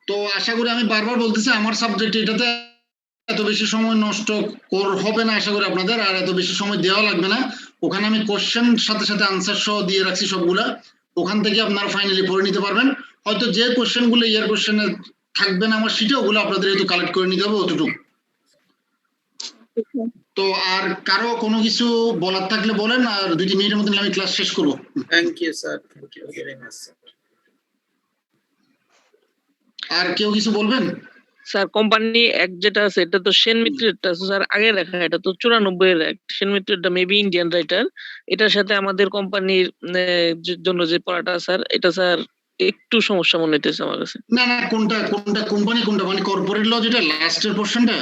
তো আশা করি, আমি বারবার বলতেছি আমার সাবজেক্ট এটাতে এত বেশি সময় নষ্ট হবে না আশা করি আপনাদের, আর এত বেশি সময় দেওয়া লাগবে না। ওখানে আমি কোশ্চেন সাথে সাথে আনসার সহ দিয়ে রাখছি সবগুলা, ওখান থেকে আপনারা ফাইনালি পড়ে নিতে পারবেন। হয়তো যে কোশ্চেন গুলো ইয়ার কোশ্চেনে থাকবে না আমার শিটে, ওগুলো আপনাদের একটু কালেক্ট করে নিতে হবে অতটুকু। তো আর কারো কোনো কিছু বলার থাকলে বলেন, আর 2 মিনিটের মধ্যে আমি ক্লাস শেষ করবো। Thank you sir, thank you very much. আর কেউ কিছু বলবেন? স্যার কোম্পানি এক যেটা আছে এটা তো সেন মিত্রেরটা স্যার আগে লেখা, এটা তো 94 এর অ্যাক্ট। সেন মিত্রেরটা মেবি ইন্ডিয়ান রাইটার, এটার সাথে আমাদের কোম্পানির জন্য যে পড়াটা স্যার, এটা স্যার একটু সমস্যা মনে হইতেছে আমার কাছে। না না, কোনটা কোম্পানি কোনটা, মানে কর্পোরেট ল যেটা লাস্টের পোরশনটা?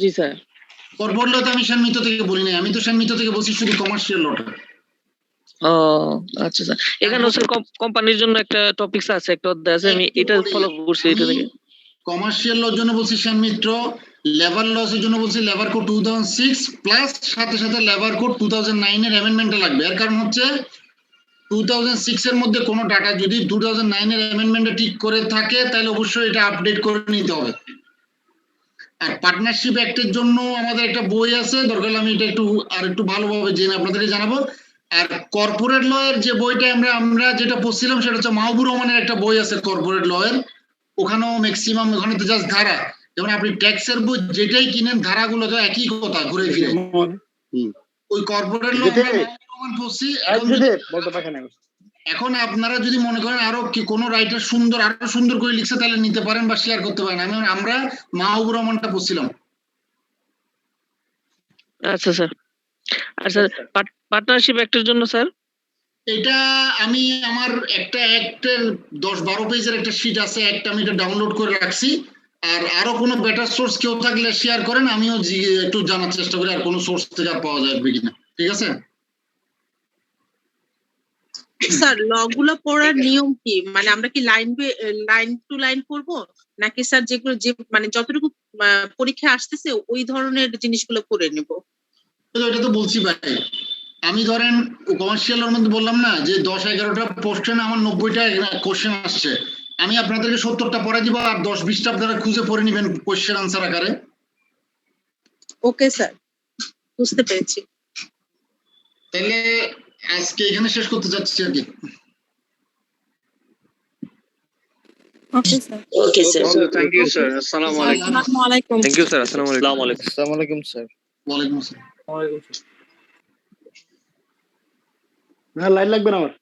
জি স্যার। কর্পোরেট ল তো আমি সেন মিত্র থেকে বলি না, আমি তো সেন মিত্র থেকে বলছি শুধু কমার্শিয়াল লটা। ও আচ্ছা স্যার, এখানেও স্যার কোম্পানির জন্য একটা টপিকস আছে, একটা অধ্যায় আছে, আমি এটা ফলো করছি এটা থেকে। কমার্শিয়াল লর জন্য বলছি সেন মিত্র, লেবার লস এর জন্য বলছি লেবার কোড 2006 প্লাস সাথে সাথে লেবার কোড 2009 এর অ্যামেন্ডমেন্টটা লাগবে। এর কারণ হচ্ছে 2006 এর মধ্যে কোনো ডাটা যদি 2009 এর অ্যামেন্ডমেন্টে ঠিক করে থাকে তাহলে অবশ্যই এটা আপডেট করে নিতে হবে। আর পার্টনারশিপ অ্যাক্টের জন্য আমাদের একটা বই আছে, দরকার হলে আমি এটা একটু ভালোভাবে জেনে আপনাদেরকে জানাবো। আর কর্পোরেট ল এর যে বইটা আমরা যেটা পড়ছিলাম সেটা হচ্ছে মাহবুবুর রহমানের একটা বই আছে কর্পোরেট ল এর, ওখানেও ম্যাক্সিমাম, ওখানে তো জাস্ট ধারা, যেমন আপনি ট্যাক্সের বই যেটাই কিনেন ধারাগুলো তো একই কথা ঘুরে ফিরে। ওই কর্পোরেট ল পড়ছি। এখন আপনারা যদি মনে করেন আরো কি কোনো রাইটার আরো সুন্দর করে লিখছে তাহলে নিতে পারেন বা শেয়ার করতে পারেন। আমরা মাহবুবুর রহমানটা পড়ছিলাম। আচ্ছা স্যার। আর স্যার পার্টনারশিপ অ্যাক্টের জন্য স্যার এটা আমি আমার একটা অ্যাক্টের 10-12 পেজের একটা শীট আছে, একটা আমি এটা ডাউনলোড করে রাখছি। আর আরো কোনো বেটার সোর্স কেউ থাকলে শেয়ার করেন, আমিও একটু জানার চেষ্টা করি আর কোনো সোর্স থেকে আর পাওয়া যাবে কিনা। ঠিক আছে স্যার, ল গুলো পড়ার নিয়ম কি? মানে আমরা কি লাইন টু লাইন পড়বো, নাকি স্যার যেগুলো মানে যতটুকু পরীক্ষা আসতেছে ওই ধরনের জিনিসগুলো পড়ে নিব? এটা তো বলছি ভাই, আমি ধরেন কমার্শিয়াল এর মধ্যে বললাম না যে 10-11টা পোস্টে আমার 90টা কোশ্চেন আসছে, আমি আপনাদেরকে 70টা পড়ে দিব আর 10-20টা আপনারা খুঁজে পড়ে নেবেন কোশ্চেন আনসার আকারে। ওকে স্যার, বুঝতে পেরেছি। তাহলে আজকে এখানে শেষ করতে যাচ্ছি আর কি। Okay sir. Okay sir, thank you sir, আসসালামু আলাইকুম। আসসালামু আলাইকুম। থ্যাংক ইউ স্যার, আসসালামু আলাইকুম। আসসালামু আলাইকুম স্যার। ওয়ালাইকুম আসসালাম। লাইন লাগবে না আমার।